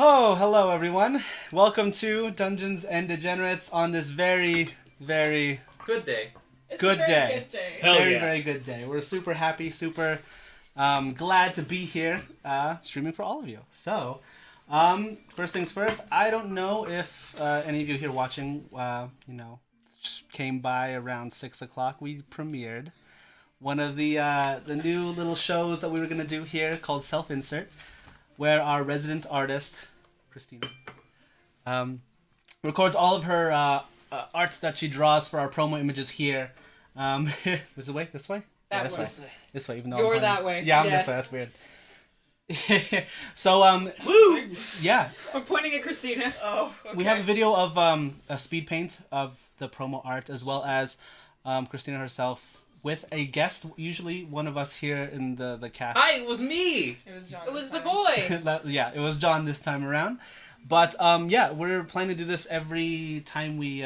Oh, hello everyone. Welcome to Dungeons and Degenerates on this very, very Good day. It's good a very day. Good day. Hell very, yeah. very good day. We're super happy, super glad to be here streaming for all of you. So, first things first, I don't know if any of you here watching, just came by around 6 o'clock. We premiered one of the new little shows that we were going to do here called Self Insert, where our resident artist, Christina, records all of her art that she draws for our promo images here. Which way? This way? That this way. way. This way, even though You're I'm pointing- that way. Yeah, I'm Yes. this way. That's weird. So, woo! Yeah, We're pointing at Christina. Oh, okay. we have a video of a speed paint of the promo art, as well as Christina herself with a guest, usually one of us here in the cast. Hi, it was me. It was John. It was this the time. boy. Yeah, it was John this time around. But yeah, we're planning to do this every time we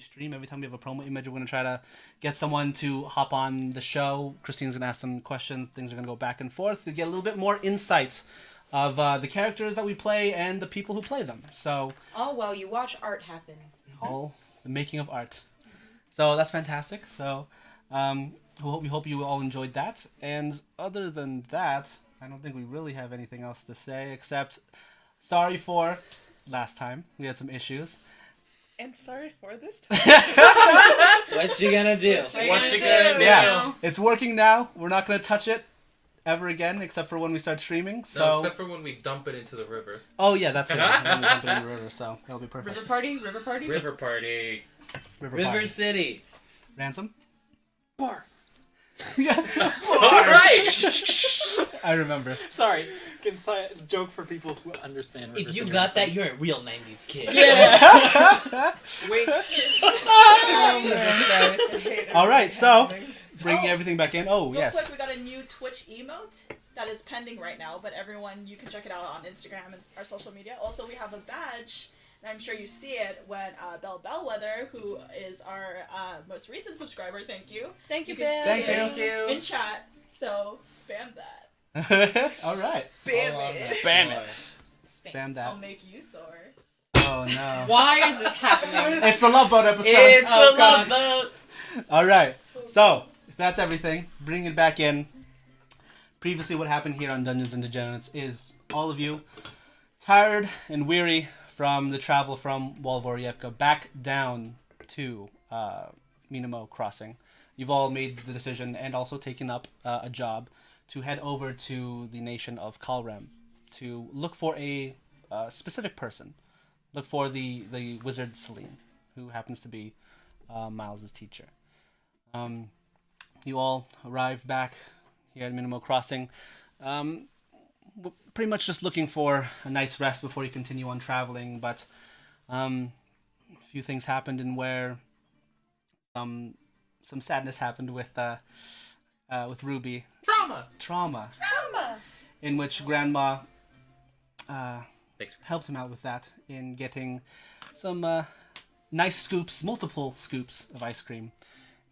stream, every time we have a promo image. We're gonna try to get someone to hop on the show. Christine's gonna ask them questions. Things are gonna go back and forth to get a little bit more insights of the characters that we play and the people who play them. So All while you watch art happen. all the making of art. So that's fantastic. So we hope you all enjoyed that. And other than that, I don't think we really have anything else to say except sorry for last time. We had some issues. And sorry for this time. What you gonna do? What you gonna do? Yeah, it's working now. We're not going to touch it ever again except for when we start streaming. So No, except for when we dump it into the river. oh yeah, that's it. When we dump it in the river, so that'll be perfect. River party? River party? River party. River River Party. City. Ransom. Barf. Yeah, Alright! I remember. Sorry, joke for people who understand. If you River got City. that, you're a real '90s kid. Wait. Jesus Christ. I hate All right, everything so happening. bringing everything back in. Oh Real yes. quick, we got a new Twitch emote that is pending right now, but everyone, you can check it out on Instagram and our social media. Also, we have a badge, and I'm sure you see it when Belle Bellwether, who is our most recent subscriber, thank you. Thank you, You can Bill. see Thank it you. in chat, so spam that. All right. Spam it. Spam it. Spam. Spam that. I'll make you sore. Oh no. Why is this happening? It's the Love Boat episode. It's Oh, the God. love boat. All right. So if that's everything, bring it back in. Previously, what happened here on Dungeons and Degenerates is all of you tired and weary from the travel from Walvorievka back down to Minamo Crossing. You've all made the decision and also taken up a job to head over to the nation of Kalrem to look for a specific person. Look for the wizard Celine, who happens to be Miles's teacher. You all arrived back here at Minimo Crossing. Pretty much just looking for a night's rest before you continue on traveling, but a few things happened in where some sadness happened with Ruby. Trauma. In which Grandma Thanks. helped him out with that in getting some nice scoops, multiple scoops of ice cream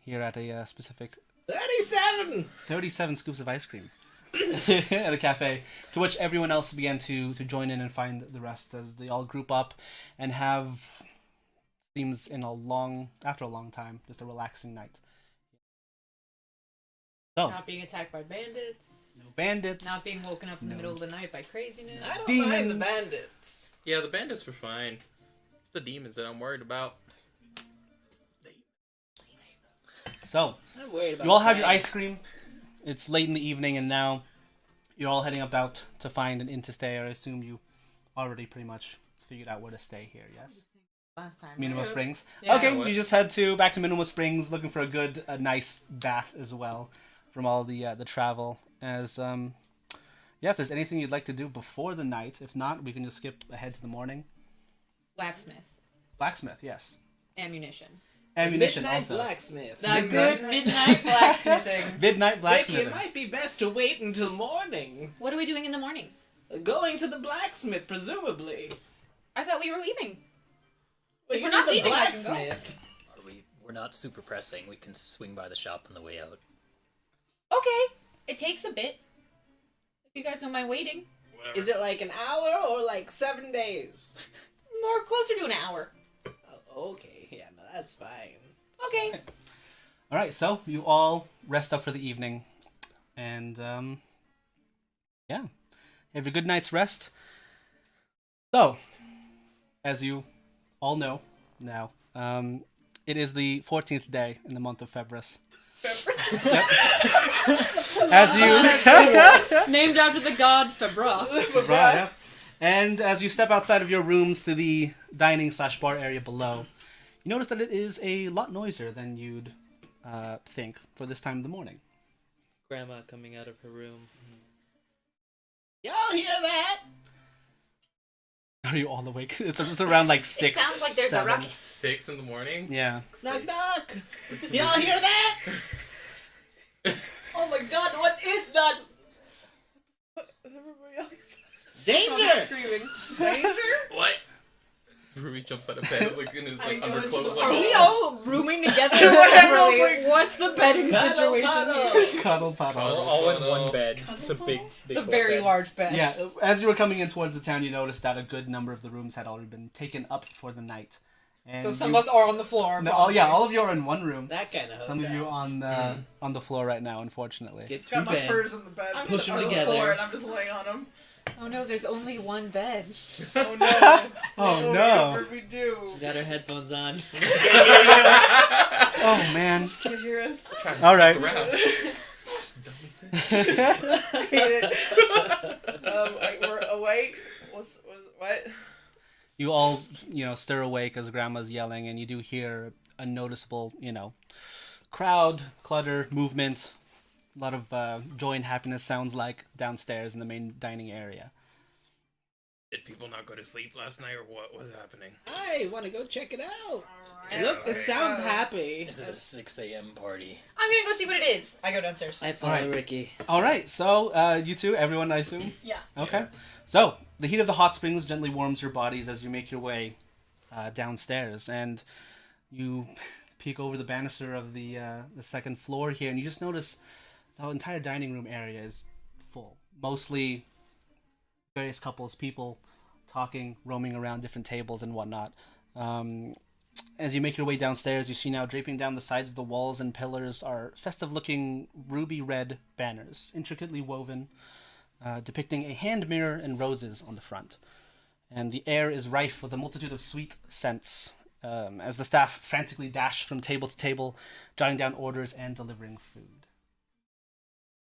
here at a specific 37. 37 scoops of ice cream at a cafe, to which everyone else began to join in and find the rest as they all group up and have, seems after a long time, just a relaxing night. So, Not being attacked by bandits. no bandits. Not being woken up in the No. middle of the night by craziness. I don't mind the Demons. bandits. Yeah, the bandits were fine. It's the demons that I'm worried about. So, I'm worried about. you all have your dragons. ice cream. It's late in the evening, and now you're all heading about to find an inn to stay. I assume you already pretty much figured out where to stay here, yes? Last time. Minimo right? Springs. Yeah. Okay, West. you just head back to Minimo Springs, looking for a nice bath as well, from all the travel. As if there's anything you'd like to do before the night, if not, we can just skip ahead to the morning. Blacksmith. Blacksmith, yes. Ammunition. Ammunition Midnight also. blacksmith. The good midnight blacksmithing. Midnight Rick, blacksmithing. it might be best to wait until morning. What are we doing in the morning? Going to the blacksmith, presumably. I thought we were leaving. Well, If you we're not need the leaving, I can go. blacksmith. We're not super pressing. We can swing by the shop on the way out. Okay. It takes a bit. If you guys don't mind waiting. Whatever. Is it like an hour or like 7 days? More closer to an hour. Oh, okay, yeah, no, that's fine. Okay. All right, so you all rest up for the evening, and yeah, have a good night's rest. So, as you all know now, it is the 14th day in the month of February. Yep. As you Named after the god Febra. Right, yeah. And as you step outside of your rooms to the dining/bar area below, you notice that it is a lot noisier than you'd think for this time of the morning. Grandma coming out of her room. Y'all hear that? Are you all awake? It's around like 6. It sounds like there's 7. a ruckus. 6 in the morning? Yeah. Knock knock. Y'all hear that? Oh my god, what is that? Danger! Screaming. Danger? What? Ruby jumps out of bed, like in his like I know underclothes, what like, Are we oh. all rooming together separately? What's the bedding Cuddle, situation? cuddle. Cuddle puddle. All in one bed. It's a big It's a very bed. large bed. Yeah, as you were coming in towards the town, you noticed that a good number of the rooms had already been taken up for the night. And So some of us are on the floor. No, oh yeah, all of you are in one room. That kind of hotel. Some of you on the floor right now, unfortunately. Get It's 2 got my beds. furs in the bed. I'm Push 'em on the together. floor and I'm just laying on them. Oh no, there's only one bed. Oh no. Oh no! What we do? She's got her headphones on. Oh man! Can't hear us. All right. Around. I hate it. We're awake. What? You all, stir awake as Grandma's yelling, and you do hear a noticeable, crowd, clutter, movement. A lot of joy and happiness sounds like downstairs in the main dining area. Did people not go to sleep last night, or what was happening? I want to go check it out. Alright. Look, it sounds happy. This is a 6 a.m. party. I'm gonna go see what it is. I go downstairs. I follow Alright. Ricky. All right, so you two, everyone, I assume. Yeah. Okay. So the heat of the hot springs gently warms your bodies as you make your way downstairs, and you peek over the banister of the second floor here, and you just notice the entire dining room area is full. Mostly various couples, people talking, roaming around different tables and whatnot. As you make your way downstairs, you see now draping down the sides of the walls and pillars are festive-looking ruby red banners, intricately woven, depicting a hand mirror and roses on the front. And the air is rife with a multitude of sweet scents, as the staff frantically dash from table to table, jotting down orders and delivering food.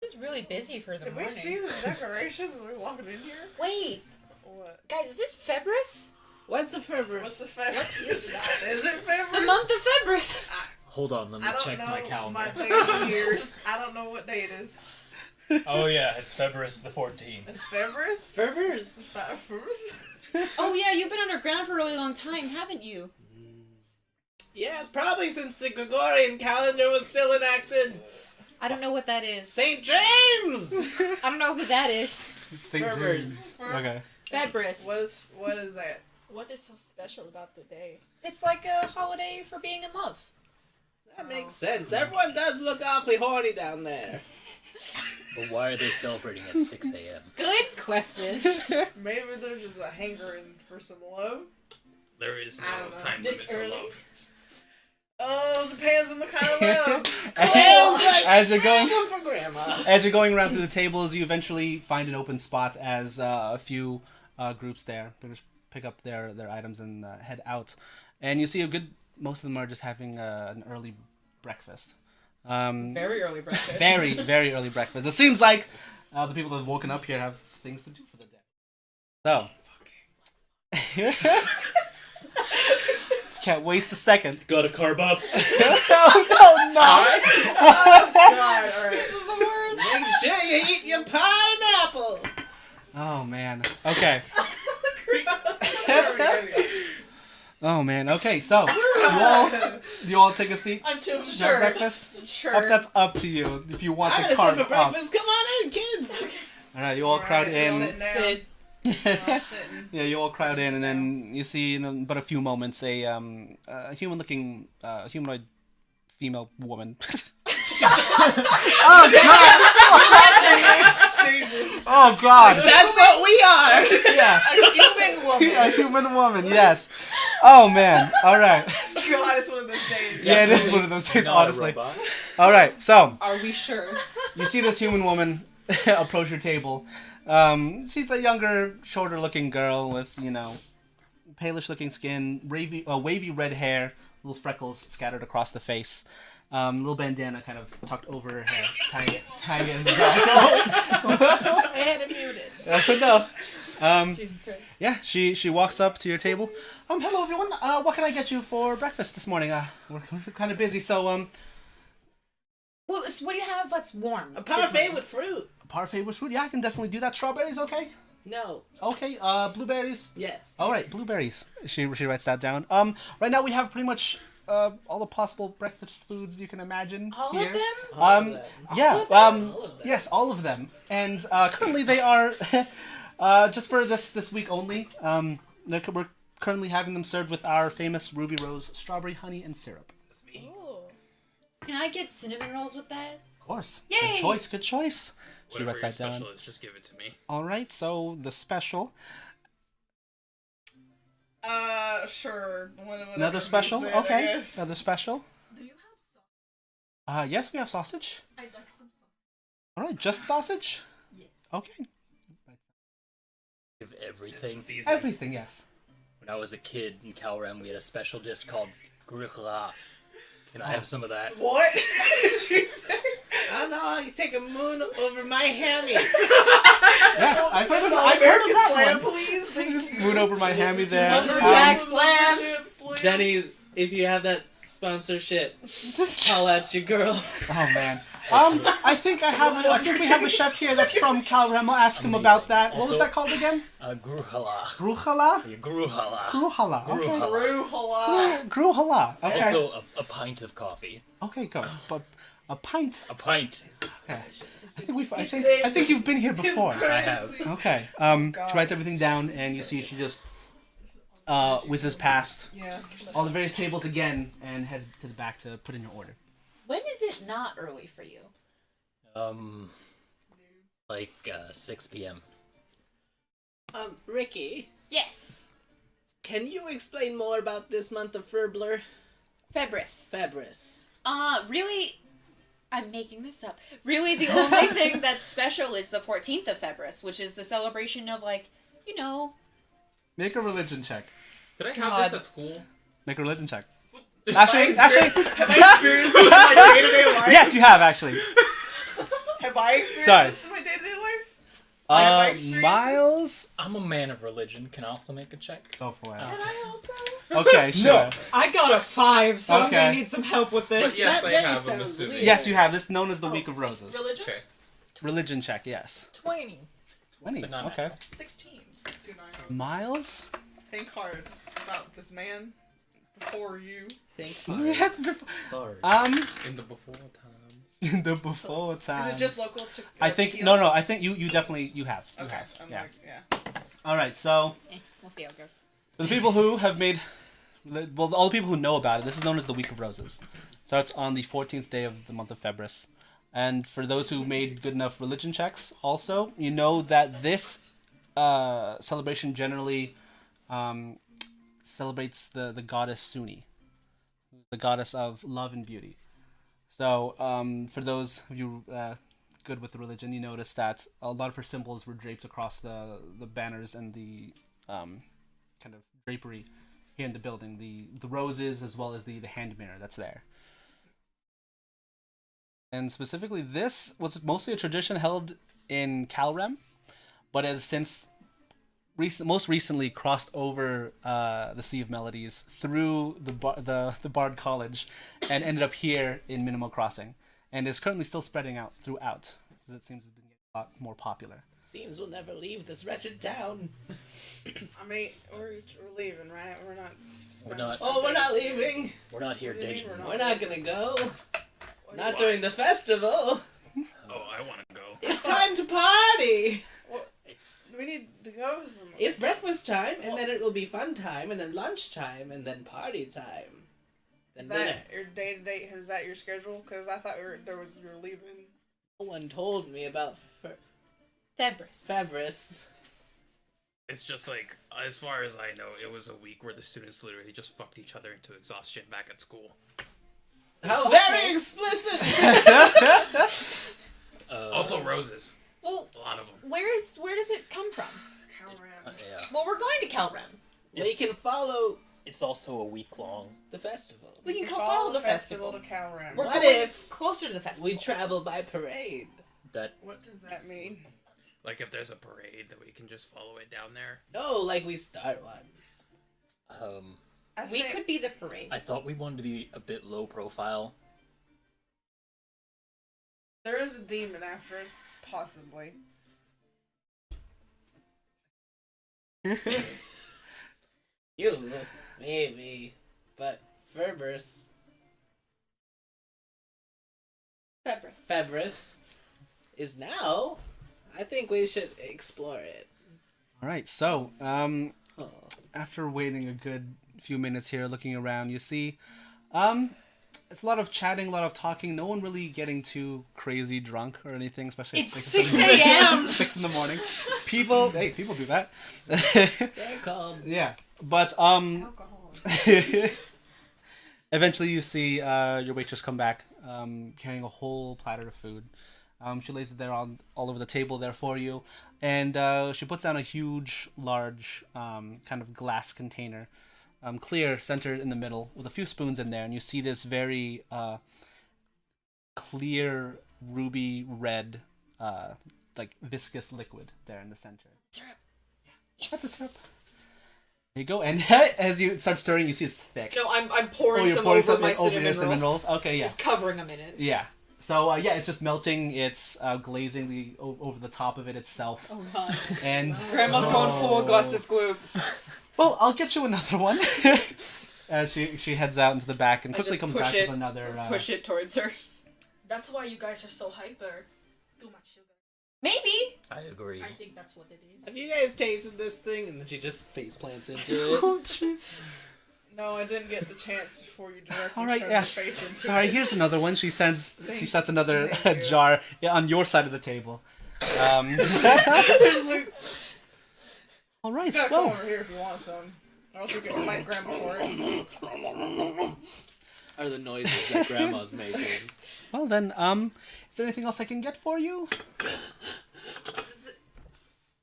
This is really busy for the Did we morning. see the decorations as we walked in here? Wait, What? guys, is this February? What's the February? What's the February? Is it February? The month of February. Hold on, let me I don't check know my calendar. my days years. I don't know what day it is. Oh yeah, it's February the 14th. It's February? February's. February? Oh yeah, you've been underground for a really long time, haven't you? Yeah, it's probably since the Gregorian calendar was still enacted. I don't know what that is. St. James! I don't know who that is. St. February's. James. Okay. February. What is that? What is so special about the day? It's like a holiday for being in love. That makes sense. Everyone does look awfully horny down there. But why are they celebrating at 6 a.m.? Good question. Maybe they're just a hankering for some love. There is I no don't know. time This limit for early? love. Oh, depends on the kind of love. Sounds like As you're going, welcome for Grandma. as you're going around through the tables, you eventually find an open spot as a few groups there. They just pick up their items and head out, and you see most of them are just having an early breakfast. Very early breakfast. Very, very early breakfast. It seems like the people that have woken up here have things to do for the day. So. Just can't waste a second. Gotta carb up. No. God, alright. This is the worst. Make sure you eat your pineapple. Oh, man. Okay. There we go. Oh, man. Okay, so you all take a seat? I'm too Have sure. breakfast? Sure. That's up to you if you want I'm to gonna carve sit for up. breakfast. Come on in, kids. All right, you all crowd Alright, in. sit down. Sit. I'm sitting. Yeah, you all crowd in, and then you see in but a few moments a human-looking humanoid female woman. Oh god! Jesus. Oh god! That's what we are. Yeah, A human woman. a human woman. Yes. Oh man. All right. God, it's one of those days. Yeah, it is one of those days. Not a Honestly. robot. All right. So Are we sure? you see this human woman approach your table. She's a younger, shorter-looking girl with palish-looking skin, wavy red hair, little freckles scattered across the face. Little bandana kind of tucked over her hair, tying it in the back. I had it muted. No. Jesus Christ. Yeah, she walks up to your table. Hello everyone. What can I get you for breakfast this morning? We're kind of busy, so Well, so what do you have that's warm? A parfait with fruit. parfait with fruit. Yeah, I can definitely do that. Strawberries, okay? No. Okay. Blueberries. Yes. All right, blueberries. She writes that down. Right now we have pretty much all the possible breakfast foods you can imagine All here. of them? All of them. Yeah. of them? All of them. Yes, all of them. And currently they are just for this week only. We're currently having them served with our famous Ruby Rose strawberry honey and syrup. Ooh. Can I get cinnamon rolls with that? Of course. Yay! Good choice. Good choice. She Whatever writes your that down. special is, just give it to me. All right. So the special. Sure. Whatever Another you special. said, I Okay. guess. Another special. Do you have sauce? Yes, we have sausage. I'd like some sauce. All right. Just sausage. Yes. Okay. Give everything. Everything. Yes. When I was a kid in Calrem, we had a special dish called Grukla. Can I have some of that? What? Did you say? I don't know. I can take a moon over my hammy. Yes, I've heard of American that Slam, one. please. Thank you. Moon over my hammy there. Lumberjack slam. Denny's, if you have that sponsorship, call out your girl. Oh man. I think we have a chef here that's from Calrem. I'll ask him about that. What was Also- that called again? Gruhala. Gruchala? Gruhala. Gruchala. Okay. Gruhala. Gruchala. Okay. Also, a pint of coffee. Okay, go. But a pint. A pint. Okay. I think you've been here before. I have. Okay. She writes everything down, and you see she just whizzes past Yeah. all the various tables again and heads to the back to put in your order. When is it not early for you? Like 6 p.m. Ricky, Yes. can you explain more about this month of Ferbler? Febris. Fabris. Really, I'm making this up. Really, the only thing that's special is the 14th of Febris, which is the celebration of, Make a religion check. Did I have God. this at school? Make a religion check. Have Actually, I experienced this in my day-to-day life? yes, you have actually. Have I experienced Sorry. this in my day-to-day life? Have I experienced Miles. I'm a man of religion. Can I also make a check? Go for it. Can I also? Okay, sure. I got a 5, so I'm Okay. gonna need some help with But this. yes, That I day have, I'm sounds assuming. weird. Yes, you have. This is known as the Week of Roses. Religion? Okay. Religion check, yes. 20. 20. But not Okay. 16. 2 9. Miles? Think hard about this man before you. Think Sorry. In the before times. In the before Is times. it just local to? I think Kiel? no. I think you definitely you have. You Okay. have. I'm Yeah. like, yeah. All right. So We'll see how it goes. for the people who have made, well, all the people who know about it, this is known as the Week of Roses. It starts on the 14th day of the month of Febris. And for those who made good enough religion checks, also, you know that this celebration generally celebrates the goddess Suni, the goddess of love and beauty. So, for those of you good with the religion, you notice that a lot of her symbols were draped across the banners and the kind of drapery here in the building. The roses as well as the hand mirror that's there. And specifically, this was mostly a tradition held in Calrem, but has since most recently crossed over the Sea of Melodies through the Bard College and ended up here in Minimal Crossing, and is currently still spreading out throughout because it seems to be getting a lot more popular. Seems we'll never leave this wretched town. I mean, we're leaving, right? We're not. We're not. Oh, we're not leaving. We're not here What do you mean dating. we're We're not gonna go. What Not do you during the festival. Oh, I want to go. It's time to party. It's We need to go somewhere. It's breakfast time, and then it will be fun time, and then lunch time, and then party time. And Is then that your day to day? Is that your schedule? Because I thought you were leaving. no one told me about Febris. Fabris. It's just like, as far as I know, it was a week where the students literally just fucked each other into exhaustion back at school. How very explicit! Also roses. Well, A lot of them. where does it come from? Calram. Yeah. Well, we're going to Calrem. We can follow It's also a week long. the festival. We can You follow the festival. to Calram. We're What going if closer to the festival? We travel by parade. That What does that mean? Like, if there's a parade, that we can just follow it down there. No, like we start one. We could be the parade. I thought we wanted to be a bit low profile. There is a demon after us, possibly. You, maybe, but Fabris, Febris. is now. I think we should explore it. All right. So, Oh. after waiting a good few minutes here, looking around, you see, it's a lot of chatting, a lot of talking. No one really getting too crazy drunk or anything, especially It's at 6 a.m. 6 in the morning. People do that. They're called. Yeah, but Alcohol. eventually you see your waitress come back, carrying a whole platter of food. She lays it there all over the table there for you, and she puts down a huge, large kind of glass container, clear, centered in the middle, with a few spoons in there, and you see this very clear, ruby red, like viscous liquid there in the center. Syrup. That's a syrup. There you go, and as you start stirring, you see it's thick. No, I'm pouring you're some pouring over something my over cinnamon, your cinnamon rolls. rolls. Okay, yeah. Just covering them in it. Yeah. So yeah, it's just melting. It's glazing over the top of it itself. Oh god. And Grandma's going full Augustus gloop. well, I'll get you another one. As she heads out into the back and I quickly just comes push back it- with another. Push it towards her. That's why you guys are so hyper. Too much sugar. Maybe. I agree. I think that's what it is. Have you guys tasted this thing? And then she just face plants into it. Oh jeez. No, I didn't get the chance before you directly All right, shoved yeah. your face into Sorry, it. here's another one. She sets another Thank you. jar on your side of the table. All right. You gotta come Well, over here if you want some. Or else we can fight Grandma for it. Are the noises that Grandma's making? well then. Is there anything else I can get for you?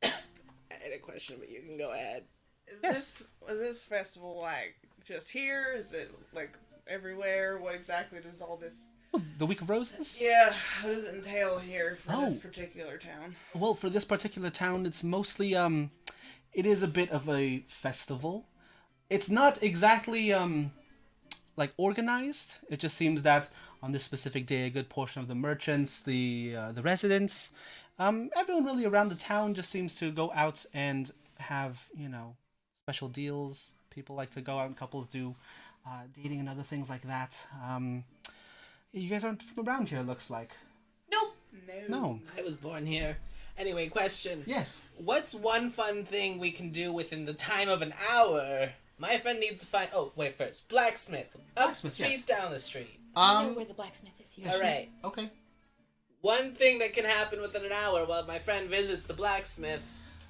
I had a question, but you can go ahead. Is this festival like just here? Is it like everywhere? What exactly does all this? The Week of Roses? Yeah, what does it entail here for this Oh. particular town? Well, for this particular town, it's mostly it is a bit of a festival. It's not exactly like organized. It just seems that on this specific day, a good portion of the merchants, the residents, everyone really around the town just seems to go out and have special deals. People like to go out, and couples do dating and other things like that. You guys aren't from around here, it looks like. Nope. No. I was born here. Anyway, question. Yes. What's one fun thing we can do within the time of an hour? My friend needs to find. Oh, wait, first. Blacksmith. Up the Blacksmith, street, yes. down the street. I know where the blacksmith is here. Alright. Okay. One thing that can happen within an hour while my friend visits the blacksmith.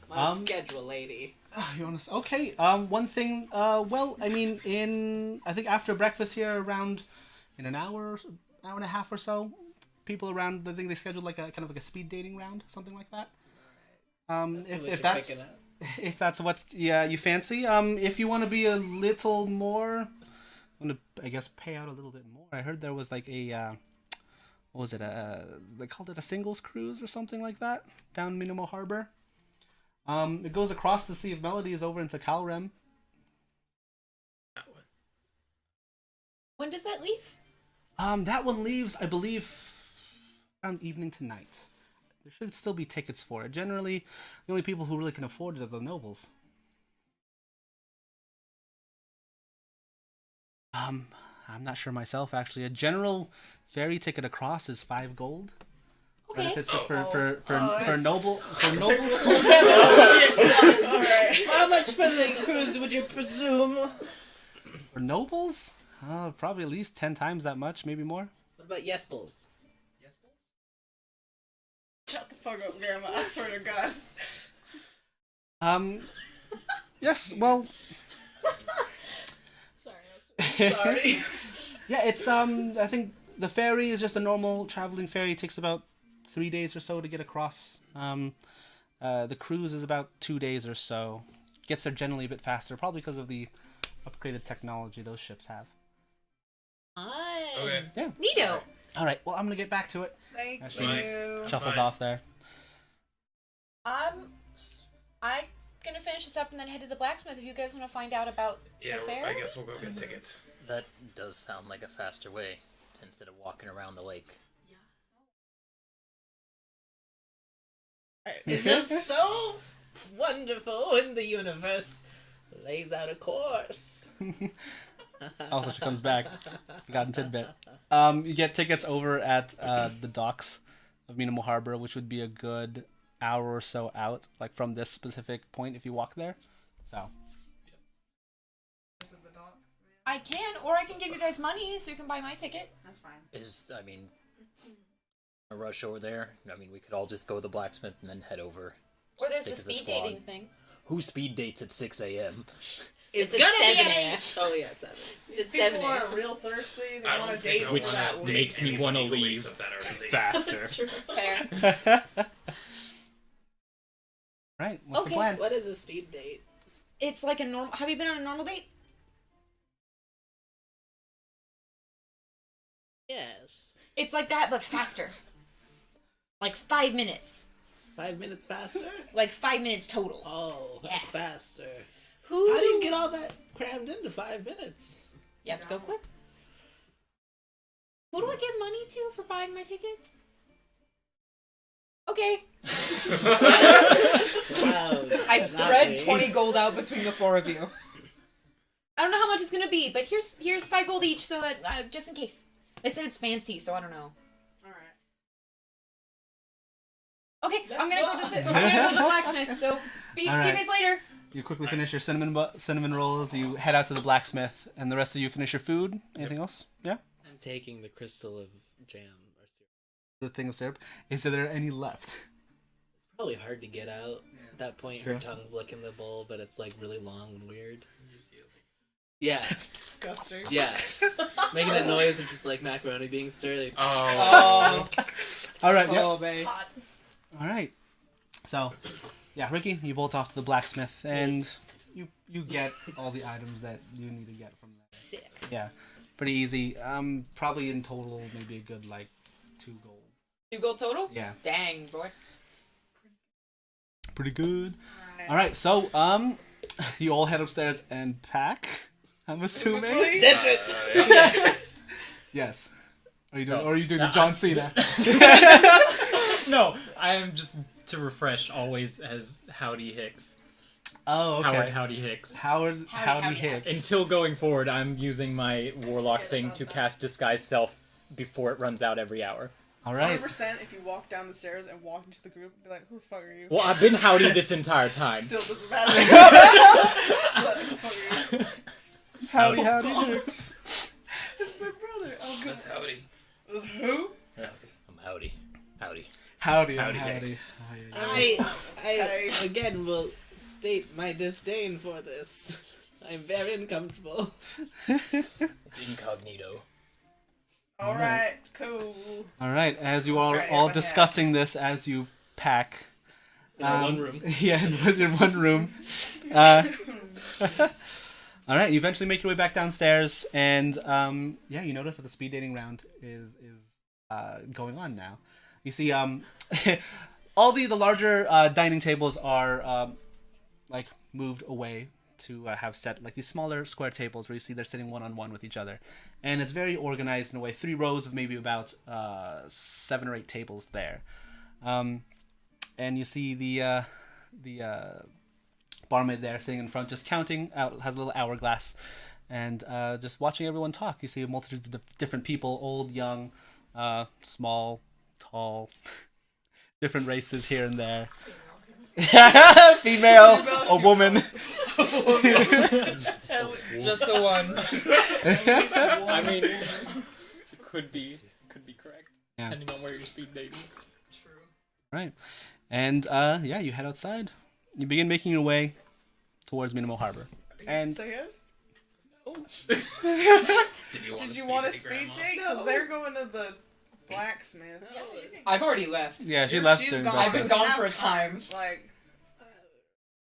My Um, schedule, lady. You want to? Okay. One thing. Well, I mean, I think after breakfast here, around in an hour and a half or so, people around. I think they scheduled like a kind of like a speed dating round, something like that. Let's see what If you're that's picking up. if that's what you fancy. If you want to be a little more, want to I guess pay out a little bit more. I heard there was like a. What was it? They called it a singles cruise or something like that down Minamo Harbor. It goes across the Sea of Melodies over into Calrem. That one. When does that leave? That one leaves, I believe, around evening to night. There should still be tickets for it. Generally, the only people who really can afford it are the nobles. I'm not sure myself, actually. A general ferry ticket across is 5 gold. But Okay. if it's just for that's- nobles, How much for the cruise would you presume? for nobles, Probably at least 10 times that much, maybe more. What about Yespels? Shut the fuck up, Grandma. I swear to God. Yes, well, Sorry. Sorry. yeah, it's I think the ferry is just a normal traveling ferry. It takes about 3 days or so to get across. The cruise is about 2 days or so. Gets there generally a bit faster, probably because of the upgraded technology those ships have. Okay. Yeah. Neato. All right. Well, I'm gonna get back to it. Thank Actually, Nice. you. Shuffles Fine. off there. I'm gonna finish this up and then head to the blacksmith if you guys want to find out about Yeah, the fair. I guess we'll go get tickets. That does sound like a faster way instead of walking around the lake. It's just so wonderful when the universe lays out a course. Also, she comes back. Forgotten tidbit. You get tickets over at the docks of Minamo Harbor, which would be a good hour or so out, like from this specific point if you walk there. So, I can, or I can give you guys money so you can buy my ticket. That's fine. A rush over there. I mean, we could all just go to the blacksmith and then head over. Or there's stick the as a speed squad. dating thing. Who speed dates at 6 a.m.? It's at gonna be 7 at a.m. 8. Oh yeah, 7. It's These people 7 are a.m. real thirsty. They I want don't to think date I for wanna that week. date me wanna anybody who leave wakes up that early. Faster. Fair. right. What's the Okay. plan? What is a speed date? It's like a normal. Have you been on a normal date? Yes. It's like that, but faster. Like 5 minutes. 5 minutes faster? Like 5 minutes total. Oh, that's faster. Who? How do you get all that crammed into 5 minutes? You have to go quick. Who do I give money to for buying my ticket? Okay. Wow. I not spread me. 20 gold out between the four of you. I don't know how much it's gonna be, but here's 5 gold each, so that just in case. They said it's fancy, so I don't know. Alright. Okay, I'm gonna go to the blacksmith. So see you Alright. guys later. You quickly finish your cinnamon rolls. You head out to the blacksmith, and the rest of you finish your food. Anything else? Yeah. I'm taking the crystal of jam or syrup. The thing of syrup. Is there any left? It's probably hard to get out. At that point, her tongue's licking the bowl, but it's like really long and weird. Yeah, Disgusting. yeah. Making that noise of just like macaroni being stirred. Like, Oh, All right. Yeah. oh, babe. All right. So, yeah, Ricky, you bolt off to the blacksmith, and you get all the items that you need to get from there. Sick. Yeah, pretty easy. Probably in total, maybe a good like 2 gold. 2 gold total? Yeah. Dang, boy. Pretty good. Alright. All right. So, you all head upstairs and pack. I'm assuming. ditch it! Yes. Are you doing? Or are you doing the John Cena? No, I am just to refresh always as Howdy Hicks. Oh, okay. Howdy Hicks. Howdy Howdy Hicks. Until going forward, I'm using my warlock thing to cast disguise self before it runs out every hour. All right. 100% if you walk down the stairs and walk into the group, be like, who the fuck are you? Well, I've been Howdy this entire time. Still doesn't matter. Still, who the fuck are you? Howdy Hicks. It's my brother. Oh, good. That's howdy. It was who? I'm Howdy. Howdy. Howdy Howdy Howdy. Hicks. I again will state my disdain for this. I'm very uncomfortable. It's incognito. Alright, cool. All right. As you are That's right, all yeah. discussing this as you pack. In our one room. Yeah, in one room. All right, you eventually make your way back downstairs, and yeah, you notice that the speed dating round is going on now. You see, all the larger dining tables are like moved away to have set like these smaller square tables where you see they're sitting one on one with each other, and it's very organized in a way. 3 rows of maybe about 7 or 8 tables there, and you see the barmaid there sitting in front, just counting out, has a little hourglass, and just watching everyone talk. You see a multitude of different people, old, young, small, tall, different races here and there. Female, a woman. Just the one. I mean, could be correct. Yeah. Depending on where you're speed dating. Right. And yeah, you head outside. You begin making your way towards Minimo Harbor. And Sad? Did Did you want a speed date? Because they're going to the blacksmith. I've already left. yeah, she left. She's and gone. got I've been this. gone Have for a time. Like,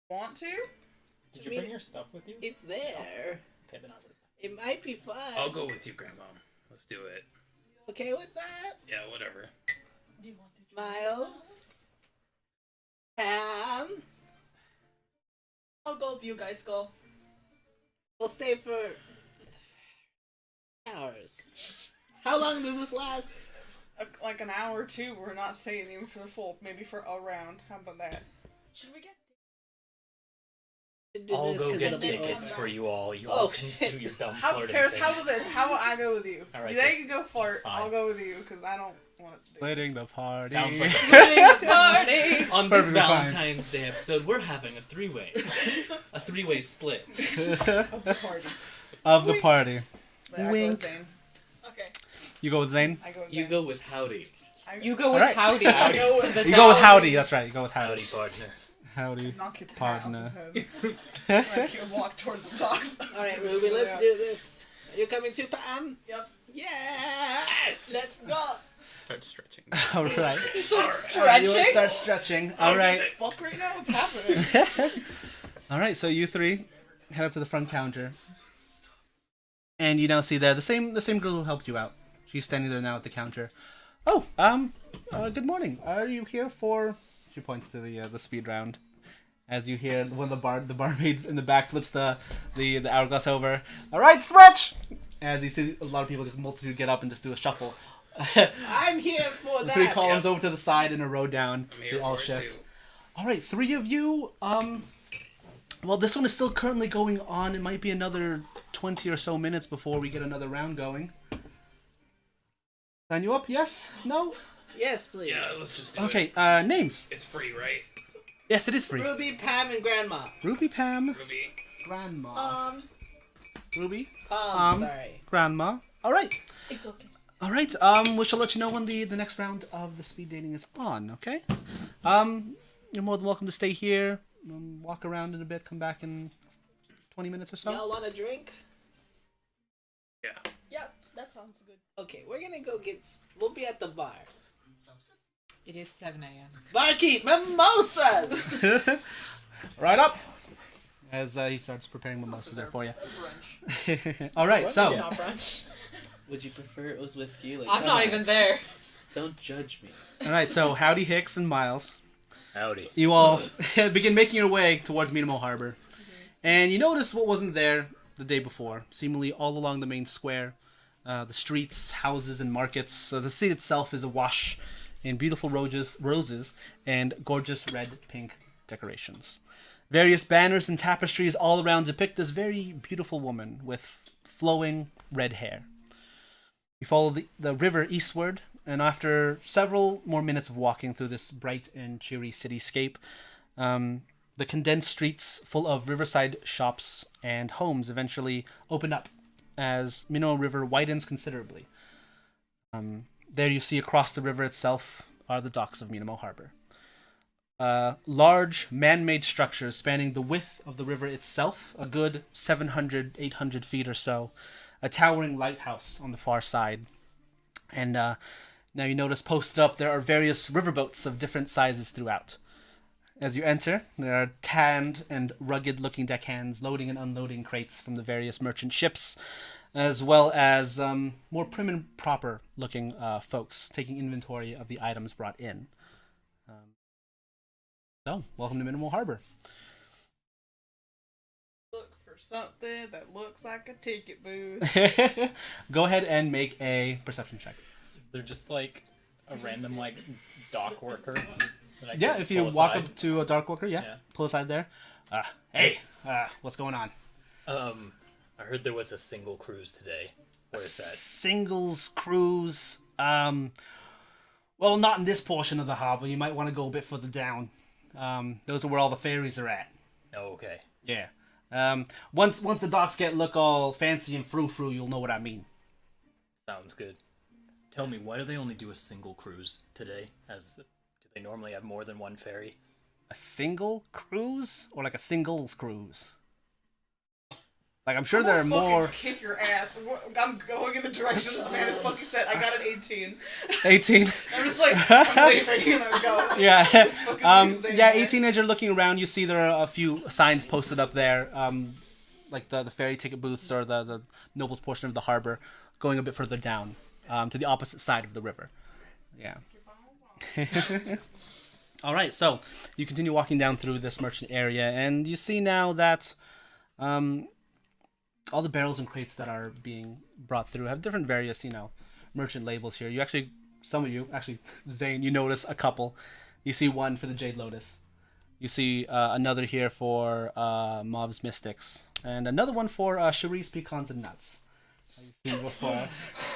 want to? Did you bring your stuff with you? It's there. Okay, then I would. It might be fun. I'll go with you, Grandma. Let's do it. Okay with that? Yeah, whatever. Miles? Pam? I'll go. You guys go. We'll stay for hours. How long does this last? Like an hour or two. We're not staying even for the full. Maybe for a round. How about that? Should we get? Do I'll this go 'cause get it'll be tickets over. for you all. You Oh, all can shit. do your dumb How, flirting Paris, thing. how about this? How about I go with you? All right, they then. can go flirt. Fine. I'll go with you because I don't want to do it. Splitting the party. Sounds like Party! On this Perfectly fine. Valentine's Day episode, we're having a three-way. A three-way split. Party. of the party. But I go Wink. with Zane. Okay. You go with Zane. I go with You Zane. go with Howdy. You go with Alright. Howdy. I go with- to the You go with Dallas. Howdy. That's right. You go with howdy, Howdy. partner. Howdy. Knock his hat Partner. off his head. Like you walk towards the docks. Alright, Ruby, let's do this. Are you coming too, Pam? Yep. Yes! Let's go. Start stretching. All right. Stretching. You start stretching. All right. Fuck right now. What's happening? All right. So you three head up to the front counter, and you now see there the same girl who helped you out. She's standing there now at the counter. Oh, good morning. Are you here for? She points to the speed round. As you hear one of the barmaids in the back flips the hourglass over. All right, switch. As you see a lot of people, just multitude get up and just do a shuffle. I'm here for The that! three columns over to the side and a row down. I'm They here all for it shift. too. All right, three of you. Well, this one is still currently going on. It might be another 20 or so minutes before we get another round going. Sign you up? Yes? No? Yes, please. Yeah, let's just do it. Okay. Names. It's free, right? Yes, it is free. Ruby, Pam, and Grandma. Ruby, Pam, Ruby. Grandma. Ruby, Sorry. Grandma. All right. It's okay. All right. We shall let you know when the next round of the speed dating is on. Okay. You're more than welcome to stay here, walk around in a bit, come back in 20 minutes or so. Y'all want a drink? Yeah. Yep. That sounds good. Okay, we're gonna go we'll be at the bar. It is 7 a.m. Barkeep, mimosas! Right up. As he starts preparing mimosas there for you. All right. So. It's not brunch. Would you prefer it was whiskey? Like, I'm come not on. even there. Don't judge me. All right. So Howdy Hicks and Miles. Howdy. You all begin making your way towards Minamo Harbor. And you notice what wasn't there the day before, seemingly all along the main square. The streets, houses, and markets. The city itself is awash in beautiful roses and gorgeous red-pink decorations. Various banners and tapestries all around depict this very beautiful woman with flowing red hair. You follow the river eastward, and after several more minutes of walking through this bright and cheery cityscape, the condensed streets full of riverside shops and homes eventually open up as Minnow River widens considerably. There you see across the river itself are the docks of Minamo Harbor. Large man-made structures spanning the width of the river itself, a good 700, 800 feet or so. A towering lighthouse on the far side. And now you notice posted up there are various riverboats of different sizes throughout. As you enter, there are tanned and rugged-looking deckhands loading and unloading crates from the various merchant ships, as well as more prim and proper-looking folks taking inventory of the items brought in. So, welcome to Minamo Harbor. Look for something that looks like a ticket booth. Go ahead and make a perception check. Is there just like a random like dock worker? that I Yeah, can if you pull walk aside? up to a dark walker, Yeah. pull aside there. Hey, what's going on? I heard there was a single cruise today. Where is that? Singles cruise. Well, not in this portion of the harbor. You might want to go a bit further down. Those are where all the ferries are at. Oh, okay. Yeah. Once the docks look all fancy and frou-frou, you'll know what I mean. Sounds good. Tell me, why do they only do a single cruise today? Do they normally have more than one ferry? A single cruise? Or like a singles cruise? Like, I'm sure there are more... Kick your ass. I'm going in the direction this man has fucking said. I got an 18. 18? I'm just like, I'm leaving and I'm going. Yeah. Fucking Yeah, 18, as you're looking around, you see there are a few signs posted up there. Like the ferry ticket booths or the nobles portion of the harbor, going a bit further down, to the opposite side of the river. Yeah. All right, so you continue walking down through this merchant area, and you see now that all the barrels and crates that are being brought through have different various, merchant labels here. Some of you, Zane, you notice a couple. You see one for the Jade Lotus. You see another here for Mob's Mystics, and another one for Cherise Pecans and Nuts. You've seen before.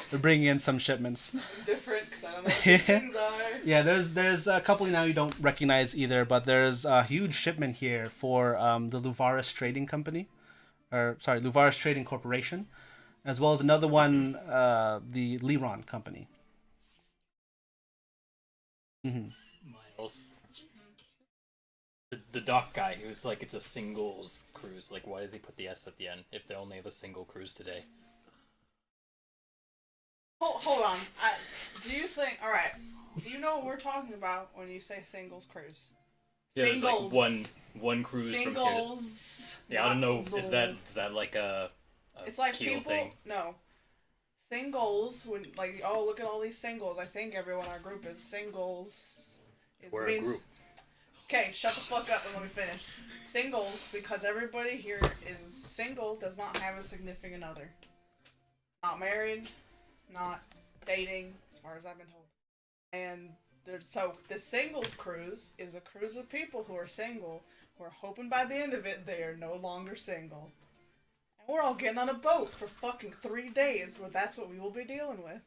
They're bringing in some shipments. It's different because I don't know what these things are. Yeah, there's a couple now you don't recognize either, but there's a huge shipment here for the Luvaris Trading Company, Luvaris Trading Corporation, as well as another one, the Liron Company. Mm-hmm. Miles. The dock guy who's like, it's a singles cruise. Like, why does he put the S at the end if they only have a single cruise today? Hold on. Do you think... Alright. Do you know what we're talking about when you say singles cruise? Yeah, there's Singles. like one cruise Singles. from here. Yeah, I don't know. Is that like a It's like Keel people... thing? No. Singles, when like, oh, look at all these singles. I think everyone in our group is singles. We're a group. Okay, shut the fuck up and let me finish. Singles, because everybody here is single, does not have a significant other. Not married, not dating, as far as I've been told. And so the singles cruise is a cruise of people who are single, who are hoping by the end of it they are no longer single. And we're all getting on a boat for fucking 3 days, where that's what we will be dealing with.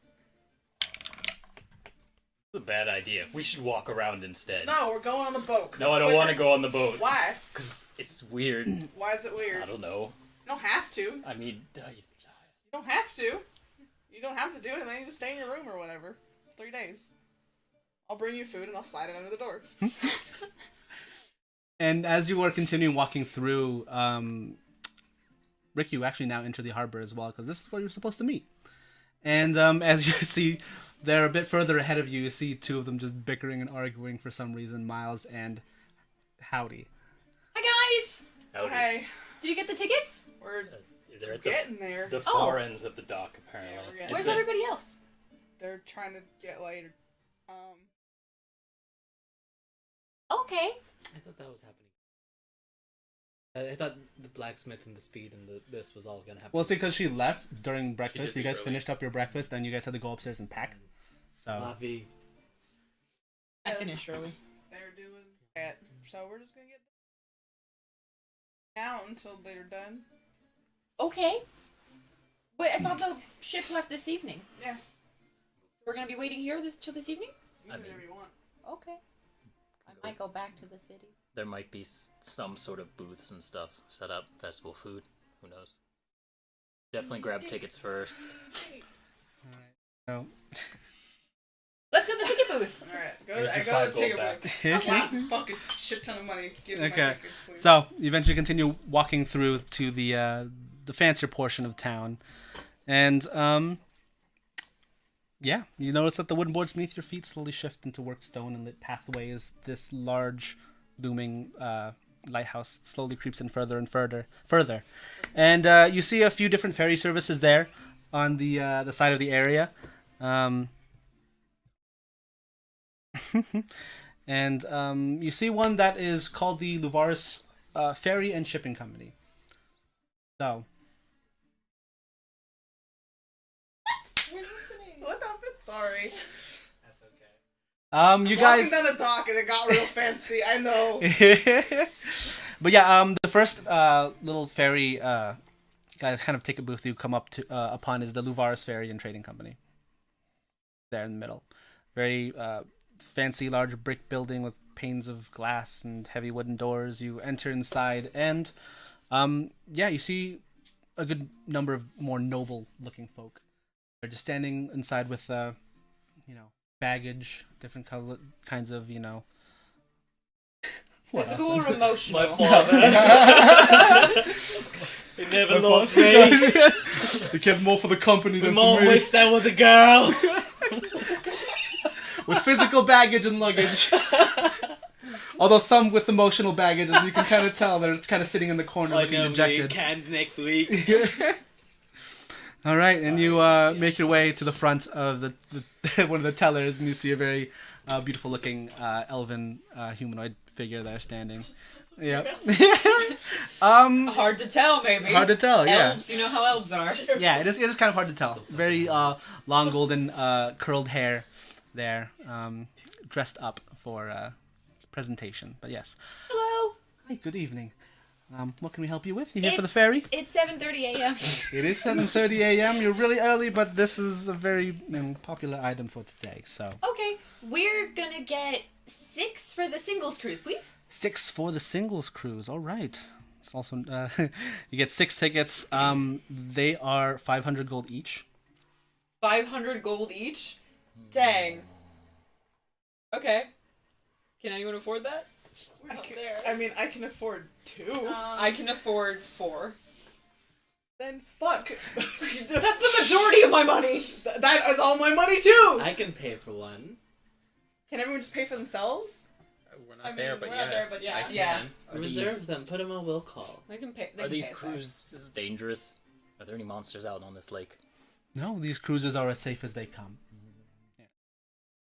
It's a bad idea. We should walk around instead. No, we're going on the boat. No, I don't want to go on the boat. Why? Because it's weird. Why is it weird? I don't know. You don't have to. I mean, You don't have to. You don't have to do anything. You just stay in your room or whatever. 3 days. I'll bring you food and I'll slide it under the door. And as you are continuing walking through, Rick, you actually now enter the harbor as well, because this is where you're supposed to meet. And as you see, they're a bit further ahead of you. You see two of them just bickering and arguing for some reason, Miles and Howdy. Hi guys! howdy. Hey, Did you get the tickets? we're They're at getting there. the far ends of the dock, apparently. Yeah, we're getting Where's It's a- everybody else? They're trying to get later. Okay. I thought that was happening. I thought the blacksmith and the speed and this was all gonna happen. Well, see, because she left during breakfast. did You leave guys early. finished up your breakfast, and you guys had to go upstairs and pack. So Lavi. I finished early. They're doing that. So we're just gonna get out until they're done. Okay. Wait, I thought the ship left this evening. Yeah. We're gonna be waiting here till this evening? You can do whatever you want. Okay. I might go back to the city. There might be some sort of booths and stuff set up, festival food. Who knows? Definitely grab tickets first. so Let's go to the ticket booth. Alright, Here's your go to 5 the ticket gold booth. back. Slap a fucking shit ton of money. Give me my Okay. tickets, please. So you eventually continue walking through to the fancier portion of town, and yeah, you notice that the wooden boards beneath your feet slowly shift into worked stone and lit pathway as this large, looming lighthouse slowly creeps in further and further. And you see a few different ferry services there on the side of the area. And you see one that is called the Luvaris Ferry and Shipping Company. So, We're listening. What happened? Sorry. you guys. Walking down the dock and it got real fancy. I know. But yeah, the first little ferry guys kind of ticket booth you come up to upon is the Luvaris Ferry and Trading Company. There in the middle, very fancy large brick building with panes of glass and heavy wooden doors. You enter inside, and you see a good number of more noble looking folk. They're just standing inside with baggage, different kinds of Physical or emotional? My father. He never loved me. They cared more for the company My than mom for me. wished I was a girl. With physical baggage and luggage. Although some with emotional baggage, as you can kind of tell, they're kind of sitting in the corner I looking know, dejected. canned next week. All right, and you make your way to the front of the one of the tellers, and you see a very beautiful-looking elven humanoid figure there standing. Yeah. Hard to tell, maybe. Hard to tell. Yeah. Elves, you know how elves are. Yeah, it is kind of hard to tell. Very long golden curled hair there, dressed up for presentation. But yes. Hello. Hi, good evening. What can we help you with? You here for the ferry? It's 7:30 a.m. It is 7:30 a.m. You're really early, but this is a very popular item for today. So Okay, we're gonna get 6 for the singles cruise, please. 6 for the singles cruise. All right. It's also you get 6 tickets. They are 500 gold each. 500 gold each? Dang. Okay. Can anyone afford that? We're not there. I can afford 2. I can afford 4. Then fuck. That's the majority of my money! That is all my money too. I can pay for one. Can everyone just pay for themselves? We're not I mean, there, but we're yes, not there, but yeah. I can. Yeah. Reserve them. Put them on will call. They can pay. Are these cruises dangerous? Are there any monsters out on this lake? No, these cruises are as safe as they come.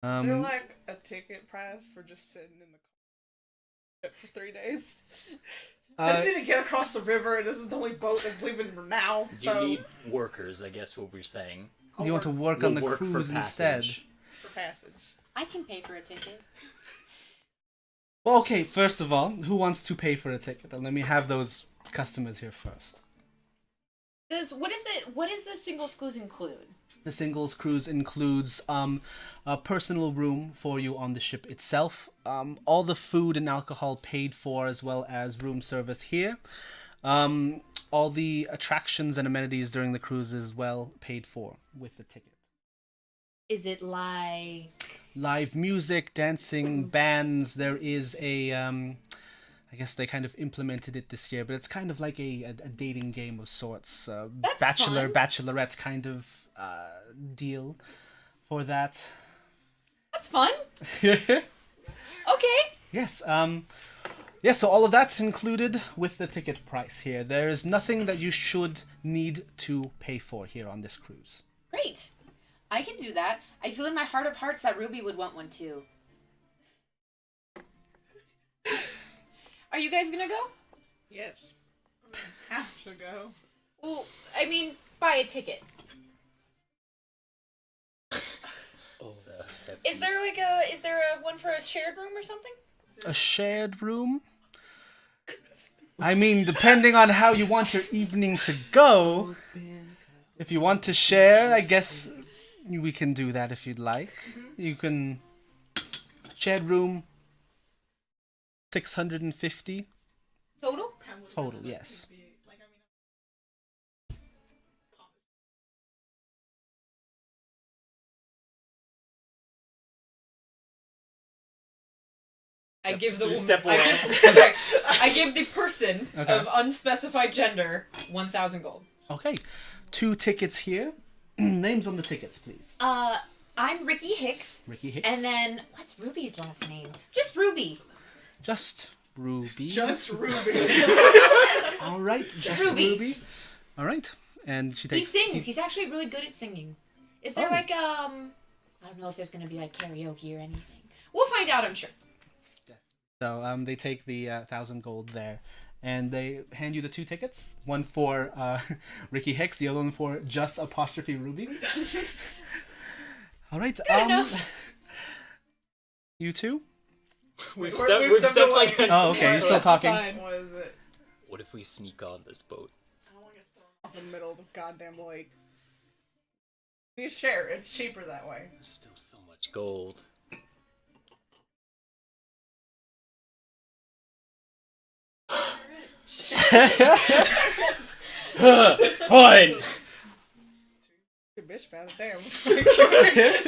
Is there like a ticket price for just sitting in the car for 3 days? I just need to get across the river, and this is the only boat that's leaving now. So You need workers, I guess what we're saying. you want to work We'll on the work for cruise instead? passage. for passage. I can pay for a ticket. Well, okay, first of all, who wants to pay for a ticket? And let me have those customers here first. What does the singles cruise include? The singles cruise includes a personal room for you on the ship itself, all the food and alcohol paid for, as well as room service here. All the attractions and amenities during the cruise as well paid for with the ticket. Is it like... Live music, dancing, bands. There is a, I guess they kind of implemented it this year, but it's kind of like a dating game of sorts. That's fun. Bachelorette kind of deal for that. That's fun. Okay. Yes. So all of that's included with the ticket price here. There is nothing that you should need to pay for here on this cruise. Great. I can do that. I feel in my heart of hearts that Ruby would want one too. Are you guys gonna go? Yes. Have to go. Well, I mean, buy a ticket. It's, Is there a one for a shared room or something? A shared room? I mean, depending on how you want your evening to go, if you want to share, I guess we can do that if you'd like. You can... Shared room, 650 Total? total, yes. I give the woman, step I away. give, sorry, I give the person Okay. of unspecified gender 1,000 gold. Okay, 2 tickets here. Names on the tickets, please. I'm Ricky Hicks. Ricky Hicks. And then, what's Ruby's last name? Just Ruby. Just Ruby. Just Ruby. All right, just Ruby. Ruby. All right, and she He takes. sings. He's actually really good at singing. Is there Oh. like, I don't know if there's gonna be like karaoke or anything. We'll find out, I'm sure. So they take the 1,000 gold there, and they hand you the 2 tickets. One for Ricky Hicks, the other one for just apostrophe Ruby. All right. Good enough. You two? We've stepped stepped away. like. Oh, okay. You're still talking. What is it? What if we sneak on this boat? I don't want to get thrown off in the middle of the goddamn lake. You share. It's cheaper that way. Still so much gold. Fine. Good bitch, man. Damn.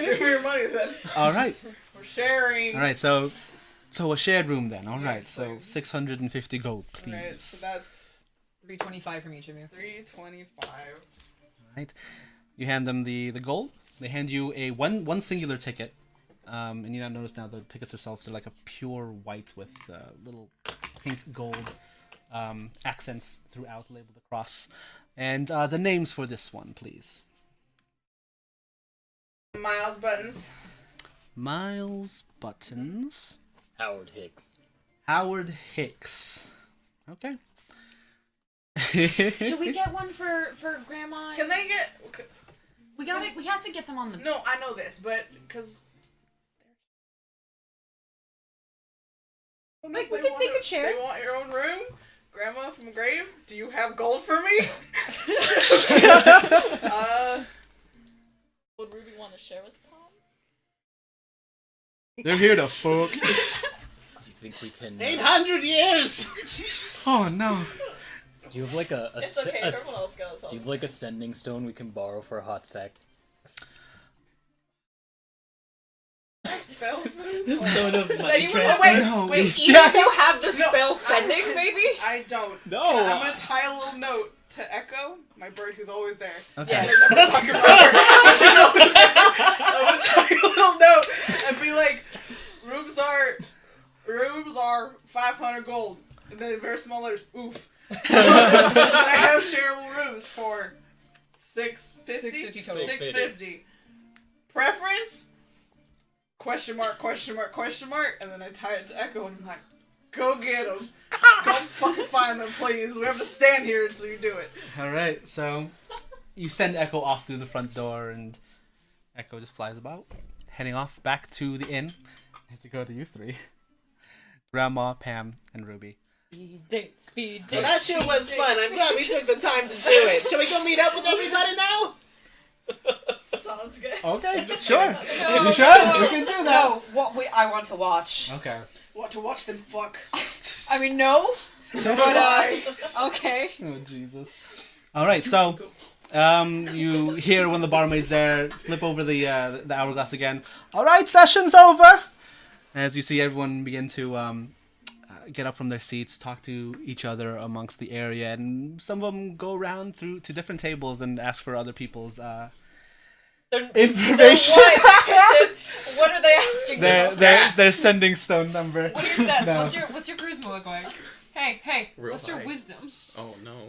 Give me your money then. All right. We're sharing. All right. So a shared room then. All right. Yes, So please. 650 gold, please. Alright, so that's 325 from each of you. 325. Right. You hand them the gold. They hand you a one singular ticket. And you now notice now the tickets themselves are like a pure white with little pink gold accents throughout, labeled across. And the names for this one, please. Miles Buttons. Miles Buttons. Howard Hicks. Howard Hicks. Okay. Should we get one for Grandma? Can they get? We got it. We have to get them on the. No, I know this, but because. Like, they could share. They want your own room. Grandma from Grave, do you have gold for me? Would Ruby want to share with Palm? They're here to fuck. Do you think we can? 800 years! Oh no. Do you have like a It's okay, everyone else goes. do you have like a sending stone we can borrow for a hot sec? Spells? The stone of money anyone- transfer. wait, No. wait. Either of you have the No, spell sending, maybe? I don't. No. I'm gonna tie a little note to Echo, my bird who's always there. Okay. Yeah, I'm never talking about her. She's always there. I'm gonna tie a little note and be like, rooms are 500 gold. And then very small letters, oof. I have shareable rooms for 650. 650 total. 650. Preference? Question mark, question mark, question mark. And then I tie it to Echo and I'm like, go get them. Go fucking find them, please. We have to stand here until you do it. All right. So you send Echo off through the front door, and Echo just flies about, heading off back to the inn. As you go to you three, Grandma, Pam, and Ruby. Speed date, speed Well, date. that shit was fun. I'm glad we took the time to do it. Shall we go meet up with everybody now? Sounds good. Okay. Sure. No, You sure? We can do that. No, I want to watch. Okay. Want to watch them fuck. I mean, no, but okay. Oh Jesus! All right, so you hear when the barmaid's there, flip over the hourglass again. All right, session's over. As you see everyone begin to get up from their seats, talk to each other amongst the area, and some of them go around through to different tables and ask for other people's information. What are they asking? Their sending stone number. What are your stats? No. What's your charisma look like? Hey, Real what's your high. wisdom? Oh no.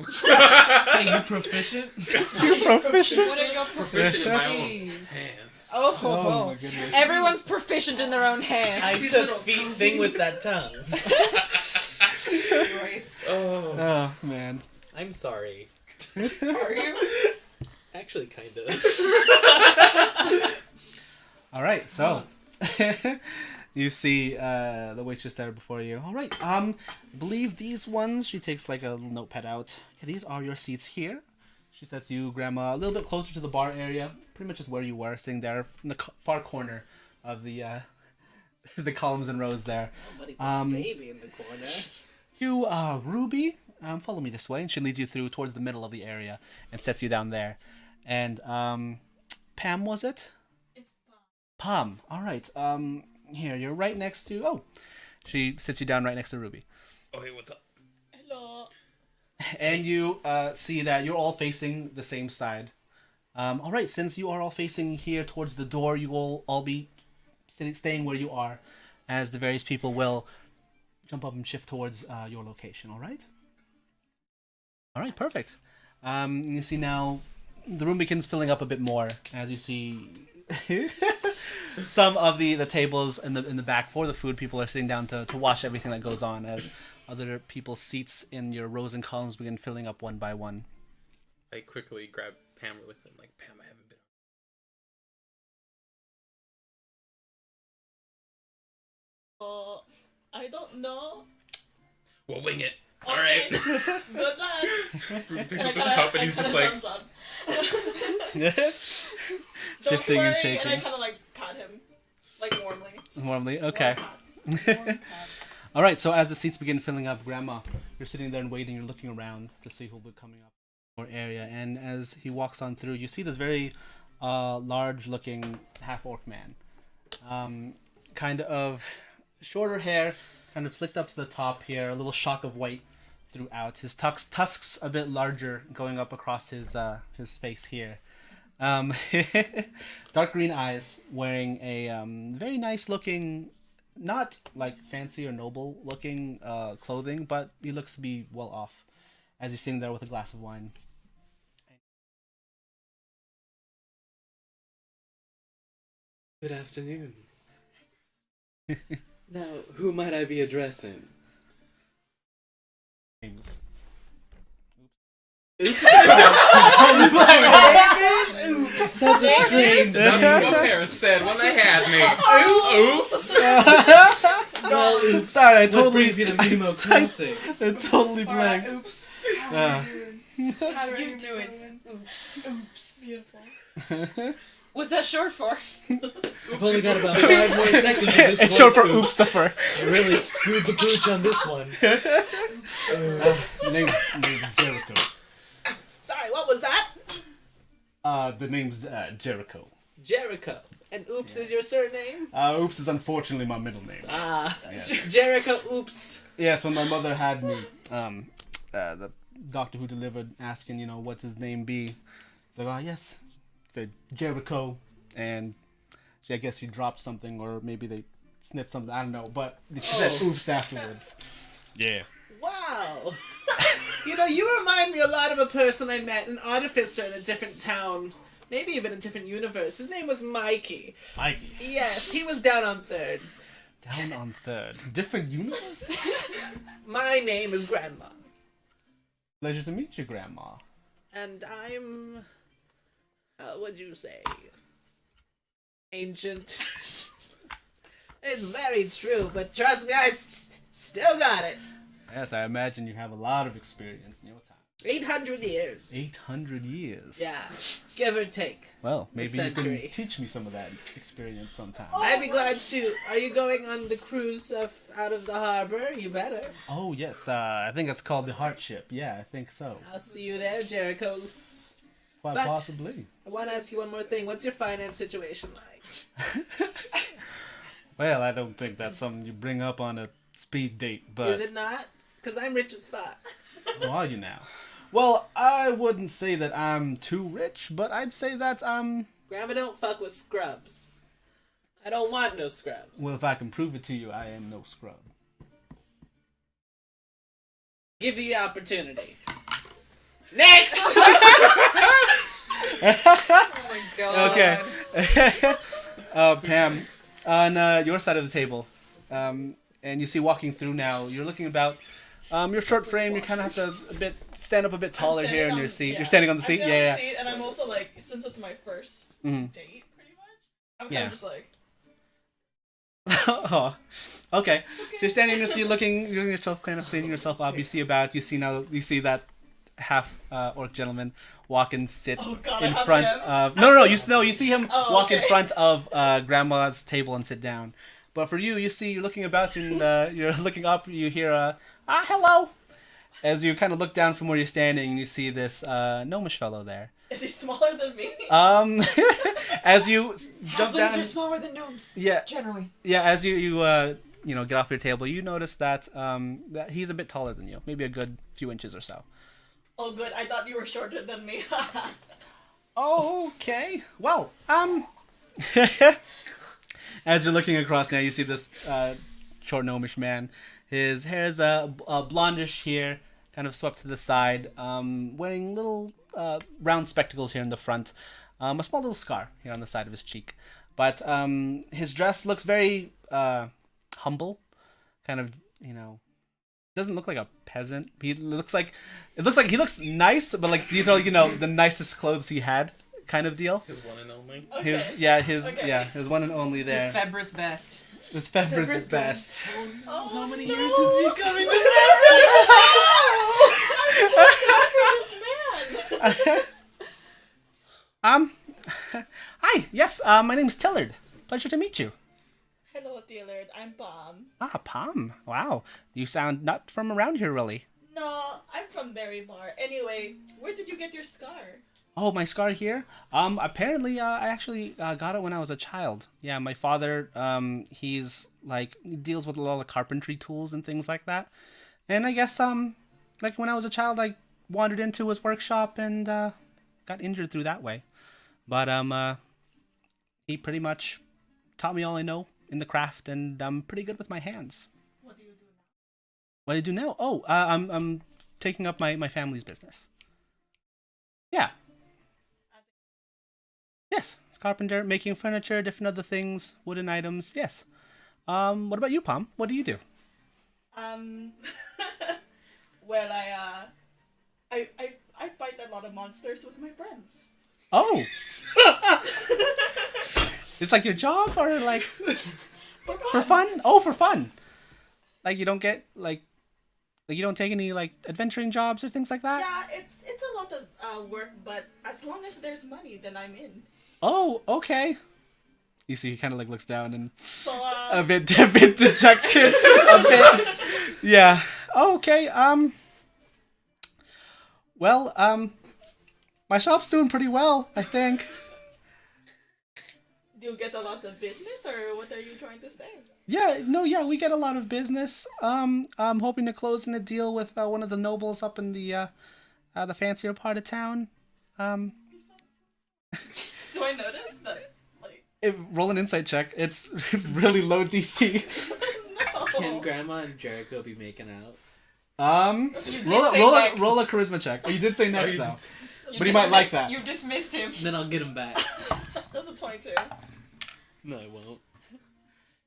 Hey, you proficient? Proficient. What are your Proficient in my own proficiencies? hands. Oh Oh, my goodness. everyone's proficient in their own I hands. took feet thing with that tongue. Anyways. Oh man. I'm sorry. Are you? Actually, kinda. All right, so you see the waitress there before you. All right, I believe these ones. She takes like a little notepad out. Yeah, these are your seats here. She sets you, Grandma, a little bit closer to the bar area, pretty much just where you were, sitting there in the far corner of the the columns and rows there. Somebody puts a baby in the corner. You, Ruby, follow me this way, and she leads you through towards the middle of the area and sets you down there. And Pam, was it? It's Palm. Palm. All right. Here, you're right next to. Oh, she sits you down right next to Ruby, Oh hey, what's up? Hello. and you see that you're all facing the same side. All right. Since you are all facing here towards the door, you will all be staying where you are, as the various people will jump up and shift towards your location. All right. All right. Perfect. You see now, the room begins filling up a bit more as you see. Some of the tables in the back for the food, people are sitting down to watch everything that goes on, as other people's seats in your rows and columns begin filling up one by one. I quickly grab Pam really quick. I'm like, Pam, I haven't been. I don't know. We'll wing it. All Okay. right. Good luck. Picks up his cup and he's just like, Shifting and And I shaking kind of like pat him, like warmly. warmly. Okay. Warm pats. All right. So as the seats begin filling up, Grandma, you're sitting there and waiting. You're looking around to see who'll be coming up in your area. And as he walks on through, you see this very large-looking half-orc man. Kind of shorter hair, kind of slicked up to the top here, a little shock of white throughout. His tusks a bit larger going up across his face here. Dark green eyes, wearing a very nice looking, not like fancy or noble looking clothing, but he looks to be well off as he's sitting there with a glass of wine. Good afternoon. Now, who might I be addressing? Names. Oops. That's a strange That's name. what my parents said when they had me. Oops. Well, oops. Sorry, I What totally brings you to Mimo Crossing? I totally blanked. Oops. Uh, How do You you do it. Oops. Oops. Beautiful. What's that short for? I've only got about 5 more seconds of this it's short for voice, oops the fur. I really screwed the pooch on this one. The name's Jericho. Sorry, what was that? The name's Jericho. Jericho. And Oops is your surname? Oops is unfortunately my middle name. Jericho Oops. Yes, when my mother had me, the doctor who delivered asking, what's his name be? He's like, oh, yes. Said Jericho. And I guess she dropped something, or maybe they snipped something. I don't know. But she said oops afterwards. Yeah. Wow. You remind me a lot of a person I met, an artificer in a different town. Maybe even a different universe. His name was Mikey. Mikey. Yes, he was down on 3rd. Down on 3rd. Different universe? My name is Grandma. Pleasure to meet you, Grandma. And I'm... How would you say? Ancient. It's very true, but trust me, I still got it. Yes, I imagine you have a lot of experience in your time. 800 years. 800 years. Yeah, give or take. Well, maybe you century. can teach me some of that experience sometime. I'd be glad to. Are you going on the cruise out of the harbor? You better. Oh, yes. I think it's called the Heart Ship. Yeah, I think so. I'll see you there, Jericho. Quite But- possibly. I want to ask you one more thing. What's your finance situation like? Well, I don't think that's something you bring up on a speed date, but... Is it not? Because I'm rich as fuck. How are you now? Well, I wouldn't say that I'm too rich, but I'd say that I'm... Grandma don't fuck with scrubs. I don't want no scrubs. Well, if I can prove it to you, I am no scrub. Give you the opportunity. Next! Oh my god. Okay. Pam, on your side of the table, and you see walking through now, you're looking about... you're short frame, you kind of have to stand up a bit taller here in your seat. You're standing on the seat? Yeah. Seat, and I'm also like, since it's my first Mhm. date, pretty much, I'm kind of just like... Oh, okay. So you're standing in your seat, looking yourself, kind of cleaning yourself up. You see you see that half orc gentleman walk and sit God, in I have front him? of. No. You see him Oh, walk in okay. front of Grandma's table and sit down. But for you, you're looking about and you're looking up. You hear hello. As you kind of look down from where you're standing, you see this gnomish fellow there. Is he smaller than me? As you jump Halflings down. are smaller than gnomes. Yeah. Generally. Yeah, as you get off your table, you notice that that he's a bit taller than you, maybe a good few inches or so. Oh, good. I thought you were shorter than me. Okay. Well, as you're looking across now, you see this short gnomish man. His hair is blondish here, kind of swept to the side, wearing little round spectacles here in the front, a small little scar here on the side of his cheek. But his dress looks very humble, kind of, doesn't look like a peasant. It looks like he looks nice, but like these are the nicest clothes he had, kind of deal. His one and only. His one and only there. His Febra's best. His Febra's is best. Oh, How many years has he coming to I'm so sorry for this man. Hi. Yes. My name's Tillard. Pleasure to meet you. Hello, Dillard. I'm Bomb. Palm. Wow. You sound not from around here, really. No, I'm from Berrybar. Anyway, where did you get your scar? Oh, my scar here? Apparently, I actually got it when I was a child. Yeah, my father, he's, like, he deals with a lot of carpentry tools and things like that. And I guess, like, when I was a child, I wandered into his workshop and, got injured through that way. But, he pretty much taught me all I know in the craft, and I'm pretty good with my hands. What do you do now? What do I do now? Oh, I'm taking up my family's business. Yeah. Yes, it's carpenter, making furniture, different other things, wooden items. Yes. What about you, Palm? What do you do? Well, I fight a lot of monsters with my friends. Oh. It's like your job, or like for fun? Oh, for fun. Like you don't get like you don't take any like adventuring jobs or things like that? Yeah, it's a lot of work, but as long as there's money, then I'm in. Oh, okay. You see, he kind of like looks down and So, a bit dejected, a bit. Yeah. Oh, okay. Well, my shop's doing pretty well, I think. do you get a lot of business, or what are you trying to say? Yeah, no, yeah, we get a lot of business. I'm hoping to close in a deal with one of the nobles up in the fancier part of town. Do I notice that? Like, Roll an insight check. It's really low DC. no. Can Grandma and Jericho be making out? You did say next. roll a charisma check. Oh, you did say next, you though. did. But he might like that. You dismissed him. Then I'll get him back. That's a 22. No, I won't.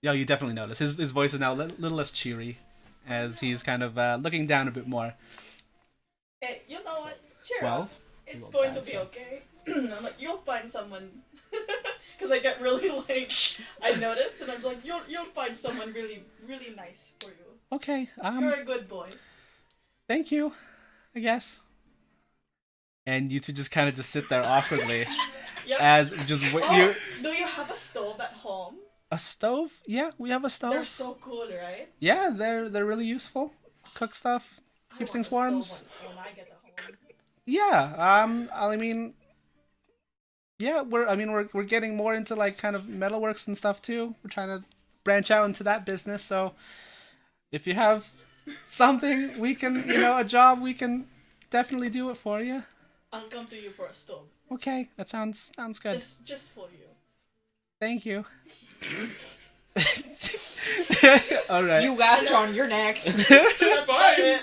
Yo, you definitely notice. His voice is now a little less cheery, as he's kind of looking down a bit more. Hey, you know what? Cheer 12? up. It's Roll going to bad, be so. okay. I'm like, you'll find someone. Because I get really like, I notice, and I'm like, you'll find someone really, really nice for you. Okay, You're a good boy. thank you, I guess. And you two just kind of just sit there awkwardly, Yep. as just Oh, you do you have a stove at home? a stove. Yeah, we have a stove. They're so cool, right? Yeah, they're really useful. Cook stuff, I keeps want things a warm. stove when I get home. Yeah. I mean, yeah, we're getting more into like kind of metalworks and stuff too. We're trying to branch out into that business. So if you have something, we can, a job, we can definitely do it for you. I'll come to you for a stove. Okay, that sounds good. Just for you. Thank you. All right. You laughed, John. You're next. That's fine. it.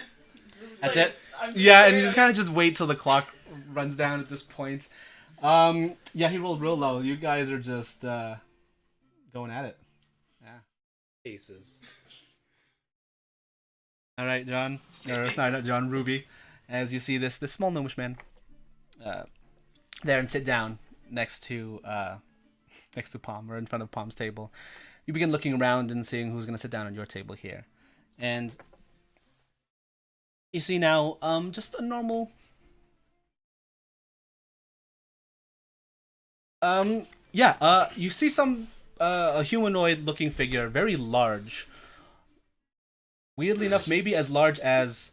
That's Like, it? I'm Yeah, and you straight just up- kind of just wait till the clock runs down at this point. Yeah, he rolled real low. You guys are just going at it. Yeah. Aces. All right, John. Or no, not John. Ruby. As you see this small gnomish man, there and sit down next to Palm, or in front of Palm's table. You begin looking around and seeing who's gonna sit down on your table here, and you see now just a normal. You see a humanoid looking figure, very large. Weirdly enough, maybe as large as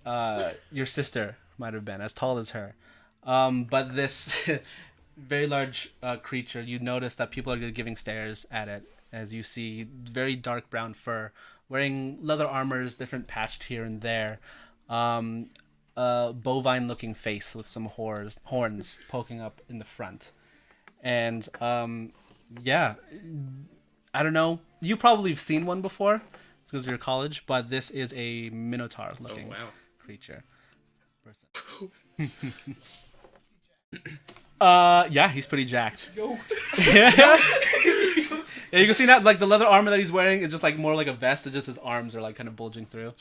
your sister might have been, as tall as her. But this very large creature, you notice that people are giving stares at it, as you see very dark brown fur, wearing leather armors, different patched here and there. A bovine-looking face with some horns poking up in the front. And, yeah, I don't know. You probably have seen one before, because of your college, but this is a minotaur-looking wow. creature. Yeah, he's pretty jacked. Yeah, you can see that, like, the leather armor that he's wearing is just, like, more like a vest, and just his arms are, like, kind of bulging through.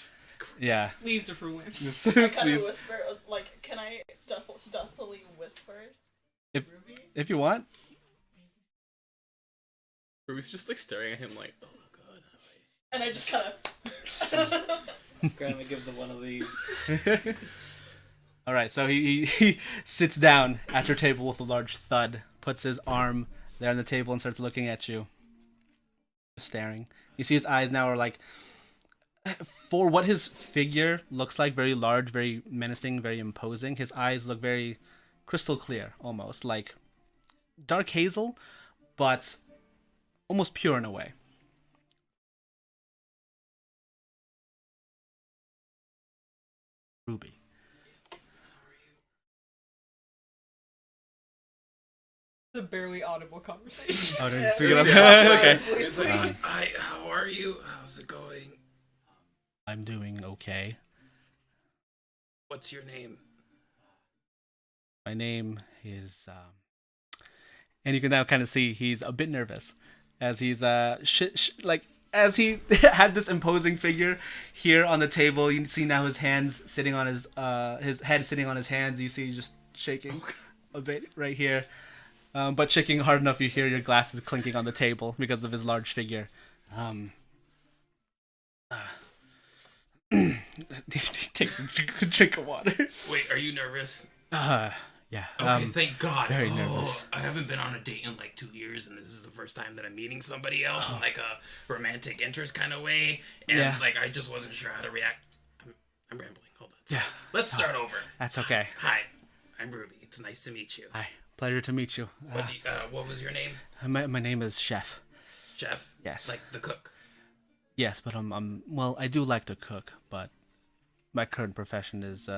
Yeah. Sleeves are for wimps. I kind of Sleeves. whisper, like, can I stealthily whisper? If Ruby? if you want. Ruby's just like staring at him like, oh god. And I just kind of. Grandma gives him one of these. All right, so he sits down at your table with a large thud, puts his arm there on the table and starts looking at you. Just staring. You see his eyes now are like for what his figure looks like, very large, very menacing, very imposing, his eyes look very crystal clear, almost like dark hazel, but almost pure in a way. Ruby. It's a barely audible conversation. Oh, did you get up? Okay. It's like, hi, how are you? How's it going? I'm doing okay. What's your name? My name is, and you can now kind of see he's a bit nervous, as he's as he had this imposing figure here on the table. You see now his hands sitting on his head sitting on his hands. You see just shaking a bit right here, but shaking hard enough you hear your glasses clinking on the table because of his large figure. He takes a drink of water. Wait, are you nervous? Yeah. Okay, thank God. Very nervous. I haven't been on a date in like 2 years, and this is the first time that I'm meeting somebody else in like a romantic interest kind of way, and like I just wasn't sure how to react. I'm rambling. Hold on. So, let's start over. That's okay. Hi, I'm Ruby. It's nice to meet you. Hi. Pleasure to meet you. What was your name? My name is Chef. Chef? Yes. Like the cook? Yes, but well, I do like to cook, but my current profession is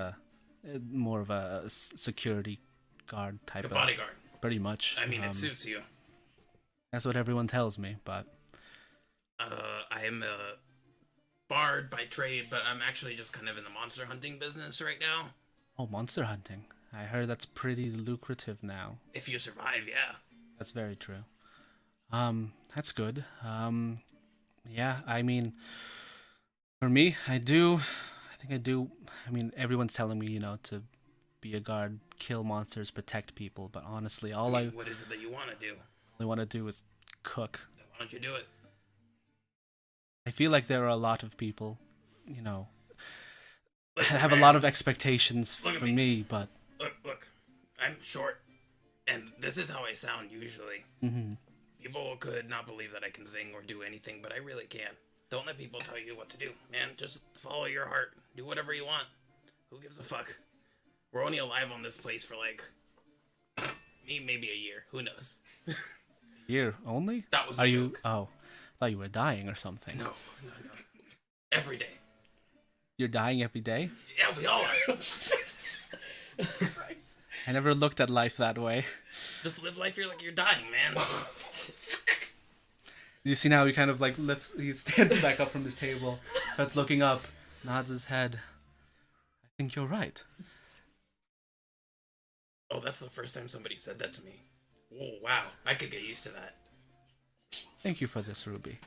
more of a security guard type of bodyguard. Pretty much. I mean, it suits you. That's what everyone tells me, but I am a bard by trade, but I'm actually just kind of in the monster hunting business right now. Oh, monster hunting. I heard that's pretty lucrative now. If you survive, yeah. That's very true. That's good. Yeah, I mean, for me, I think I do. I mean, everyone's telling me, to be a guard, kill monsters, protect people, but honestly, what is it that you want to do? All I want to do is cook. Then why don't you do it? I feel like there are a lot of people, Listen, have a lot of expectations from me, but... Look, I'm short, and this is how I sound usually. Mm-hmm. People could not believe that I can sing or do anything, but I really can. Don't let people tell you what to do, man. Just follow your heart. Do whatever you want. Who gives a fuck? We're only alive on this place for maybe a year. Who knows? Year only? That was a joke. You? Oh, I thought you were dying or something. No. Every day. You're dying every day? Yeah, we all are. I never looked at life that way. Just live life here like you're dying, man. You see now he kind of he stands back up from his table, starts looking up, nods his head. I think you're right. Oh, that's the first time somebody said that to me. Oh, wow. I could get used to that. Thank you for this, Ruby.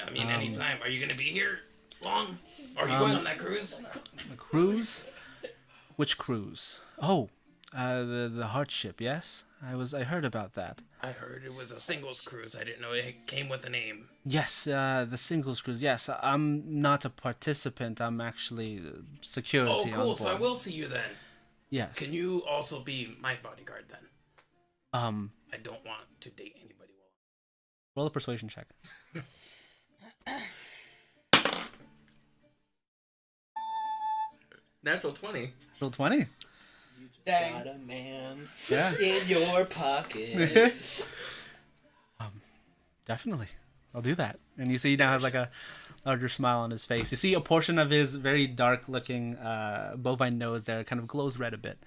I mean, anytime. Are you going to be here long? Are you going on that cruise? The cruise? Which cruise? Oh, the Heart ship, yes? I heard about that. I heard it was a singles cruise. I didn't know it came with a name. Yes, the singles cruise. Yes, I'm not a participant. I'm actually security. Oh, cool. On So I board. will see you then. Yes. Can you also be my bodyguard then? I don't want to date anybody. Roll a persuasion check. Natural 20. Roll 20. Dang. Got a man in your pocket. Definitely. I'll do that. And you see he now has a larger smile on his face. You see a portion of his very dark looking bovine nose there kind of glows red a bit.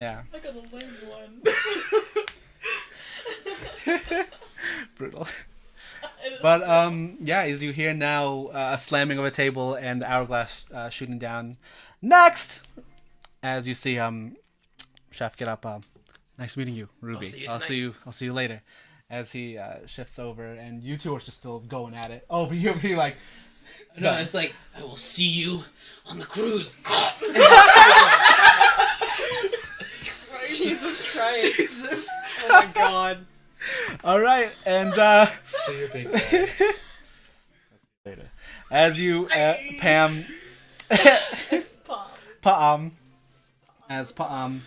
Yeah. I got a lame one. Brutal. But yeah, as you hear now a slamming of a table and the hourglass shooting down. Next, as you see Chef get up. Nice meeting you, Ruby. I'll see you later. As he shifts over, and you two are just still going at it. Oh, but you're like, no, it's like I will see you on the cruise. Jesus Christ! Jesus! Oh my God! All right, and See you, big later. As you, Pam, It's Pam. Pam,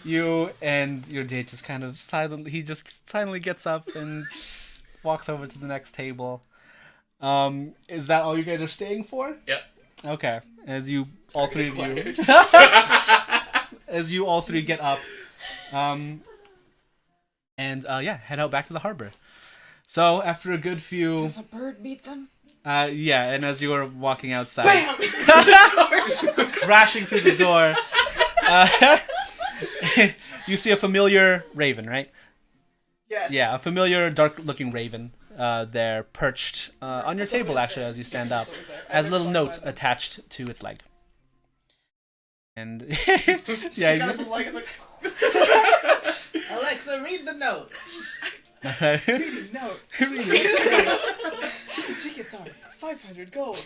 you and your date just kind of silently. He just silently gets up and walks over to the next table. Is that all you guys are staying for? Yep. Okay. As you all three of you, as you all three get up, and head out back to the harbor. So after a good few, Does a bird meet them? and as you are walking outside, Bam! crashing through the door, you see a familiar raven, right? Yes. Yeah, a familiar dark-looking raven. There perched on your table actually as you stand up, has a little note attached to its leg. And yeah, Kind of like, it's like, Alexa, read the note. no. The tickets are 500 gold.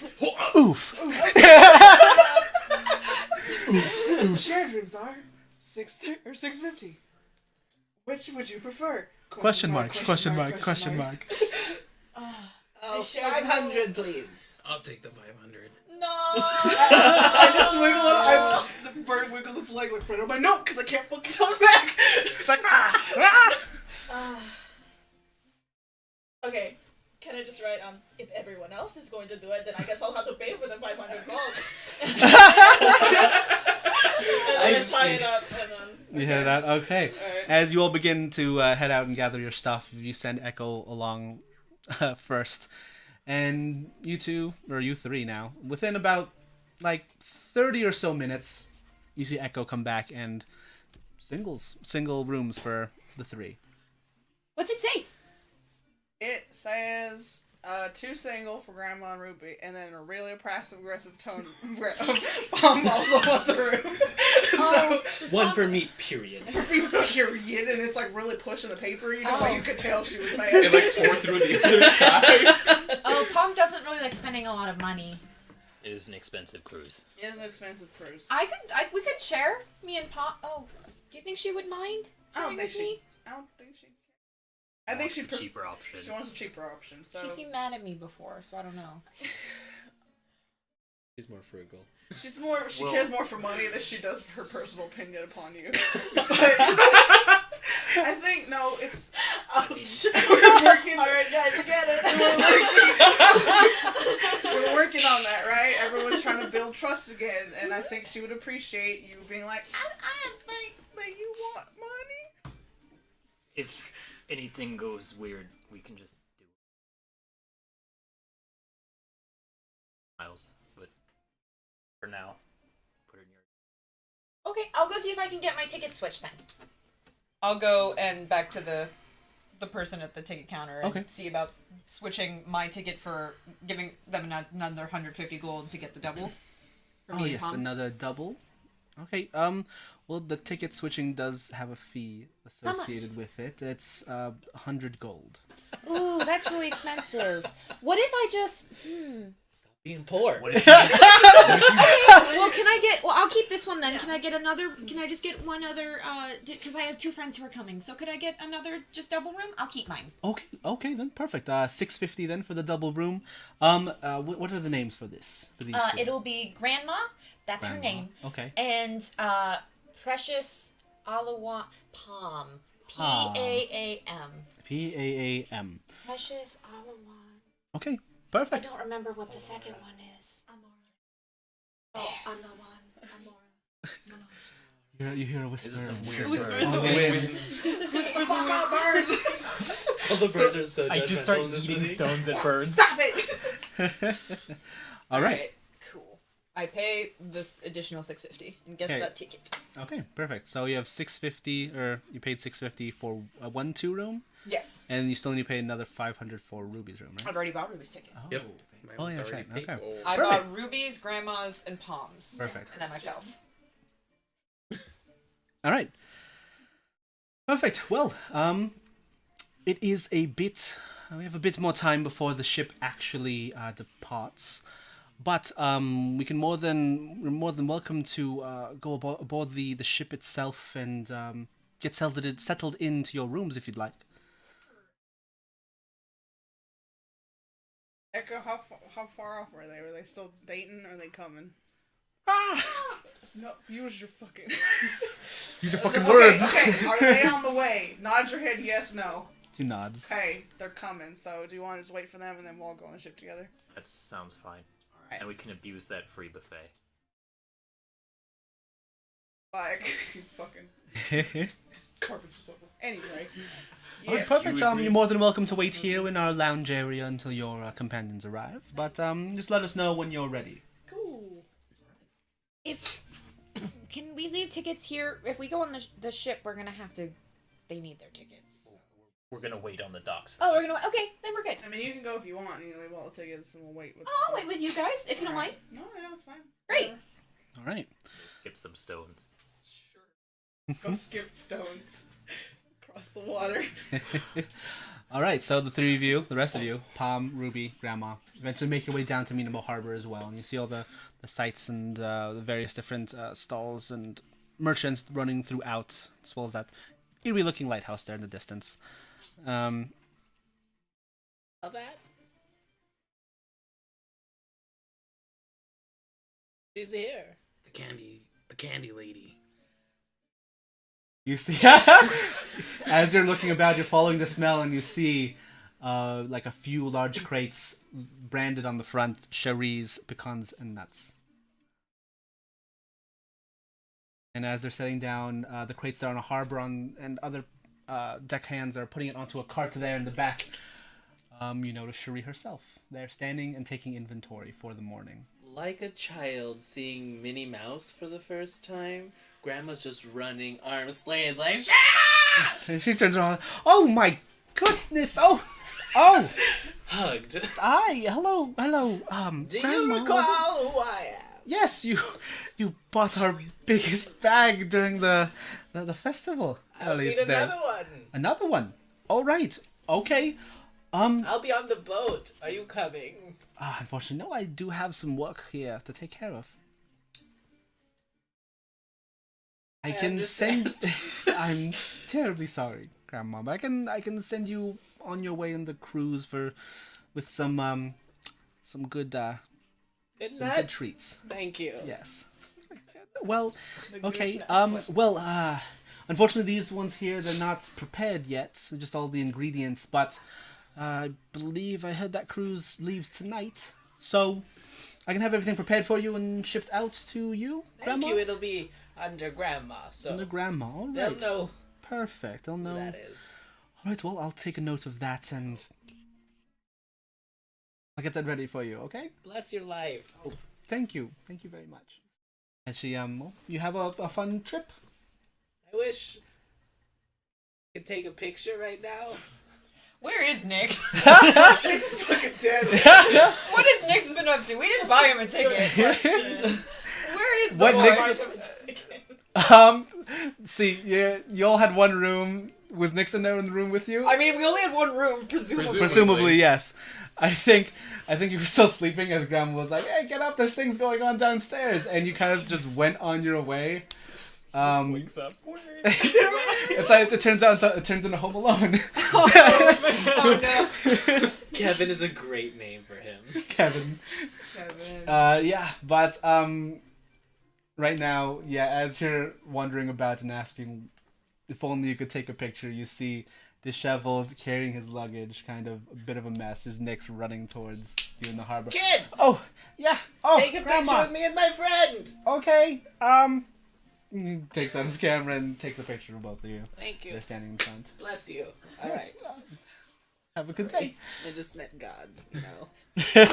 Oof. Shared rooms are 650. Which would you prefer? Question mark. Oh, 500, please. I'll take the 500. No. I just wiggle it. The bird wiggles its leg like right on my note because I can't fucking talk back. It's like Okay. Can I just write if everyone else is going to do it, then I guess I'll have to pay for the 500 gold. And then tie it up and then. You head out. Okay. Alright. As you all begin to head out and gather your stuff, you send Echo along first, and you three now. Within about 30 or so minutes, you see Echo come back and single rooms for the three. What's it say? It says 2 single for Grandma and Ruby, and then a really passive aggressive tone. Mom also wants a room. So One for me, period. period, and it's like really pushing the paper. You know, you could tell she was mad. It like tore through the other side. Oh, Palm doesn't really like spending a lot of money. It is an expensive cruise. It is an expensive cruise. We could share, me and Palm. Oh, do you think she would mind sharing with me? I don't think she. I think Wants the cheaper option. She wants a cheaper option. So She seemed mad at me before, so I don't know. She's more frugal. she's more. She Well- cares more for money than she does for her personal opinion upon you. But I think no. It's. We're working. All right, guys, you get it. We're working on that, right? Everyone's trying to build trust again, and I think she would appreciate you being like, I think that you want money. If anything goes weird, we can just do it. Miles, but for now, put it in your. Okay, I'll go see if I can get my ticket switched then. I'll go and back to the person at the ticket counter and Okay. see about switching my ticket for giving them another 150 gold to get the double. For Oh me and yes, Palm. another double. Okay. Well, the ticket switching does have a fee associated with it. It's 100 gold. Ooh, that's really expensive. What if I just... Being poor. What if Okay, well, can I get... Well, I'll keep this one then. Yeah. Can I get another... Can I just get one other... Because I have 2 friends who are coming. So could I get another just double room? I'll keep mine. Okay, then perfect. 650 then for the double room. What are the names for this? For these two? It'll be Grandma. That's her Grandma. name. Okay. And Precious Alawan Palm. Palm. P-A-A-M. P-A-A-M. Precious Alawan. Okay, I perfect. don't remember what the second one is. You hear a whisper. This is some weird Whisper bird. on the wind. Fuck up, birds! All the birds are so I just start judgmental in this eating city. stones at birds. Stop it! All right. Cool. I pay this additional 650 and get Okay. that ticket. Okay, perfect. So you have 650, or you paid 650 for a 1-2 room, Yes. and you still need to pay another 500 for Ruby's room, right? I've already bought Ruby's ticket. Yep. Oh, yeah, that's right. Okay. I Perfect. bought Ruby's, Grandma's, and Palm's. Perfect. And then myself. All right. Perfect. Well, it is a bit. We have a bit more time before the ship actually departs, but we can we're more than welcome to go aboard the ship itself and get settled into your rooms if you'd like. Echo, how far off were they? Were they still dating? Or are they coming? No, use your fucking. Use your fucking Okay, are they on the way? Nod your head, yes, no. She nods. Hey, they're coming. So do you want to just wait for them and then we'll all go on the ship together? That sounds fine. Alright. And we can abuse that free buffet. Like, you fucking garbage disposal. Anyway. Oh, perfect. You're more than welcome to wait here in our lounge area until your companions arrive. But just let us know when you're ready. Cool. Can we leave tickets here? If we go on the ship, we're gonna have to. They need their tickets. We're gonna wait on the docks. Oh, we're gonna. Okay, then we're good. I mean, you can go if you want. You like, well, tickets, and we'll wait with. Oh, I'll wait with you guys if you don't mind. No, yeah, it's fine. Great. All right. Skip some stones. Sure. Let's go skip stones. Across the water. All right. So the three of you, the rest of you, Palm, Ruby, Grandma, eventually make your way down to Minamo Harbor as well, and you see all the sights and the various different stalls and merchants running throughout, as well as that eerie-looking lighthouse there in the distance. All that? She's here. The candy lady. You see, as you're looking about, you're following the smell, and you see like a few large crates branded on the front, cherries, pecans, and nuts. And as they're setting down the crates there on a harbor and other deckhands are putting it onto a cart there in the back, you notice Cherie herself there standing and taking inventory for the morning. Like a child seeing Minnie Mouse for the first time, Grandma's just running, arms slayed like, And she turns around, oh my goodness, oh! hugged. Hi, hello, Do Grandma, you was it- recall who I am? Yes, you bought our biggest bag during the festival. I'll earlier need today. another one. Another one. All right. Okay. I'll be on the boat. Are you coming? Unfortunately, no. I do have some work here to take care of. I can send. I'm terribly sorry, Grandma. But I can send you on your way on the cruise with some good Good some night. good treats. Thank you. Yes. Well, okay. Unfortunately, these ones here, they're not prepared yet. So just all the ingredients. But I believe I heard that cruise leaves tonight. So I can have everything prepared for you and shipped out to you, Thank Grandma? you. It'll be under Grandma, so Under Grandma. All they'll right. know Perfect. They'll know. who that is. All right. Well, I'll take a note of that and I'll get that ready for you. Okay? Bless your life. Thank you. Thank you very much. And she you have a fun trip. I wish I could take a picture right now. Where is Nix? Nix is fucking dead. What has Nix been up to? We didn't buy him a ticket. Where is the What boy? Nix? See, you all had one room. Was Nixon there in the room with you? I mean, we only had one room, presumably. Presumably, yes. I think he was still sleeping as Grandma was like, "Hey, get up! There's things going on downstairs," and you kind of just went on your way. Wakes up. It's like it turns into Home Alone. Oh no. Kevin is a great name for him. Kevin. Yeah, but right now, yeah, as you're wandering about and asking if only you could take a picture, you see disheveled, carrying his luggage, kind of a bit of a mess. There's Nick's running towards you in the harbor. Kid! Oh, yeah. Oh, Take a Grandma. picture with me and my friend! Okay. He takes out his camera and takes a picture of both of you. Thank you. They're standing in front. Bless you. Alright. Have a good day. I just met God, you know. I'm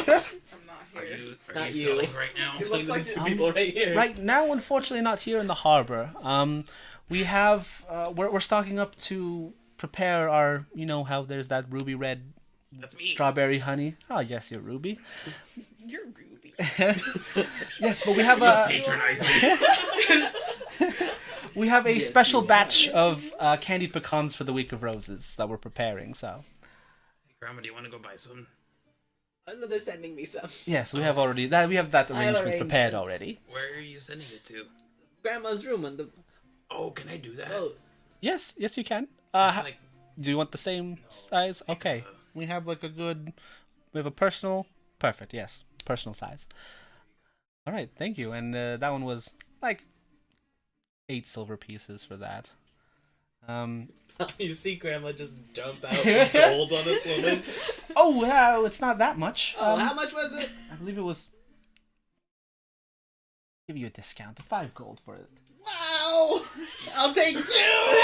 not Are here. you Not you you. selling right now? It looks like Two people right here. Right now, unfortunately, not here in the harbor. We have we're stocking up to prepare our. You know how there's that ruby red That's me. strawberry honey. Oh yes, you're Ruby. You're Ruby. Yes, but we have a Patronize me. we have a Yes, special you batch of candied pecans for the Week of Roses that we're preparing. So Hey, Grandma, do you want to go buy some? Oh no, they're sending me some. yes, we have already that we have that I have arrangement prepared arrangements. already. Where are you sending it to? Grandma's room on the Oh, can I do that? boat. Yes, yes, you can. It's like Do you want the same size? Okay. We have like we have a personal, perfect, yes, personal size. All right, thank you. And that one was like 8 silver pieces for that. You see Grandma just dump out gold on this woman. Oh, it's not that much. How much was it? I believe it was. Give you a discount, 5 gold for it. Wow! I'll take 2!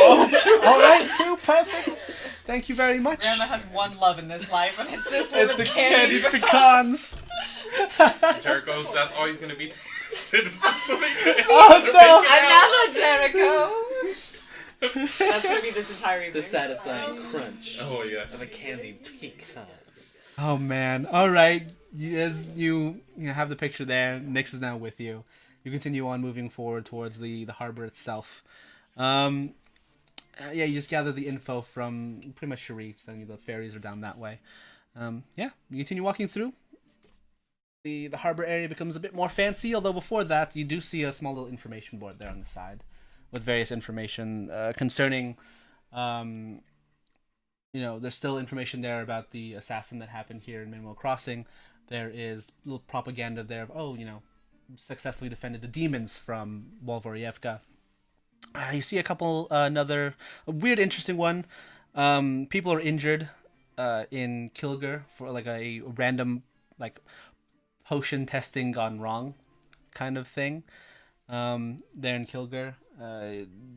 All right, 2, perfect. Thank you very much. Grandma has one love in this life, and it's this It's woman's the candy candy pecans. Jericho's, that's all he's gonna be tasted. It's just to make it. Oh no! Another Jericho! That's gonna be this entire evening. The satisfying crunch Oh of yes. a candy pecan. Oh man! All right, as you have the picture there, Nyx is now with you. You continue on moving forward towards the harbor itself. You just gather the info from pretty much Cherie, telling you the ferries are down that way. You continue walking through. The harbor area becomes a bit more fancy, although before that, you do see a small little information board there on the side with various information concerning. There's still information there about the assassin that happened here in Minwell Crossing. There is little propaganda there of, successfully defended the demons from Wolvorievka. You see a couple, a weird, interesting one. People are injured in Kilgar for like a random potion testing gone wrong kind of thing. There in Kilgar.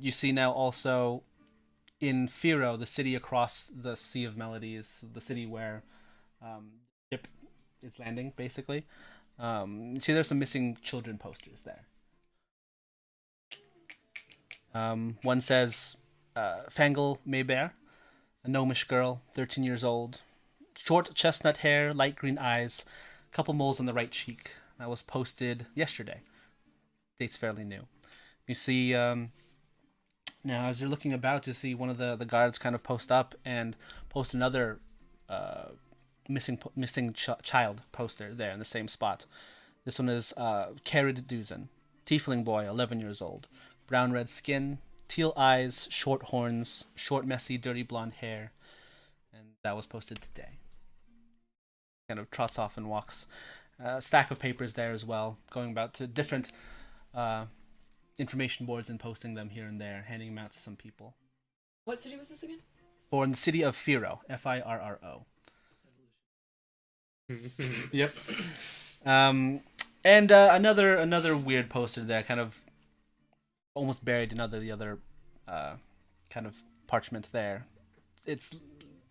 You see now also in Firo, the city across the Sea of Melodies, the city where ship is landing, basically. You see there's some missing children posters there. One says, Fangle Maybear, a gnomish girl, 13 years old, short chestnut hair, light green eyes, couple moles on the right cheek. That was posted yesterday. Date's fairly new. You see, now as you're looking about to see one of the guards kind of post up and post another missing child poster there in the same spot. This one is Carid Duzen, tiefling boy, 11 years old, brown red skin, teal eyes, short horns, short messy dirty blonde hair, and that was posted today. Kind of trots off and walks. A stack of papers there as well, going about to different information boards and posting them here and there, handing them out to some people. What city was this again? For in the city of Firo, Firro. Yep. And another weird poster there, kind of almost buried in the other kind of parchment there.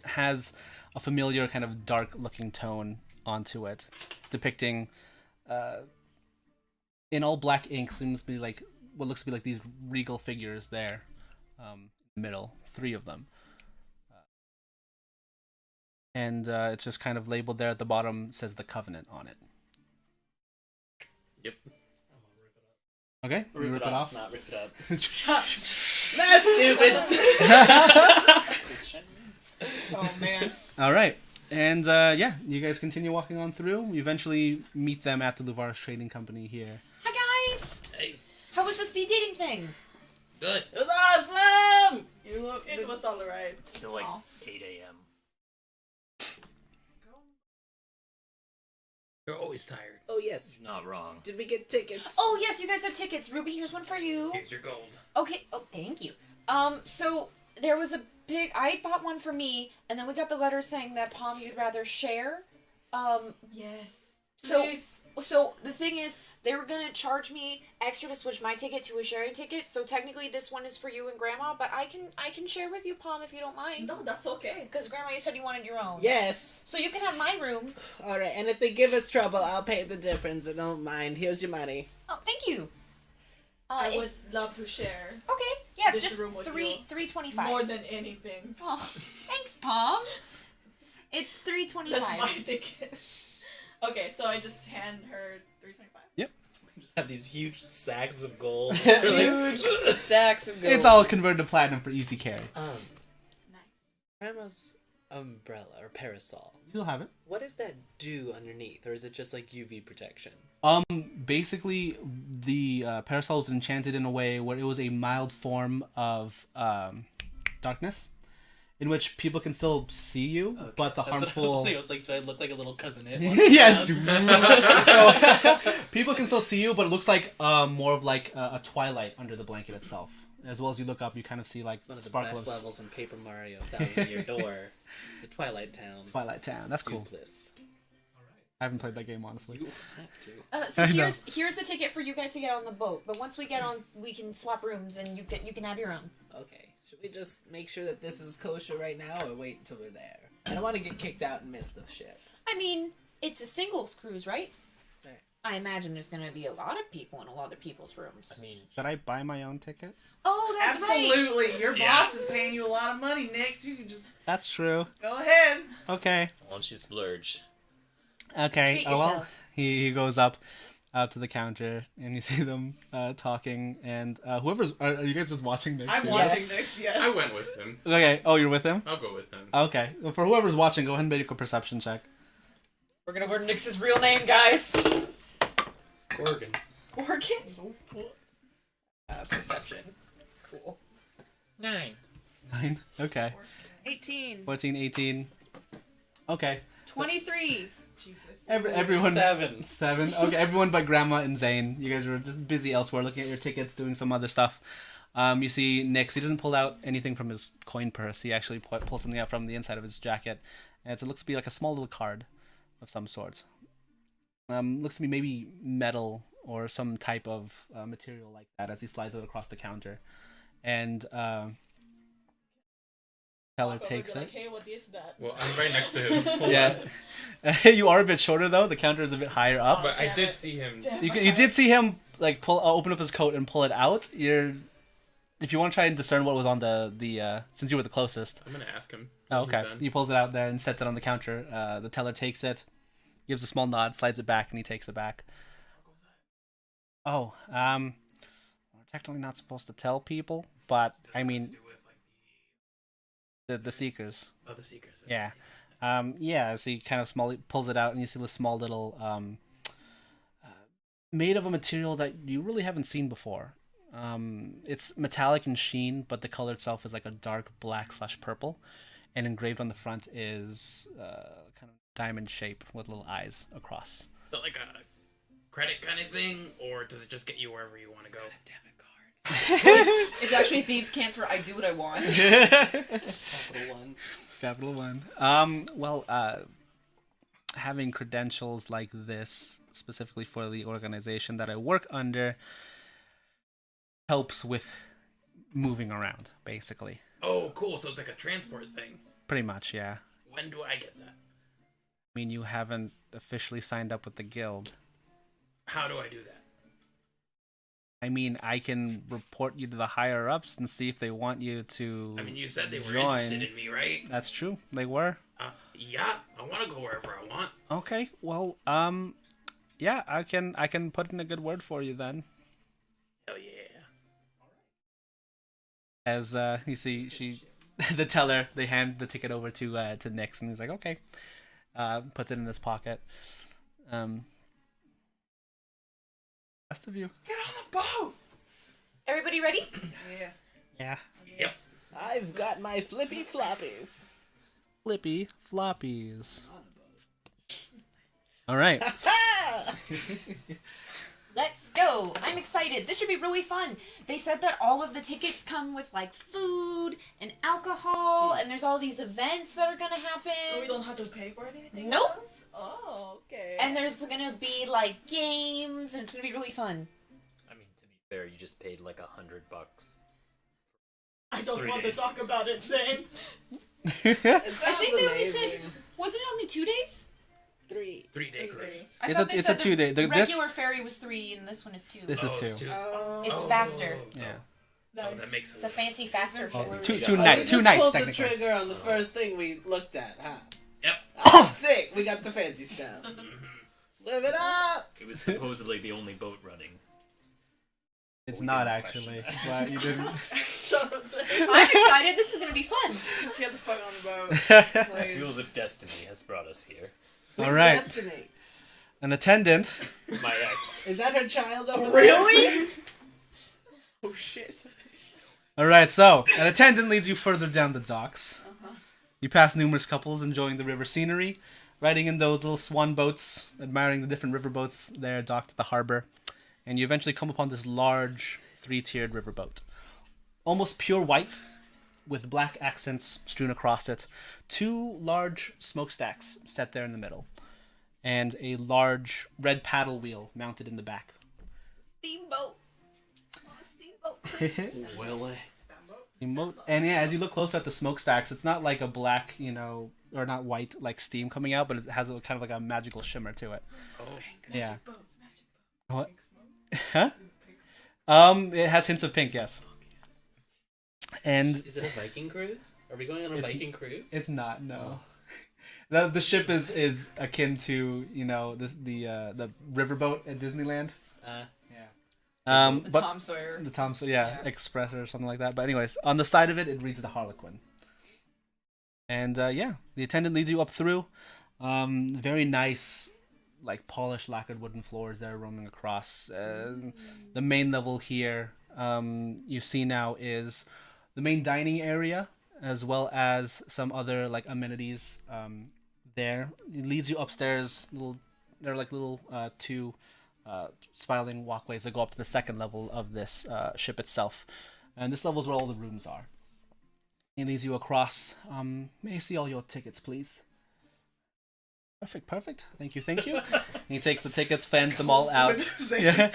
Has a familiar kind of dark looking tone onto it, depicting in all black ink seems to be like what looks to be like these regal figures there, in the middle, 3 of them. And it's just kind of labeled there at the bottom, says the Covenant on it. Yep. Okay, Rip it off. Not rip it up. That's stupid! Oh man. All right. And you guys continue walking on through. You eventually meet them at the Luvaris Trading Company here. Hi guys! Hey, How was the speed dating thing? good. It was awesome! It was alright. It's still like 8 a.m. You're always tired. Oh yes. He's not wrong. Did we get tickets? Oh yes, you guys have tickets. Ruby, here's one for you. Here's your gold. Okay. Oh, thank you. So there was a big. I bought one for me, and then we got the letter saying that Palm you'd rather share. Yes. So Please. so the thing is, they were gonna charge me extra to switch my ticket to a sharing ticket. So technically, this one is for you and Grandma, but I can share with you, Palm, if you don't mind. No, that's okay. Because Grandma, you said you wanted your own. Yes. So you can have my room. Alright, and if they give us trouble, I'll pay the difference. I don't mind. Here's your money. Oh, thank you. I would It's, love to share okay. Yeah, it's this just room with three you. $3.25. more than anything. Oh, thanks, Palm. It's $3.25. That's my ticket. Okay, so I just hand her $3.25. Just have these huge sacks of gold. Huge sacks of gold. It's all converted to platinum for easy carry. Nice. Grandma's umbrella or parasol. You still have it. What does that do underneath, or is it just like UV protection? Basically, the parasol was enchanted in a way where it was a mild form of darkness, in which people can still see you, Okay. but the That's what I was harmful. wondering. I was like, do I look like a little cousin It? Yes. So, people can still see you, but it looks like more of like a twilight under the blanket itself. As well as you look up, you kind of see like It's one of the sparkle best of levels in Paper Mario. Thousand Year Door. The Twilight Town. Twilight Town. That's cool. Duplis. I haven't played that game honestly. You have to. So I know. here's the ticket for you guys to get on the boat. But once we get on, we can swap rooms and you can have your own. Okay. Should we just make sure that this is kosher right now, or wait until we're there? I don't want to get kicked out and miss the ship. I mean, it's a singles cruise, right? Right. I imagine there's gonna be a lot of people in a lot of people's rooms. I mean, Should I buy my own ticket? Oh, that's right. Absolutely. Your Yeah. boss is paying you a lot of money, Nick. So you can just That's true. go ahead. Okay. why don't you splurge? Okay. Treat Oh well. yourself. He goes up to the counter and you see them talking and whoever's are you guys just watching this? I'm too? watching Yes. this. Yes. I went with him. Okay. Oh, you're with him. I'll go with him. Okay. Well, for whoever's watching, go ahead and make a perception check. We're gonna learn Nyx's real name, guys. Gorgon. Gorgon. Perception. Cool. 9. 9. Okay. 18. 14, 18. Okay. 23. Jesus. Everyone. 7. 7. Okay, everyone but Grandma and Zane. You guys were just busy elsewhere looking at your tickets, doing some other stuff. You see Nyx, he doesn't pull out anything from his coin purse. He actually pulls something out from the inside of his jacket. And it looks to be like a small little card of some sort. Looks to be maybe metal or some type of material like that as he slides it across the counter. And Teller Walk over takes and be it. like, hey, what is that? Well, I'm right next to him. Yeah. You are a bit shorter though. The counter is a bit higher up. But I Damn did it. see him. Damn You, it. you did see him like open up his coat and pull it out. If you want to try and discern what was on the since you were the closest. I'm gonna ask him. Oh, when he's okay. done. He pulls it out there and sets it on the counter. The teller takes it, gives a small nod, slides it back, and he takes it back. Oh, we're technically not supposed to tell people, but I mean, the seekers. Oh, the seekers. that's Yeah. right. Yeah, so he kind of pulls it out, and you see this small little, made of a material that you really haven't seen before. It's metallic in sheen, but the color itself is like a dark black/purple, and engraved on the front is kind of diamond shape with little eyes across. Is it like a credit kind of thing, or does it just get you wherever you want to go? It's actually Thieves' Cant for I do what I want. Capital One. Capital One. Well, having credentials like this, specifically for the organization that I work under, helps with moving around, basically. Oh, cool. So it's like a transport thing. Pretty much, yeah. When do I get that? I mean, you haven't officially signed up with the guild. How do I do that? I mean, I can report you to the higher ups and see if they want you to. I mean, you said they were join. interested in me, right? That's true. They were. Yeah, I want to go wherever I want. Okay. Well, yeah, I can put in a good word for you then. Hell yeah. As you see, the teller, they hand the ticket over to Nyx, and he's like, okay, puts it in his pocket. Rest of you. Get on the boat. Everybody ready? Yeah. Yeah. Yep. I've got my flippy floppies. Flippy floppies. All right. Let's go. I'm excited. This should be really fun. They said that all of the tickets come with like food and alcohol, and there's all these events that are gonna happen. So we don't have to pay for anything Nope. else? Oh, okay. And there's gonna be like games, and it's gonna be really fun. I mean, to be fair, you just paid like $100. I don't 3 want days. to talk about it, Zane. It I sounds think they only amazing. said, wasn't it only 2 days? 3. 3 days. Three. I It's thought a- they it's said a 2 day. The This- regular ferry was 3, and this one is 2. This is It's 2. two. It's Oh. faster. Yeah. Oh, that makes It's a fancy faster Oh, ferry. two So nights. we 2 just nights pulled the technically. trigger on the first thing we looked at, huh? Yep. Oh, sick! We got the fancy stuff. Live it up! It was supposedly the only boat running. It's We not didn't question actually, that. but you didn't. Shut up, Zane. I'm excited. This is gonna be fun. Just get the fuck on the boat. It feels as if destiny has brought us here. All Who's right. Destiny? An attendant. My ex. Is that her child over there? Really? Oh shit. All right, so an attendant leads you further down the docks. You pass numerous couples enjoying the river scenery, riding in those little swan boats, admiring the different river boats there docked at the harbor, and you eventually come upon this large 3-tiered river boat. almost pure white with black accents strewn across it. 2 large smokestacks set there in the middle. And a large red paddle wheel mounted in the back. Steamboat. Oh, steamboat, please. Well, And yeah, as you look close at the smokestacks, it's not like a black, or not white like steam coming out, but it has a kind of like a magical shimmer to it. Oh, Yeah. What? Huh? It has hints of pink, yes. And is it a Viking cruise? Are we going on a Viking cruise? it's not, no. The ship is akin to the riverboat at Disneyland. The But Tom Sawyer. the Tom Express or something like that. But anyways, on the side of it reads the Harlequin. And the attendant leads you up through. Very nice, like polished lacquered wooden floors there roaming across. The main level here you see now is the main dining area, as well as some other like amenities there. It leads you upstairs. They're like little 2 spiraling walkways that go up to the second level of this ship itself. And this level is where all the rooms are. He leads you across. May I see all your tickets, please? Perfect. Thank you. He takes the tickets, fans them all out. Yeah.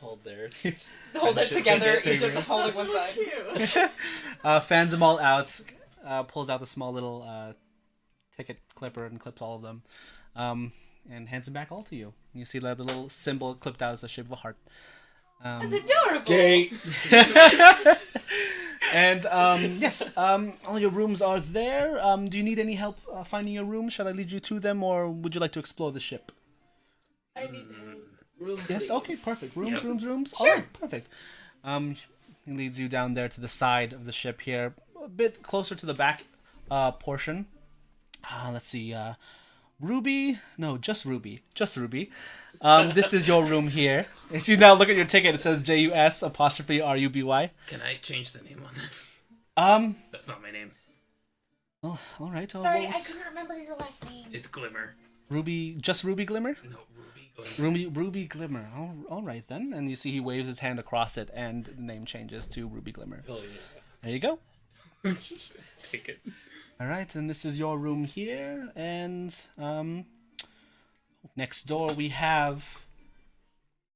Hold there. Hold it together. Each of them holding one side. Fans them all out. Pulls out the small little ticket clipper and clips all of them. And hands them back all to you. You see the little symbol clipped out as the shape of a heart. That's adorable. Gay. And yes, all your rooms are there. Do you need any help finding your room? Shall I lead you to them, or would you like to explore the ship? I need Room, Yes. please. Okay. Perfect. Rooms. Sure. All right, perfect. He leads you down there to the side of the ship here, a bit closer to the back portion. Let's see. Ruby. No, just Ruby. This is your room here. If you now look at your ticket, it says JUS_RUBY. can I change the name on this? That's not my name. Oh, all right. Sorry, I couldn't remember your last name. It's Glimmer. Ruby Glimmer. No, Ruby Glimmer. Ruby Glimmer. All right then. And you see he waves his hand across it, and the name changes to Ruby Glimmer. Oh, yeah. There you go. Take it. All right, and this is your room here, and next door we have,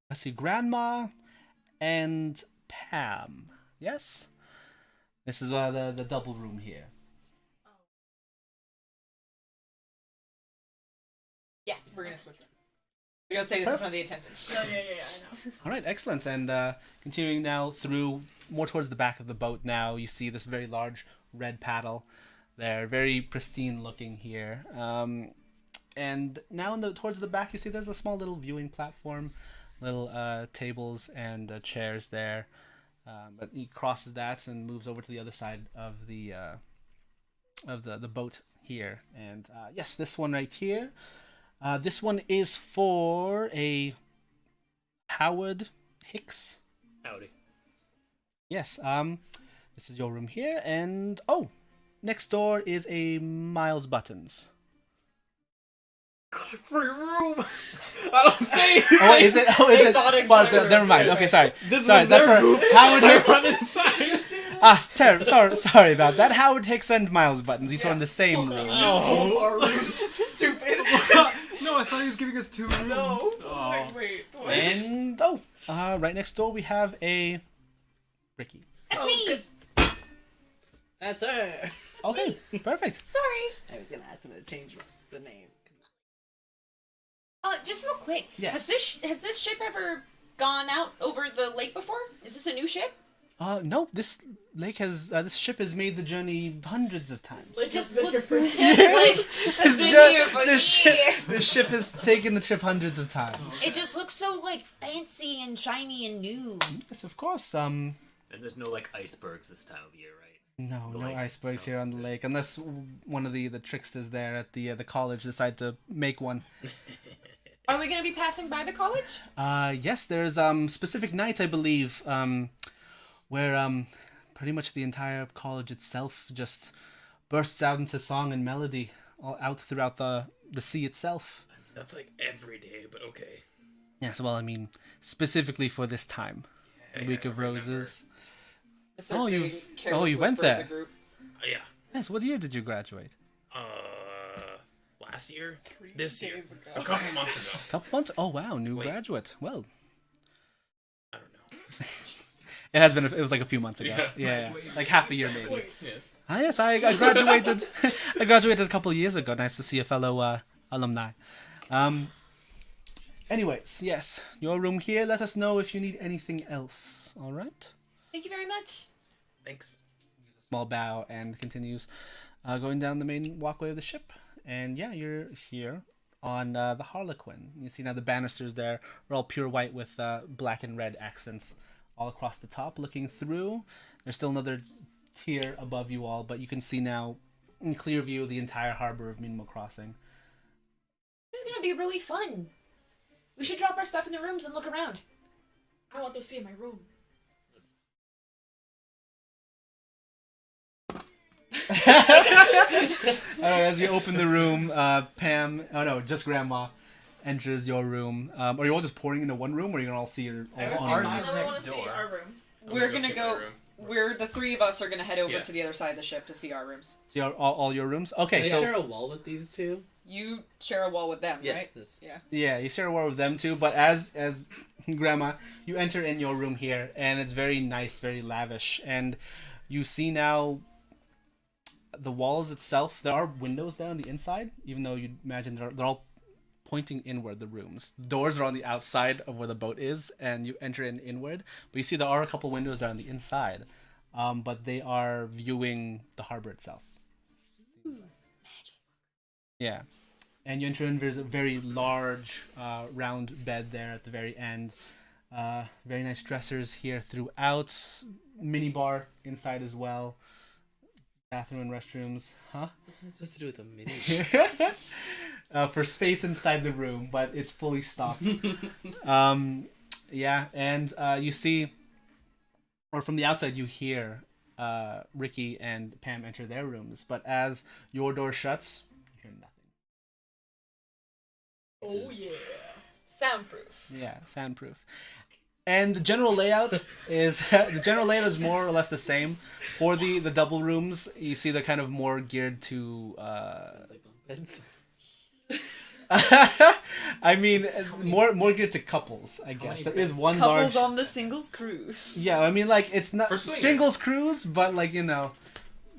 let's see, Grandma and Pam. Yes, this is the double room here. Yeah, we're gonna switch. We're gonna say this in front of the attendant. Yeah, I know. All right, excellent. And continuing now through more towards the back of the boat. Now you see this very large red paddle. They're very pristine looking here. And now towards the back, you see there's a small little viewing platform, little tables and chairs there. But he crosses that and moves over to the other side of the boat here. And yes, this one right here. This one is for a Howard Hicks. Howdy. Yes. This is your room here, and next door is a Miles Buttons. Free room. I don't say. Oh, is it? Oh, is it? Exotic Well, terror. never mind. Okay, sorry. This Sorry, was that's their for room. Howard I Hicks. run inside. Sorry about that. Howard Hicks and Miles Buttons. You told him the same room. Oh. Our room's stupid. No, I thought he was giving us 2 rooms. No. Oh. Like, wait. What? And right next door we have a Ricky. That's me. That's her. Okay, perfect. Sorry. I was gonna ask him to change the name. Just real quick. Yes. Has this ship ever gone out over the lake before? Is this a new ship? No, this ship has made the journey hundreds of times. It just looks like This it's been ju- here for this years. This ship has taken the trip hundreds of times. It just looks so like fancy and shiny and new. Yes, of course. And there's no like icebergs this time of year, right? No Like, icebergs here on the lake, unless one of the tricksters there at the college decide to make one. Are we gonna be passing by the college? Yes, there's specific nights I believe where pretty much the entire college itself just bursts out into song and melody all out throughout the sea itself. I mean, that's like every day, but okay. Yes, well, I mean specifically for this time. Yeah, Week of Roses. Oh, you went there. Yeah. Yes. What year did you graduate? Last year? This year? A couple months ago. Couple months. Oh wow, new graduate. Well, I don't know. it has been. It was like a few months ago. Yeah. Like half a year maybe. Yeah. Ah yes, I graduated. I graduated a couple of years ago. Nice to see a fellow alumni. Anyways, yes, your room here. Let us know if you need anything else. All right. Thank you very much. Thanks. Small bow and continues going down the main walkway of the ship. And yeah, you're here on the Harlequin. You see now the banisters there are all pure white with black and red accents all across the top. Looking through, there's still another tier above you all, but you can see now in clear view the entire harbor of Minimal Crossing. This is gonna be really fun. We should drop our stuff in the rooms and look around. I want to see in my room. As you open the room, Pam, just Grandma, enters your room. Are you all just pouring into one room, or are you gonna all see your? Ours is next door. Our room. We're gonna go. We're the three of us are gonna head over to the other side of the ship to see our rooms. See all your rooms. Okay, Can so I share a wall with these two? You share a wall with them, Yeah, right? yeah. Yeah, you share a wall with them too. But as Grandma, you enter in your room here, and it's very nice, very lavish, and you see now the walls itself. There are windows there on the inside, even though you'd imagine they're all pointing inward. The rooms, doors are on the outside of where the boat is, and you enter in inward. But you see there are a couple windows there on the inside, but they are viewing the harbor itself. Yeah, and you enter in. There's a very large, round bed there at the very end. Very nice dressers here throughout. Mini bar inside as well. Bathroom and restrooms, huh? What's am I supposed to do with a mini? For space inside the room, but it's fully stocked. Yeah, and you see, or from the outside, you hear Ricky and Pam enter their rooms, but as your door shuts, you hear nothing. Oh yeah. Soundproof. Yeah, soundproof. And the general layout is more or less the same. For the double rooms, you see they're kind of more geared to Beds. I mean, more geared to couples, I guess. There is one Couples large on the singles cruise. Yeah, I mean, like, it's not For swingers. singles cruise, but like, you know,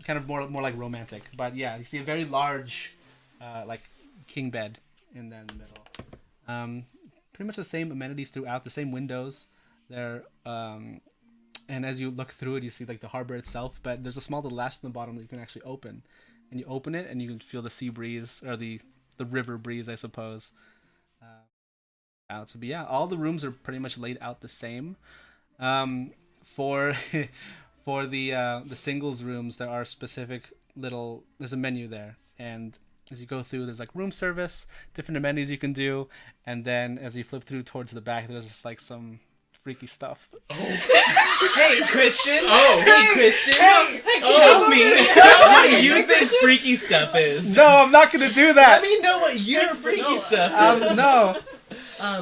kind of more like romantic. But yeah, you see a very large like king bed in the middle. Pretty much the same amenities throughout, the same windows there, and as you look through it, you see like the harbor itself, but there's a small little latch on the bottom that you can actually open, and you open it and you can feel the sea breeze, or the river breeze, I suppose, out. So, but yeah, all the rooms are pretty much laid out the same. For for the singles rooms, there are specific there's a menu there, and as you go through, there's like room service, different amenities you can do, and then as you flip through towards the back, there's just like some freaky stuff. Hey, Christian! Oh! Hey, Christian! Hey, Tell me what you think freaky stuff is. No, I'm not gonna do that. Let me know what your freaky stuff is. No.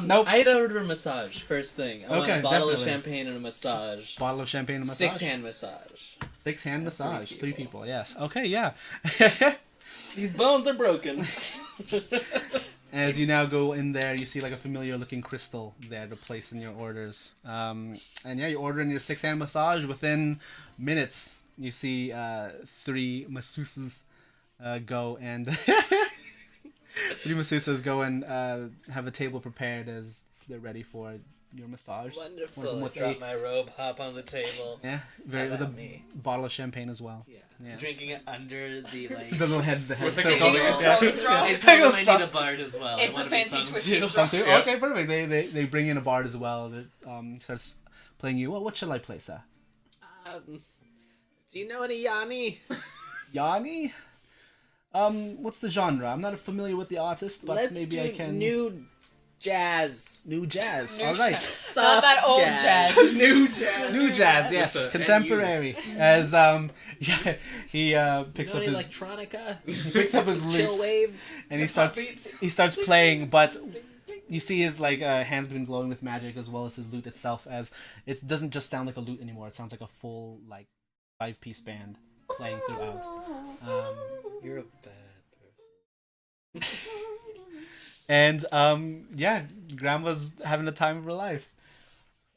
Nope. I'd order a massage first thing. I want Okay, a bottle of definitely. champagne and a massage. Bottle of champagne and massage. 6-hand massage. 6-hand massage. Three Three people. Yes. Okay. Yeah. These bones are broken. As you now go in there, you see like a familiar looking crystal there to place in your orders. And yeah, you order in your 6-hand massage. Within minutes, you see 3 masseuses go and 3 masseuses go and have a table prepared as they're ready for your massage. Wonderful. I With drop my robe, hop on the table. yeah, How with a about me? bottle of champagne as well. Yeah. Yeah. Drinking it under the like. The little head, the head. With the circle. gullet. Crowley straw? I told them I straw. need a bard as well. It's I a want to be fancy sung twisted to. straw. Something. Yeah. Okay, perfect. They bring in a bard as well. As it starts playing you. Well, what shall I play, sir? Do you know any Yanni? Yanni? What's the genre? I'm not familiar with the artist, but Let's maybe do I can. new jazz. New jazz. New All right. Soft that old jazz. new jazz. New jazz. Yes, With the contemporary. As yeah, he picks You up know any his electronica? picks up his Chill lute wave. and he starts playing, but you see his like hands been glowing with magic as well as his lute itself. As it doesn't just sound like a lute anymore; it sounds like a full like 5-piece band playing throughout. You're a bad person. And yeah, Grandma's having the time of her life.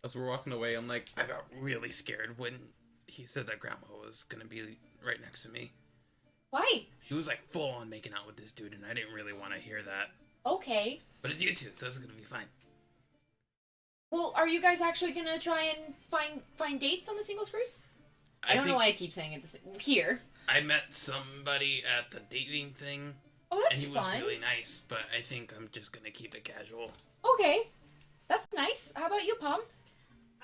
As we're walking away, I'm like, I got really scared when he said that Grandma was gonna be right next to me. Why? She was like full on making out with this dude, and I didn't really want to hear that. Okay. But it's you two, so it's gonna be fine. Well, are you guys actually gonna try and find dates on the singles cruise? I don't know why I keep saying it here. I met somebody at the dating thing. Oh, that's and he was fun. really nice, but I think I'm just gonna keep it casual. Okay. That's nice. How about you, Pom?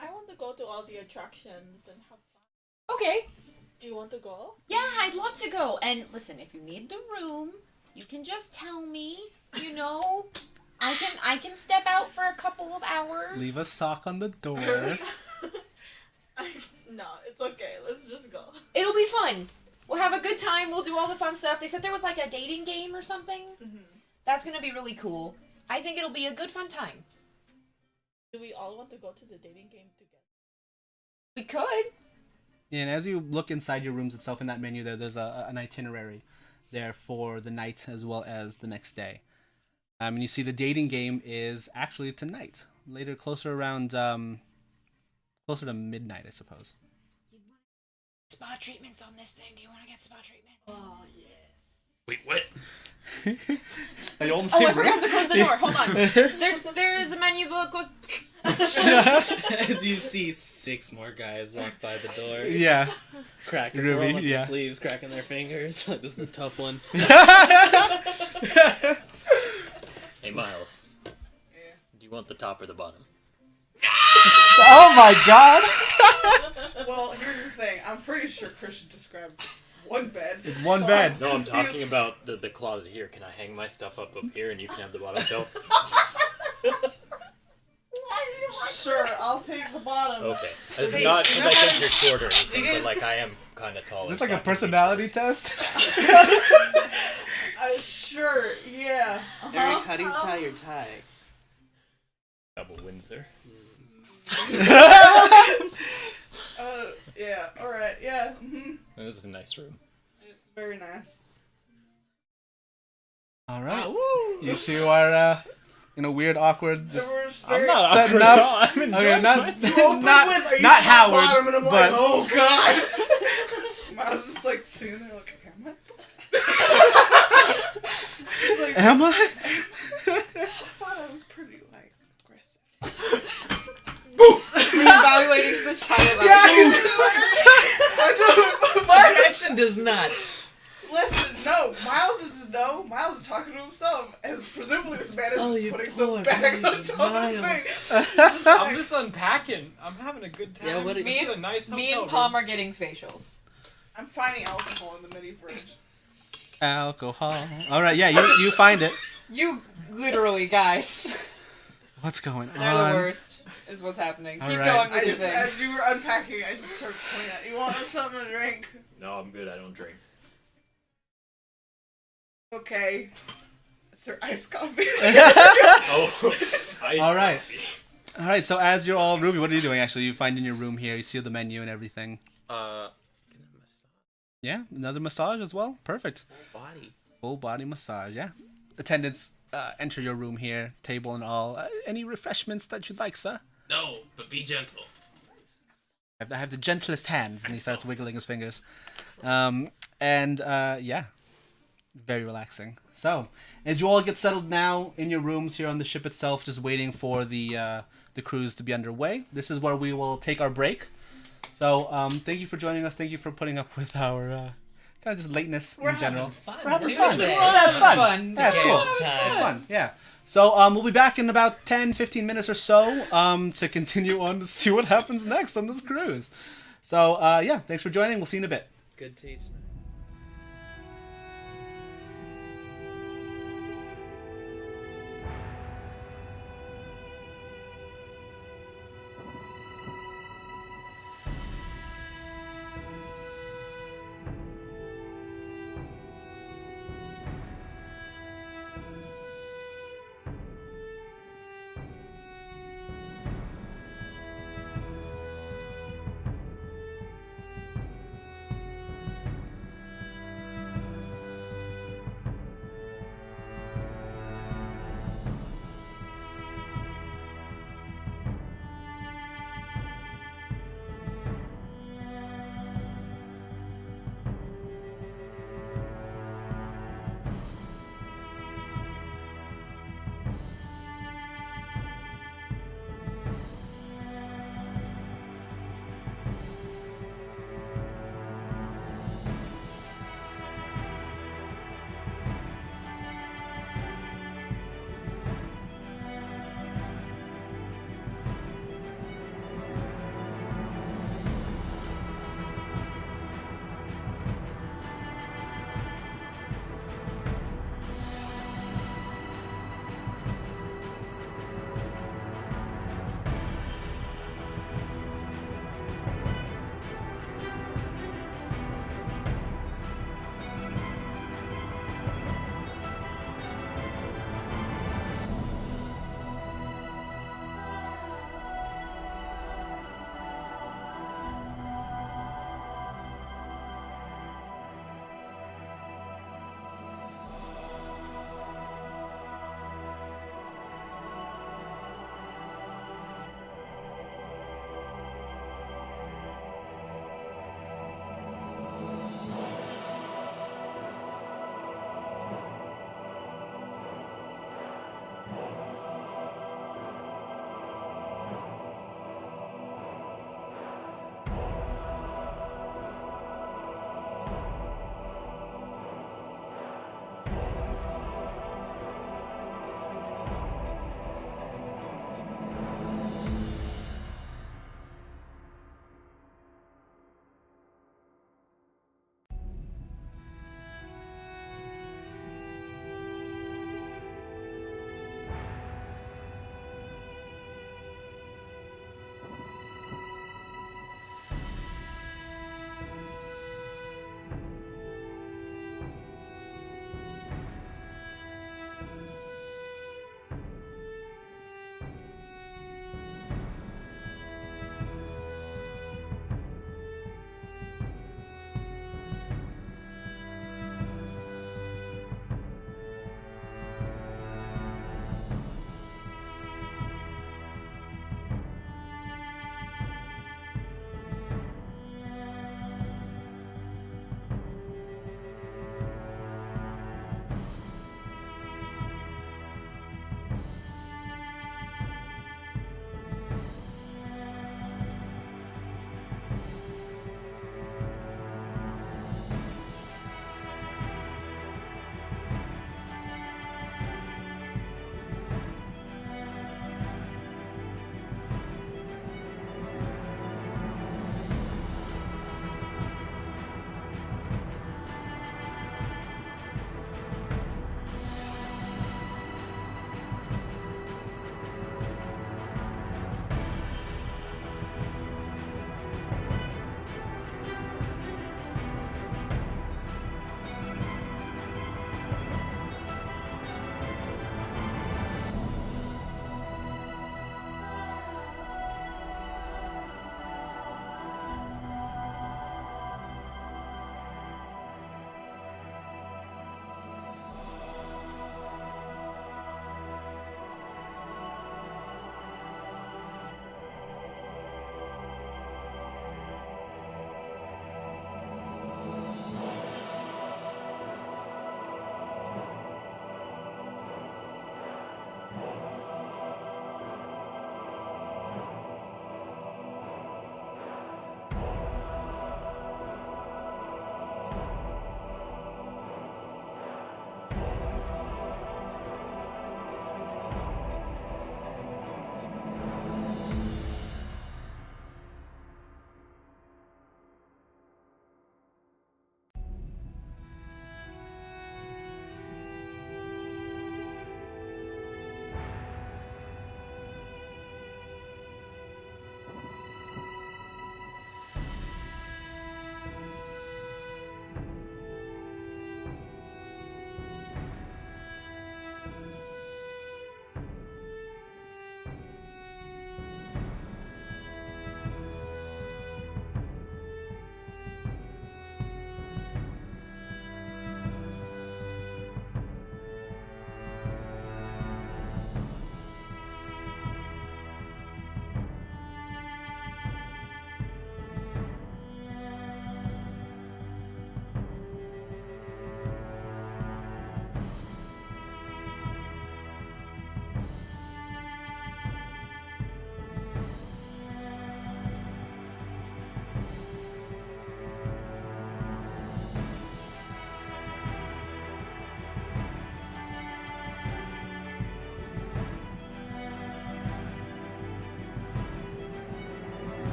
I want to go to all the attractions and have fun. Okay. Do you want to go? Yeah, I'd love to go. And listen, if you need the room, you can just tell me. You know, I can step out for a couple of hours. Leave a sock on the door. No, it's okay. Let's just go. It'll be fun. We'll have a good time. We'll do all the fun stuff. They said there was like a dating game or something. Mm-hmm. That's gonna be really cool. I think it'll be a good fun time. Do we all want to go to the dating game together? We could. And as you look inside your rooms itself in that menu there's an itinerary there for the night as well as the next day. And you see the dating game is actually tonight. Later, closer around, closer to midnight, I suppose. Spa treatments on this thing. Do you want to get spa treatments? Oh, yes. Wait, what? Are you all in the Oh, same I forgot room? to close the door. Hold on. There's a menu that goes. As you see 6 more guys walk by the door. Yeah. Cracking, Ruby, rolling up yeah. their sleeves, cracking their fingers. Like, this is a tough one. Hey, Miles. Do you want the top or the bottom? Oh my god! Well, here's the thing. I'm pretty sure Christian described one bed. It's one so bed. No, I'm talking about the closet here. Can I hang my stuff up here and you can have the bottom shelf? Sure, I'll take the bottom. Okay. It's Hey, not because I think you're short or Do anything, you guys- but like I am kind of taller. Is this like so a I can reach personality this. test? Sure, yeah. Eric, how do you tie your tie? Double Windsor. Yeah, alright, yeah. Mm-hmm. This is a nice room. Very nice. Alright. You two are, in a weird, awkward, just I'm not setting up. Okay, not Howard, bottom, and I'm but like, oh god. I was just like sitting there like, am I? She's like, am I? I thought I was pretty like aggressive. Reevaluating the time. Christian does not. Listen, no. Miles is no. Miles is talking to himself, as presumably this man is just putting some bags on top of the thing. I'm just unpacking. I'm having a good time. Yeah, what are- This is a nice Me hotel and Palm room. are getting facials. I'm finding alcohol in the mini fridge. Alcohol. Alright, yeah, you find it. You literally, guys. What's going on? They're the worst, is what's happening. Keep Alright. going with I your just, thing. as you were unpacking, I just started pointing at you. Want something to drink? No, I'm good. I don't drink. Okay. Is there iced coffee? Oh, ice Alright. coffee. Alright, so as you're all, Ruby, what are you doing actually? You find in your room here, you see the menu and everything. Yeah, another massage as well. Perfect. Body. Full body massage, yeah. Attendants enter your room here, table and all. Any refreshments that you'd like, sir? No, but be gentle. I have the gentlest hands, and he starts wiggling his fingers. Yeah, very relaxing. So, as you all get settled now in your rooms here on the ship itself, just waiting for the cruise to be underway, this is where we will take our break. So, thank you for joining us. Thank you for putting up with our kind of just lateness in general. Fun. We're having Dude, fun. it's a- That's fun. Fun. That's Good cool. time. It's fun. Yeah. So we'll be back in about 10-15 minutes or so to continue on to see what happens next on this cruise. So yeah, thanks for joining. We'll see you in a bit. Good teaching.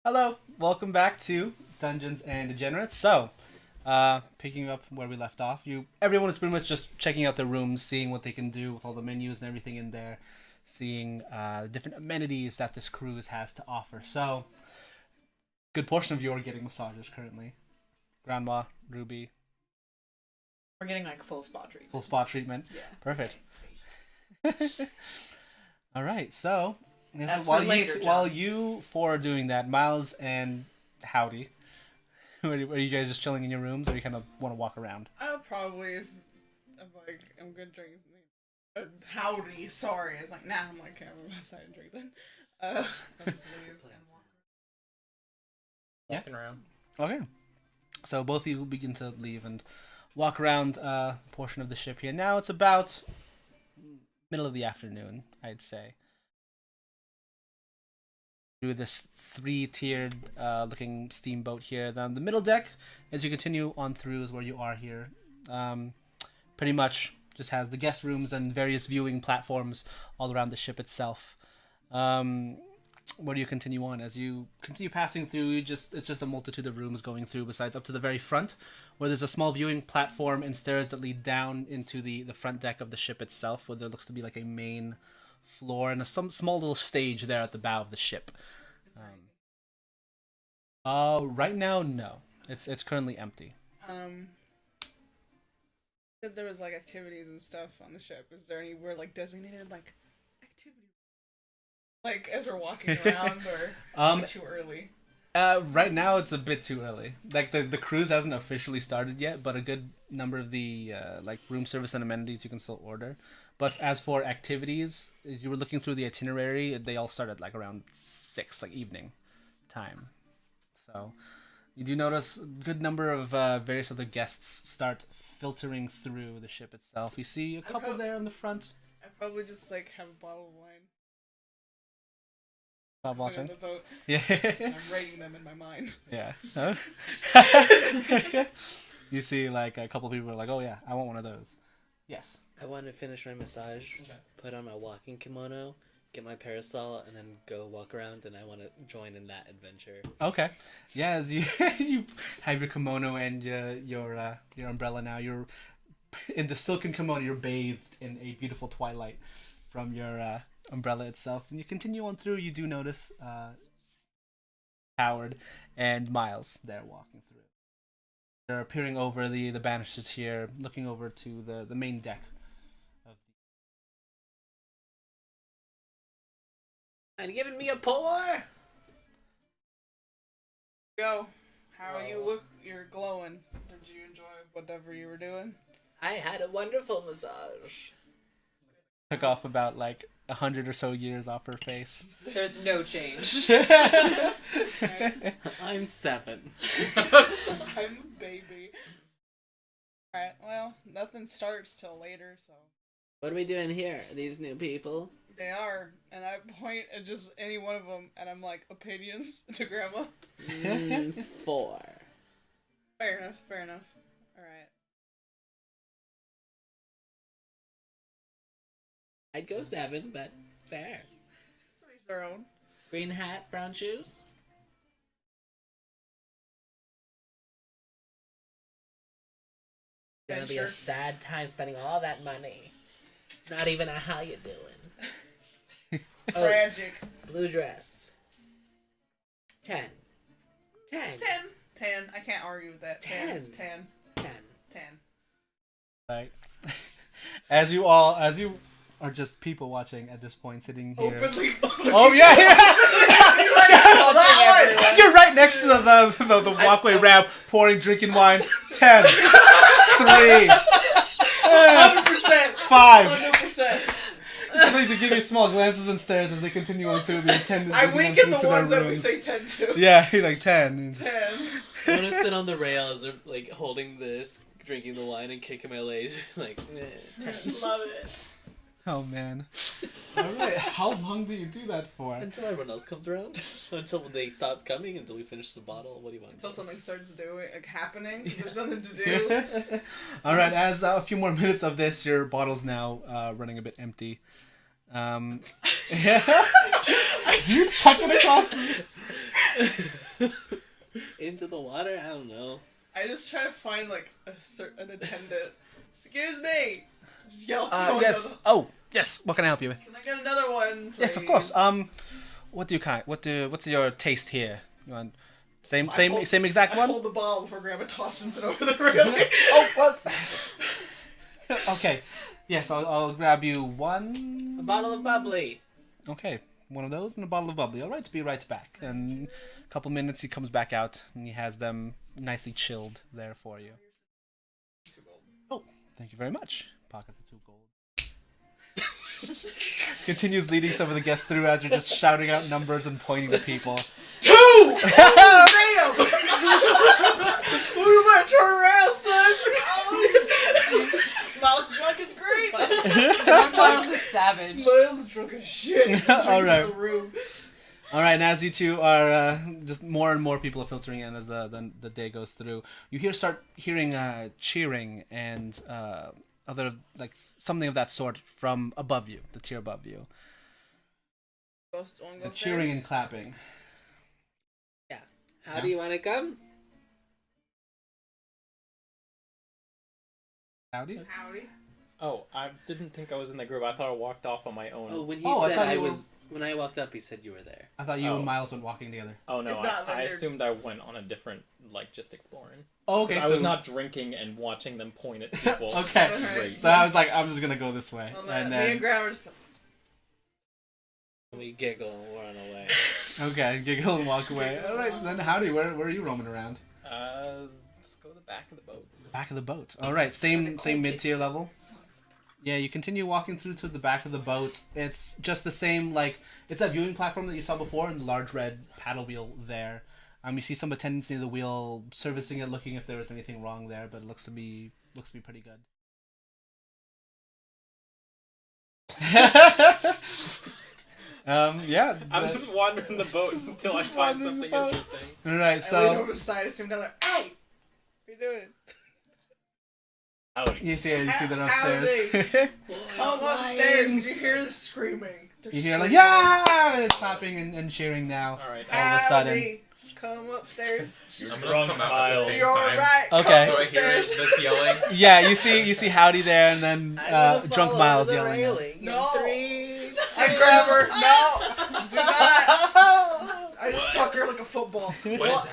Hello, welcome back to Dungeons and Degenerates. So, picking up where we left off, everyone is pretty much just checking out their rooms, seeing what they can do with all the menus and everything in there, seeing the different amenities that this cruise has to offer. So, good portion of you are getting massages currently. Grandma, Ruby. We're getting like full spa treatment. Full spa treatment. Yeah. Perfect. All right, so That's for later, John. while you four are doing that, Miles and Howdy, are you guys just chilling in your rooms, or you kind of want to walk around? I'll probably, if I'm good drinking something. Howdy, sorry. It's like, nah, I'm like, I'm gonna decide to drink then. I'll just leave and walk. Walking around. Okay. So both of you begin to leave and walk around a portion of the ship here. Now it's about middle of the afternoon, I'd say. Through this 3-tiered looking steamboat here. Then the middle deck, as you continue on through, is where you are here. Pretty much just has the guest rooms and various viewing platforms all around the ship itself. Where do you continue on? As you continue passing through, it's just a multitude of rooms going through, besides up to the very front, where there's a small viewing platform and stairs that lead down into the front deck of the ship itself, where there looks to be like a main floor and some small little stage there at the bow of the ship. Right now, no. It's currently empty. Said there was like activities and stuff on the ship. Is there anywhere like designated like activity? Like as we're walking around, or too early? Right now it's a bit too early. Like the cruise hasn't officially started yet, but a good number of the like room service and amenities you can still order. But as for activities, as you were looking through the itinerary, they all start at like around 6, like evening time. So you do notice a good number of various other guests start filtering through the ship itself. You see a couple there in the front. I probably just like have a bottle of wine. Stop watching. The boat. Yeah. And I'm rating them in my mind. Yeah. You see like a couple people are like, oh yeah, I want one of those. Yes. I want to finish my massage, put on my walking kimono, get my parasol, and then go walk around, and I want to join in that adventure. Okay. Yeah, as you you have your kimono and your umbrella now, you're in the silken kimono, you're bathed in a beautiful twilight from your umbrella itself. And you continue on through, you do notice Howard and Miles there walking through. They're peering over the banisters here, looking over to the main deck. And giving me a pour? Go. How you look, you're glowing. Did you enjoy whatever you were doing? I had a wonderful massage. Took off about like 100 or so years off her face. There's no change. I'm 7. I'm a baby. Alright, well, nothing starts till later, so. What are we doing here? These new people? They are, and I point at just any one of them, and I'm like, opinions to Grandma? 4. Fair enough, fair enough. Alright. I'd go 7, but fair. So each their own. Green hat, brown shoes? It's gonna be a sad time spending all that money. Not even a how you doing. Tragic. Blue dress. 10. 10. 10. I can't argue with that. 10. 10. 10. 10. Right. As you are just people watching at this point, sitting here. Openly. Oh yeah, yeah. You're right next to the walkway ramp, pouring, drinking wine. 10, 3, 100%. 5. 100%. Something to give you small glances and stares as they continue on through the attendants. I wink at the ones that we say 10 to. Yeah, you're like 10. 10. I want to sit on the rails, or like holding this, drinking the wine, and kicking my legs. Like, 10. Love it. Oh man. Alright, how long do you do that for? Until everyone else comes around. Until they stop coming, until we finish the bottle. What do you want? Until something starts doing, like, happening. There's something to do. Alright, as a few more minutes of this, your bottle's now running a bit empty. Yeah. You chuck it across the... Into the water? I don't know. I just try to find like an attendant. Excuse me. Just yell. For Yes. Oh, yes. What can I help you with? Can I get another one? Please? Yes, of course. What's your taste here? You want same exact I one? hold the bottle before Grandma tosses it over the railing. Oh, what? Okay. Yes, I'll grab you one. A bottle of bubbly. Okay, one of those and a bottle of bubbly. All right, be right back. And a couple minutes, he comes back out and he has them nicely chilled there for you. Oh, thank you very much. Pockets of 2 gold. Continues leading some of the guests through as you're just shouting out numbers and pointing to people. 2! Oh, damn! We might turn around, son! Miles drunk is great. Miles is savage. Miles is drunk as shit. All right. The room. All right, and as you two are just more and more people are filtering in as the day goes through, you start hearing cheering and other like something of that sort from above you, the tier above you. Cheering and clapping. Yeah. How do you want to come? Howdy. Howdy. Oh, I didn't think I was in the group. I thought I walked off on my own. Oh, when he I said thought I you was... When I walked up, he said you were there. I thought you and Oh. Miles went walking together. Oh no, If not, then I you're- assumed I went on a different, like, just exploring. Oh, okay. I was not drinking and watching them point at people. Okay. Great. So I was like, I'm just gonna go this way, Well, and me and then Grandma just... We giggle and run away. okay, giggle and walk away. All right, then howdy. Where are you roaming around? Let's go to the back of the boat. Back of the boat. All right, same mid tier level. Yeah, you continue walking through to the back of the boat. It's just the same, like, it's that viewing platform that you saw before and the large red paddle wheel there. You see some attendants near the wheel servicing it, looking if there was anything wrong there, but it looks to be pretty good. Yeah. I'm just wandering the boat until I find something interesting. All right, I lean so over the side, I see him down there. Hey! What are you doing? Howdy. you see them upstairs. Come upstairs. You hear the screaming. They're You hear like, screaming. yeah, it's clapping and cheering now. All right. All of a sudden. Howdy. Come upstairs. You're Drunk come out at the Miles. same You're time. alright. Okay. Do Come I hear upstairs. this yelling? Yeah, you see Howdy there, and then I'm gonna drunk fall Miles over the yelling. out. railing. No. 3, 2, I grab her. No. Do not. I just tuck her like a football. What is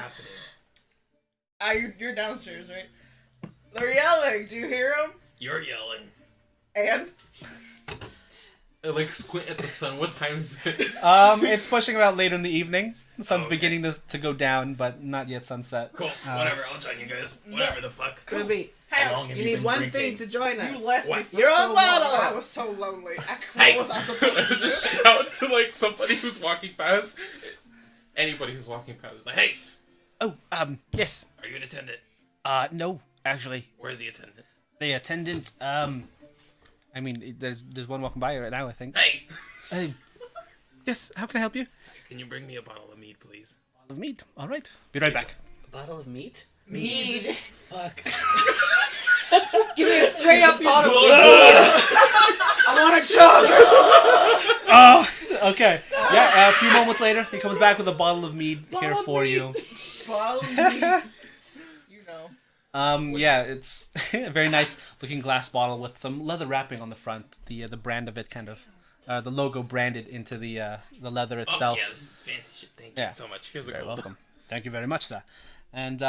happening? You're downstairs, right? They're yelling. Do you hear them? You're yelling. And? I like squint at the sun. What time is it? It's pushing about later in the evening. The sun's Okay. beginning to go down, but not yet sunset. Cool. Whatever. I'll join you guys. Whatever the fuck. Ruby, Hey, How long have you you need been one drinking? thing to join us. you left me What? for You're so a model. long. I was so lonely. Hey. What was I supposed to do? Just shout to like somebody who's walking past. Anybody who's walking past is like, Hey, Oh, yes. are you an attendant? No, actually, Where's the attendant? the attendant. I mean, there's one walking by right now. I think. Hey, Yes. How can I help you? can you bring me a bottle of mead, please? Bottle of meat. All right. Be right back. A bottle of meat? Mead. Fuck. Give me a straight up bottle. Oh, okay. Yeah. A few moments later, he comes back with a bottle of mead here for you. Bottle of meat. You know. Yeah, it's a very nice looking glass bottle with some leather wrapping on the front. The brand of it kind of, the logo branded into the leather itself. Oh, yeah, this is fancy shit. Thank Yeah. you so much. Here's a Very gold. welcome. Thank you very much, sir. And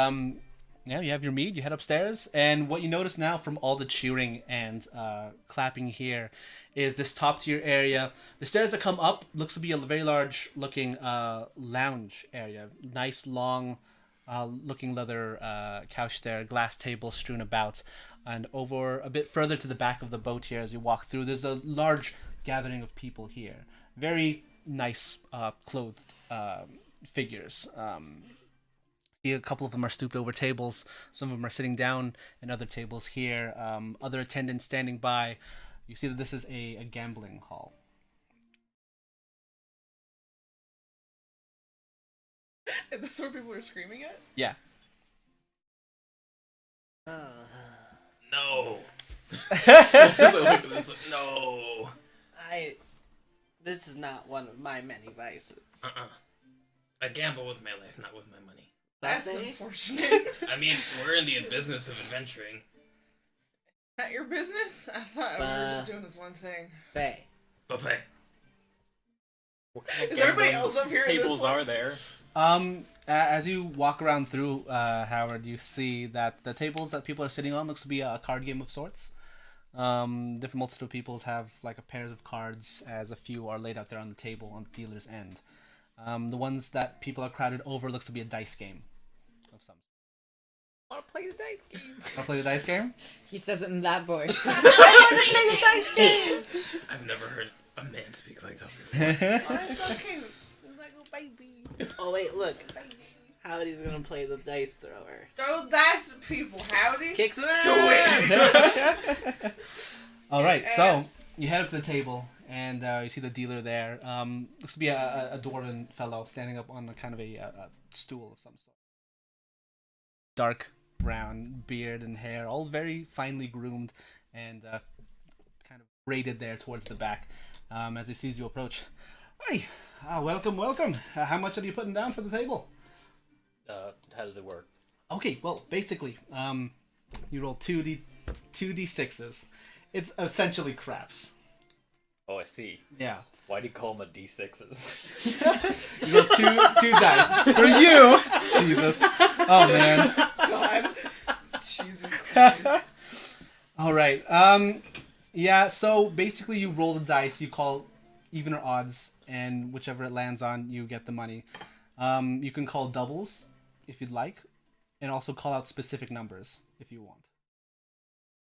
yeah, you have your mead. You head upstairs, and what you notice now from all the cheering and clapping here is this top tier area. The stairs that come up looks to be a very large looking lounge area. Nice long looking leather couch there, glass table strewn about, and over a bit further to the back of the boat here as you walk through, there's a large gathering of people here. Very nice clothed figures. A couple of them are stooped over tables. Some of them are sitting down in other tables here. Other attendants standing by. You see that this is a gambling hall. Is this where people are screaming at? Yeah. No. So look at this. No. This is not one of my many vices. I gamble with my life, not with my money. That's Buffet? unfortunate. I mean, we're in the business of adventuring. Not your business? I thought we were just doing this one thing. Buffet. Buffet. What kind of Is everybody gambling else up here in this tables one? are there? As you walk around through, Howard, you see that the tables that people are sitting on looks to be a card game of sorts. Different multitude of peoples have like a pairs of cards, as a few are laid out there on the table on the dealer's end. The ones that people are crowded over looks to be a dice game of some. I want to play the dice game. Want to play the dice game? He says it in that voice. I want to play the dice game. I've never heard a man speak like that before. Oh, it's so cute. It's like a baby. Oh wait, look. Howdy's gonna play the dice thrower. Throw dice at people, Howdy. Kick some ass. Do it! All right, so Ass. you head up to the table and you see the dealer there. Looks to be a dwarven fellow standing up on a kind of a stool of some sort. Dark brown beard and hair, all very finely groomed and kind of braided there towards the back. As he sees you approach, hey, welcome. How much are you putting down for the table? How does it work? Okay, well, basically, you roll 2d6s. It's essentially craps. Oh, I see. Yeah. Why do you call them a D6s? You roll two dice. For you! Jesus. Oh, man. God. Jesus Christ. Alright, yeah, so basically you roll the dice, you call even or odds, and whichever it lands on, you get the money. You can call doubles, if you'd like, and also call out specific numbers, if you want.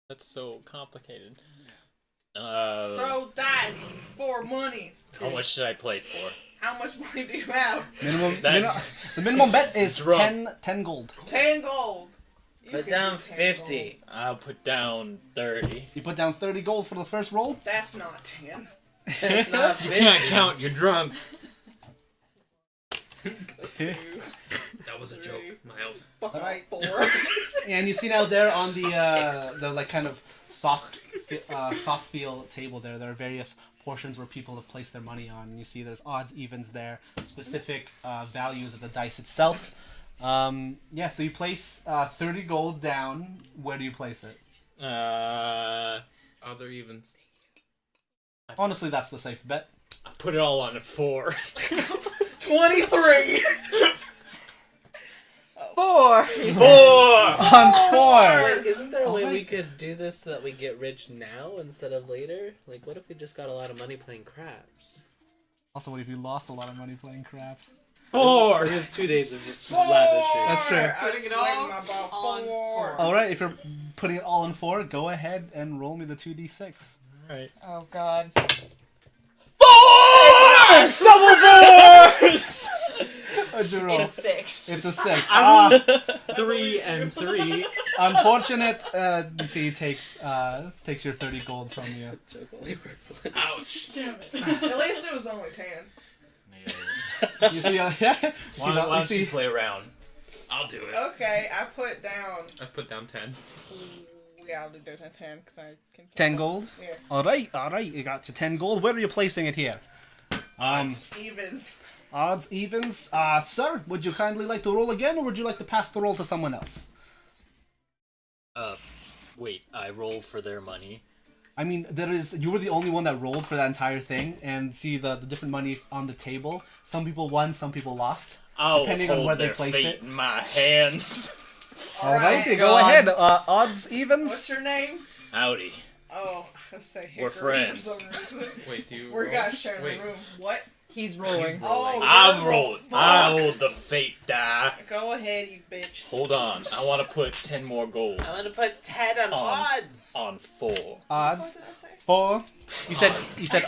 That's so complicated. Throw dice for money. How much should I play for? How much money do you have? The minimum bet is Drum. 10 gold. 10 gold. You Put can down do 10 50. I'll put down 30. You put down 30 gold for the first roll? gold. That's not 10. It's not You 50. can't count. You're drunk. That was a joke, Miles. Alright, 4. And you see now there on the like kind of soft feel table there are various portions where people have placed their money on. You see there's odds, evens there, specific values of the dice itself. Yeah, so you place 30 gold down. Where do you place it? Odds or evens? Honestly, that's the safe bet. I put it all on a 4. 23! 4! 4! On 4! Wait, isn't there a way Alright. we could do this so that we get rich now instead of later? Like, what if we just got a lot of money playing craps? Also, what if you lost a lot of money playing craps? 4! We have 2 days of 4! lavishing. That's true. I'm Putting it swinging all my ball. on 4. Alright, if you're putting it all in 4, go ahead and roll me the 2d6. Alright. Oh god. Double 4s! What'd you roll? It's 6. It's a 6. I rolled 3 and 3. Unfortunate. You see, he takes your 30 gold from you. Joke only works once. Ouch! Damn it. At least it was only 10. You see, yeah. Why don't you play around? I'll do it. Okay, I put down. I put down 10. Yeah, I'll do 10 because I can. 10 gold. Yeah. All right. You got your 10 gold. Where are you placing it here? Evens. Odds, evens. Sir, would you kindly like to roll again, or would you like to pass the roll to someone else? Wait, I roll for their money. I mean, you were the only one that rolled for that entire thing, and see the different money on the table. Some people won, some people lost. I'll Depending on hold where they their placed fate it. in my hands. All right, Alright, go ahead. Odds, evens. What's your name? Howdy. Oh, I say We're Hickory friends. for some reason. Wait, do you We're roll? gonna share Wait, the room. What? He's rolling. Oh, I'm you're- rolling. fuck. I hold the fate die. Go ahead, you bitch. Hold on. I want to put 10 more gold I'm gonna put 10 on odds. on 4. Odds. What did I say? 4. You said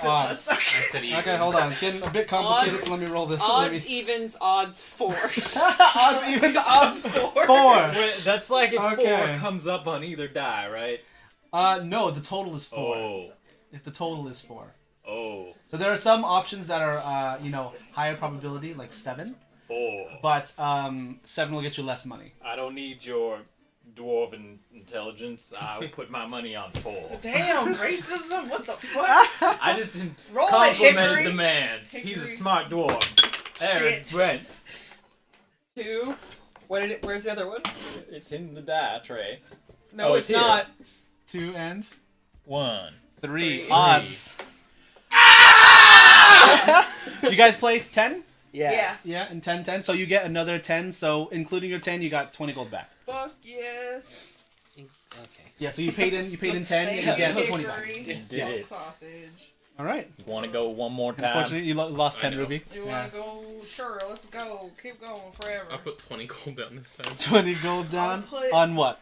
odds. I said evens. Okay, hold on. It's getting a bit complicated, Odds- so let me roll this. Odds, evens, odds 4. Odds, evens, odds 4. Wait, that's like if Okay. 4 comes up on either die, right? No, the total is 4. Oh. If the total is 4. Oh. So there are some options that are, higher probability, like 7. 4. But 7 will get you less money. I don't need your dwarven intelligence. I'll put my money on 4. Damn, racism? What the fuck? I just Roll it, complimented Hickory. the man. He's a Hickory. smart dwarf. There, Shit. Brent. 2. What did it? Where's the other one? It's in the die tray. No, Oh, it's it's here. not. 2 and 1. 3. Three. Odds. You guys place 10? Yeah. Yeah, and 10, 10. So you get another 10. So including your 10, you got 20 gold back. Fuck yes. Okay. Yeah, so you paid in 10, and you get 20 back. Hickory, You did it. sausage. All right. You want to go one more time? Unfortunately, you lost 10 I know. ruby. You Yeah. wanna go? Sure, let's go. Keep going forever. I put 20 gold down this time. 20 gold down. put- On what?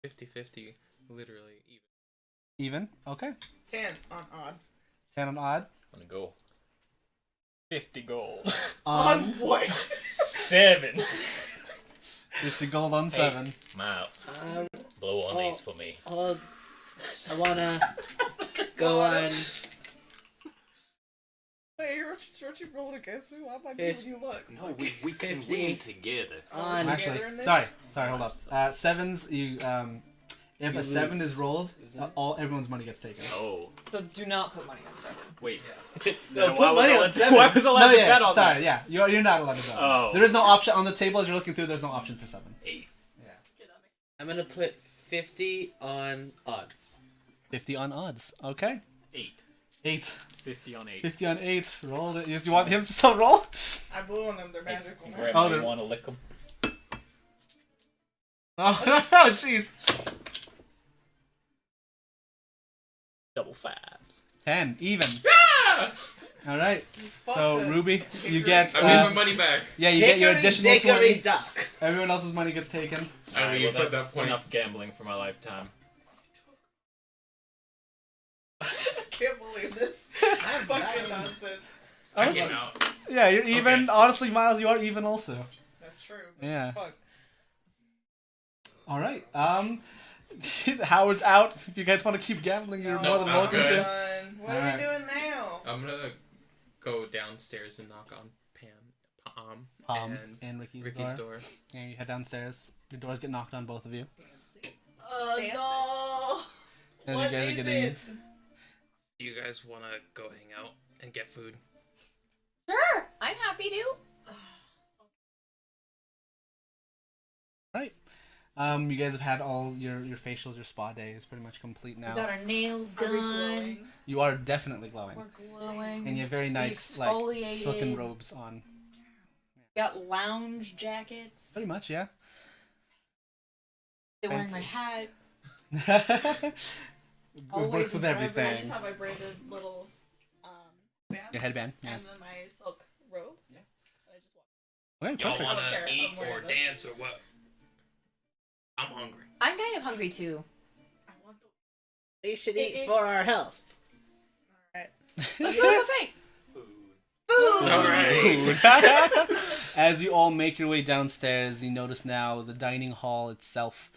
50-50. Literally even. Even? Okay. 10 on odd. 10 on odd. I'm gonna go 50 gold. On what? 7. 50 gold on 7. Miles, Um, blow on oh. these for me. I wanna go on. Wait, you're just rolling against me. Why am I Fif- giving you luck? No, we can 50. win together. On. Actually, together in this? sorry, hold up. Sevens, you if You a 7 lose, is rolled, isn't it? everyone's money gets taken. Oh, So do not put money on 7. wait. No, Then put money on 7. Why was I allowed No, to yeah, bet on sorry, that? yeah, you're not allowed to bet. Oh. There is no option on the table as you're looking through. There's no option for 7. 8. I'm gonna put 50 on odds. 50 on odds. Okay. 8. 8. 50 on 8. 50 on 8. Roll it. You want him to still roll? I blew on them. They're magical. Grab Oh, me, they're- you want to lick them? Oh, jeez. Double 5s. 10. Even. All right. So, us. Ruby, you get... I made my money back. Yeah, you get your Hickory additional dickory 20. duck. Everyone else's money gets taken. I Alright, leave well, at that that's point. enough gambling for my lifetime. I can't believe this. Fucking nonsense. I came out. Yeah, you're even. Okay. Honestly, Miles, you are even also. That's true. But Yeah. Fuck. All right. Howard's out. If you guys want to keep gambling, you're No, more than I'm welcome good. to. Done. What are Alright. we doing now? I'm gonna go downstairs and knock on Palm and and Ricky's Ricky's door. door. And you head downstairs. Your doors get knocked on, both of you. No. As What you guys are is getting. it? Do you guys want to go hang out and get food? Sure, I'm happy to. Right. You guys have had all your facials, your spa day is pretty much complete now. We got our nails Are we done. glowing? You are definitely glowing. We're glowing. And you have very nice, like, exfoliated. silken robes on. Got lounge jackets. Pretty much, yeah. They're wearing my Fancy. hat. It Always works with and forever. I everything. just have my braided little band. Your headband, yeah. And then my silk robe. Yeah. And I just walk. Okay, Y'all perfect. want I don't care. to eat I'm wearing or this. dance or what? I'm hungry. I'm kind of hungry too. I want the. We should eat for our health. Alright. Let's go to a buffet. All right. As you all make your way downstairs, you notice now the dining hall itself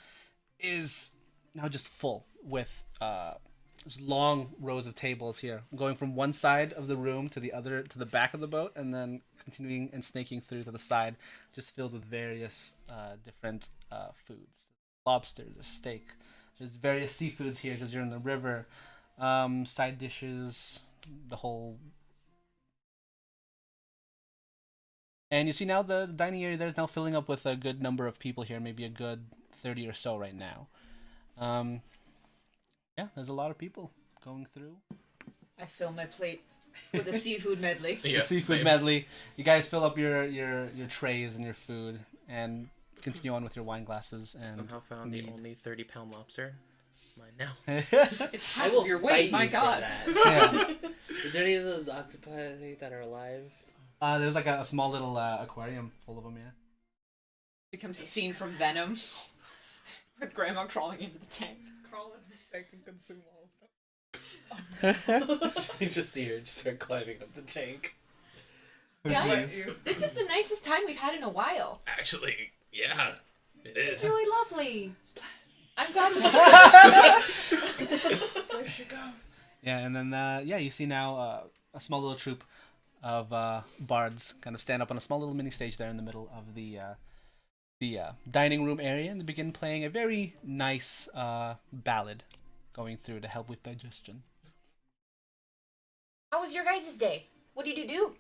is now just full with there's long rows of tables here, going from one side of the room to the other, to the back of the boat, and then continuing and snaking through to the side, just filled with various different foods. Lobster, there's steak, there's various seafoods here because you're in the river, side dishes, the whole. And you see now the dining area there is now filling up with a good number of people here, maybe a good 30 or so right now. Yeah, there's a lot of people going through. I fill my plate with a seafood medley. Yeah, The seafood same. medley. You guys fill up your trays and your food and continue on with your wine glasses. And Somehow found the mead. only 30-pound lobster. It's mine now. It's I half will of your fight weight. you My for God. that. Yeah. Is there any of those octopi that are alive? There's like a small little aquarium full of them, yeah. Becomes the scene from Venom. With Grandma crawling into the tank. Crawl in, they can consume all of them. You just see her just start climbing up the tank. Guys, You. this is the nicest time we've had in a while. Actually, yeah, it It's is. really lovely. I'm glad we There she goes. Yeah, and then yeah, you see now a small little troop of bards kind of stand up on a small little mini stage there in the middle of the dining room area, and they begin playing a very nice ballad going through to help with digestion. How was your guys' day? What did you do?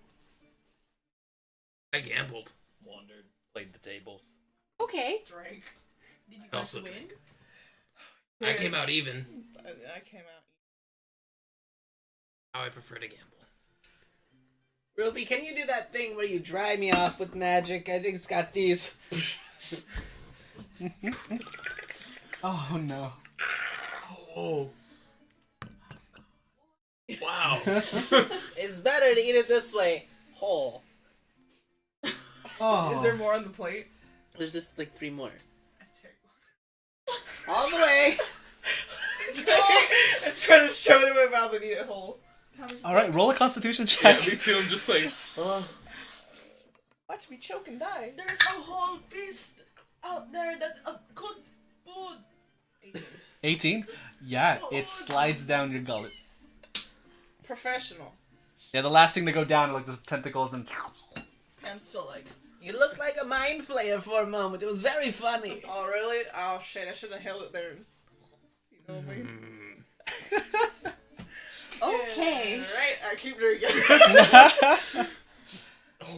I gambled. Wandered, played the tables. Okay. Drake. Did you I guys also win? drank. I came out even. I came out. How I prefer to gamble. Ruby, can you do that thing where you dry me off with magic? I think it's got these. Oh no. Oh. Wow. It's better to eat it this way, whole. Oh. Is there more on the plate? There's just like 3 more. I take one. All the way. I'm trying to shove it in my mouth and eat it whole. All right, roll a Constitution Yeah, check. me too. I'm just like, Watch me choke and die. There's a whole beast out there that a good food. 18. Yeah, it slides down your gullet. Professional. Yeah, the last thing to go down are like the tentacles and. I'm still like, You looked like a mind flayer for a moment. It was very funny. Oh really? Oh shit! I should have held it there. You know what I mean? Okay. Right. I keep drinking.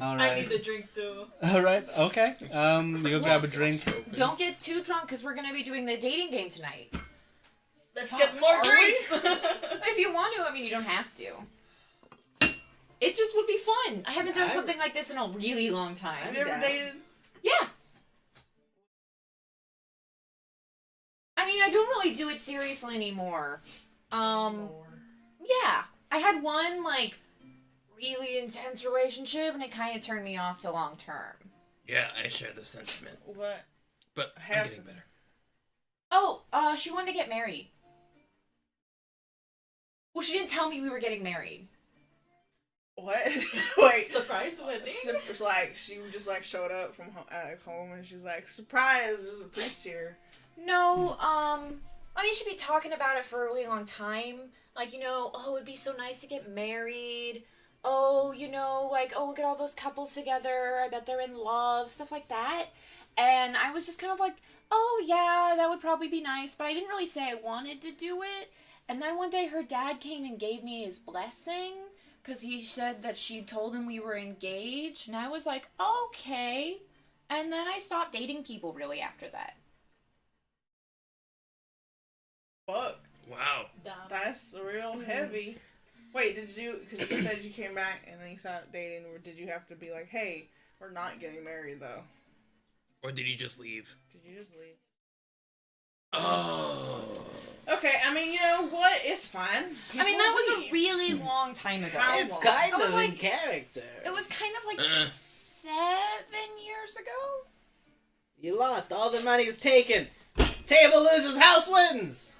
All I need right. a drink too. All right. Okay. You go grab a drink. Don't get too drunk because we're gonna be doing the dating game tonight. Let's get more are we? drinks. If you want to, I mean, you don't have to. It just would be fun. I haven't done something like this in a really long time. Have you ever dated? Yeah. I mean, I don't really do it seriously anymore. Yeah. I had one, like, really intense relationship, and it kind of turned me off to long term. Yeah, I share the sentiment. What? But I'm Happened. getting better. Oh, she wanted to get married. Well, she didn't tell me we were getting married. What? Wait. Surprise wedding. It's like she just like showed up from home and she's like, "Surprise! There's a priest here." No, I mean, she'd be talking about it for a really long time. Like, oh, it'd be so nice to get married. Oh, like, oh, look at all those couples together. I bet they're in love, stuff like that. And I was just kind of like, oh, yeah, that would probably be nice. But I didn't really say I wanted to do it. And then one day her dad came and gave me his blessing because he said that she told him we were engaged. And I was like, okay. And then I stopped dating people really after that. Fuck. Wow. Damn. That's real heavy. Wait, did you? Because you said you came back and then you stopped dating. Or did you have to be like, "Hey, we're not getting married, though"? Or did you just leave? Did you just leave? Oh. Okay, I mean, you know what? It's fine. I mean, that was Leave. a really long time ago. How It's long? kind I was of in like- character. It was kind of like 7 years ago. You lost. All the money's taken. Table loses, house wins.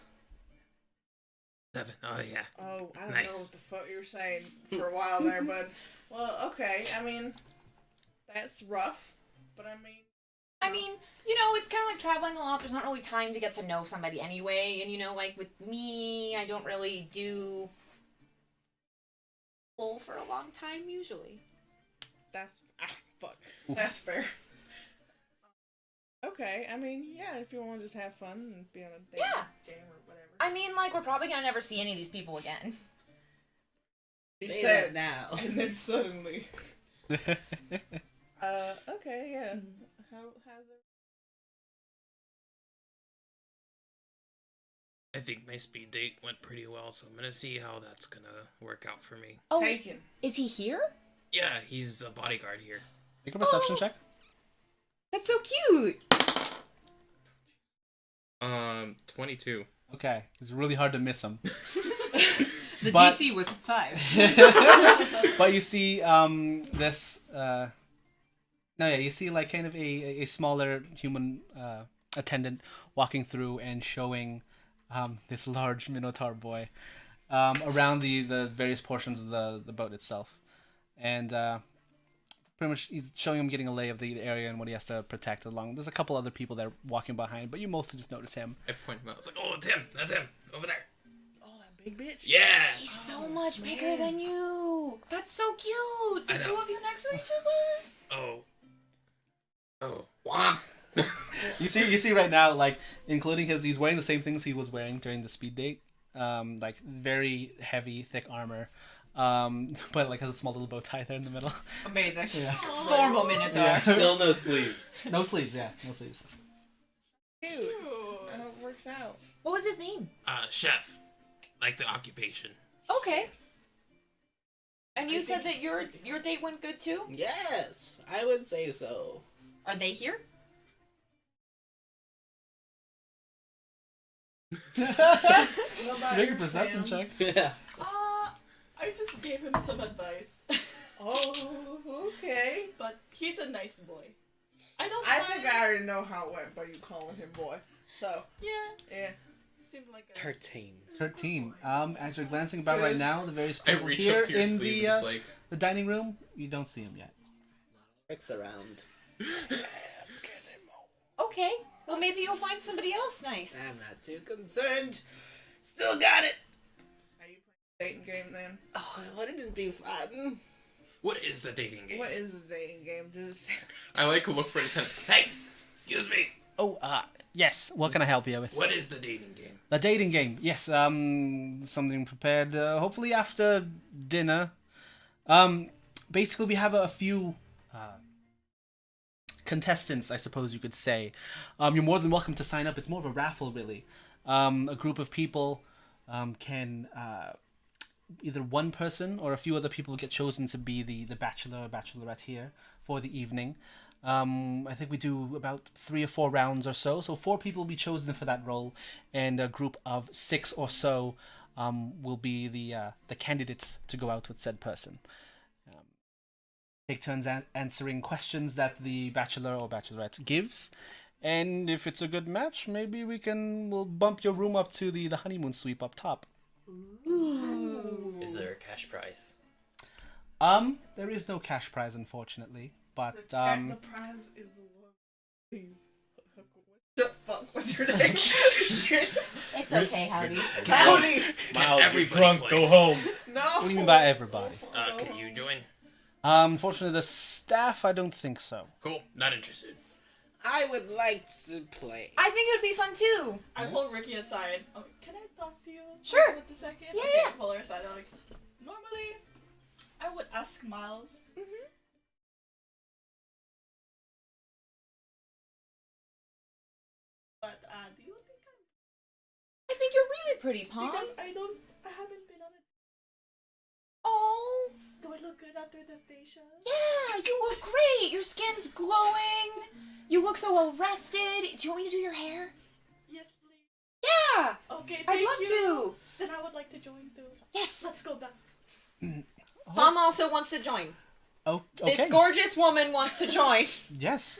7. Oh, yeah. Oh, I don't Nice. know what the fuck you were saying for a while there, but well, okay. I mean, that's rough, but I mean, It's kind of like traveling a lot. There's not really time to get to know somebody anyway. And, like with me, I don't really do full for a long time usually. that's fuck. That's fair. Okay, I mean, yeah, if you want to just have fun and be on a dating game or whatever. I mean, like, we're probably going to never see any of these people again. He Say said that now. and then suddenly. Okay, yeah. How's it? I think my speed date went pretty well, so I'm gonna see how that's gonna work out for me. Oh, Taken. is he here? Yeah, he's a bodyguard here. Make a perception check. That's so cute. 22. Okay, it's really hard to miss him. The But- DC was 5. But you see this you see like kind of a smaller human attendant walking through and showing this large minotaur boy around the various portions of the boat itself, and pretty much he's showing him getting a lay of the area and what he has to protect along. There's a couple other people there walking behind, but you mostly just notice him. I point him out. It's like, oh, it's him. That's him. Over there. Oh, that big bitch. Yeah. He's so much bigger than you. That's so cute. The I know. two of you next to each other. Oh. Wow. You see right now, like, including he's wearing the same things he was wearing during the speed date, like very heavy, thick armor, but like has a small little bow tie there in the middle. Amazing. Yeah. Formal Minotaur. Yeah. Still no sleeves. No sleeves, yeah, no sleeves. Cute. I hope it works out. What was his name? Chef. Like the occupation. Okay. And you said that your date went good too? Yes, I would say so. Are they here? Make a perception check. Yeah. I just gave him some advice. Oh, okay. But he's a nice boy. I think I already know how it went by you calling him boy. So, yeah. Seemed like a 13. 13. As you're glancing about right now, the various I people reach here up to your in sleeve and just like, the dining room, you don't see him yet. Rick's around. Okay. Well, maybe you'll find somebody else nice. I'm not too concerned. Still got it. Are you playing dating game then? Oh, wouldn't it be fun? What is the dating game? What is the dating game? Does it I like look for intent. Hey! Excuse me. Oh, yes. What can I help you with? What is the dating game? The dating game. Yes, something prepared, hopefully after dinner. Basically we have a few contestants, I suppose you could say. You're more than welcome to sign up. It's more of a raffle, really. A group of people can... either one person or a few other people get chosen to be the bachelor or bachelorette here for the evening. I think we do about 3 or 4 rounds or so. So 4 people will be chosen for that role, and a group of 6 or so will be the candidates to go out with said person. Take turns answering questions that the bachelor or bachelorette gives, and if it's a good match, maybe we'll bump your room up to the honeymoon suite up top. Ooh. Is there a cash prize? There is no cash prize, unfortunately, but the prize is the one. What the fuck was your name? Shit. It's okay, Howdy. Howdy. Miles, you're everybody drunk. play? Go home. No. what do you mean by everybody? Can you join? Unfortunately, the staff, I don't think so. Cool. Not interested. I would like to play. I think it would be fun too. I pull Ricky aside. Oh, can I talk to you? Sure. With a second? Yeah, Okay, yeah. I pull her aside. I'm like, normally, I would ask Miles. Mm-hmm. But do you think I think you're really pretty, Pom. because I haven't been on it. Oh. Do I look good after the facial? Yeah, you look great. Your skin's glowing. You look so well rested. Do you want me to do your hair? Yes, please. Yeah. Okay, I'd thank love you. to. Then I would like to join too. Yes. Let's go back. Mom also wants to join. Oh, This okay. gorgeous woman wants to join. Yes.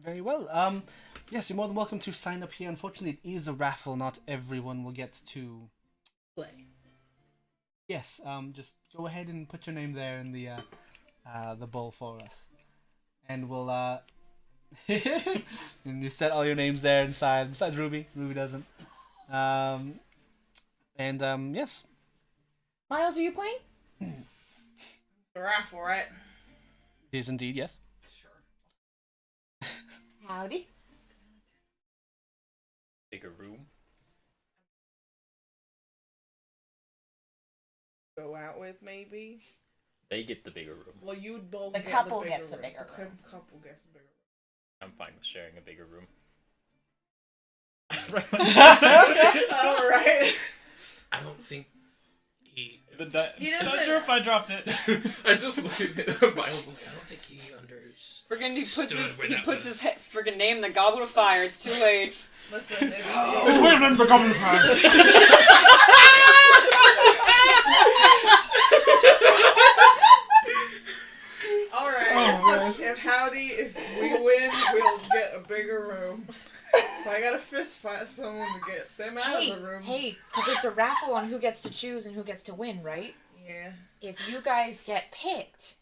Very well. Yes, you're more than welcome to sign up here. Unfortunately, it is a raffle. Not everyone will get to Play. Yes. Just go ahead and put your name there in the bowl for us, and we'll and you set all your names there inside. Besides Ruby, Ruby doesn't. Yes. Miles, are you playing? The raffle, right? It is indeed yes. Howdy. Bigger room. Go out with maybe. They get the bigger room. Well, you'd both. The get couple the gets the room. bigger room. Couple gets the bigger room. I'm fine with sharing a bigger room. All right. I don't think he. He Not doesn't. sure if I dropped it. I just looked at Miles. I don't think he understood. Friggin' he Stood where that puts was. his friggin' name in the Goblet of Fire. It's too late. Listen. Remember coming from. All right. So if we win, we'll get a bigger room. If I gotta fist fight someone to get them out Hey, of the room. hey, because it's a raffle on who gets to choose and who gets to win, right? Yeah. If you guys get picked,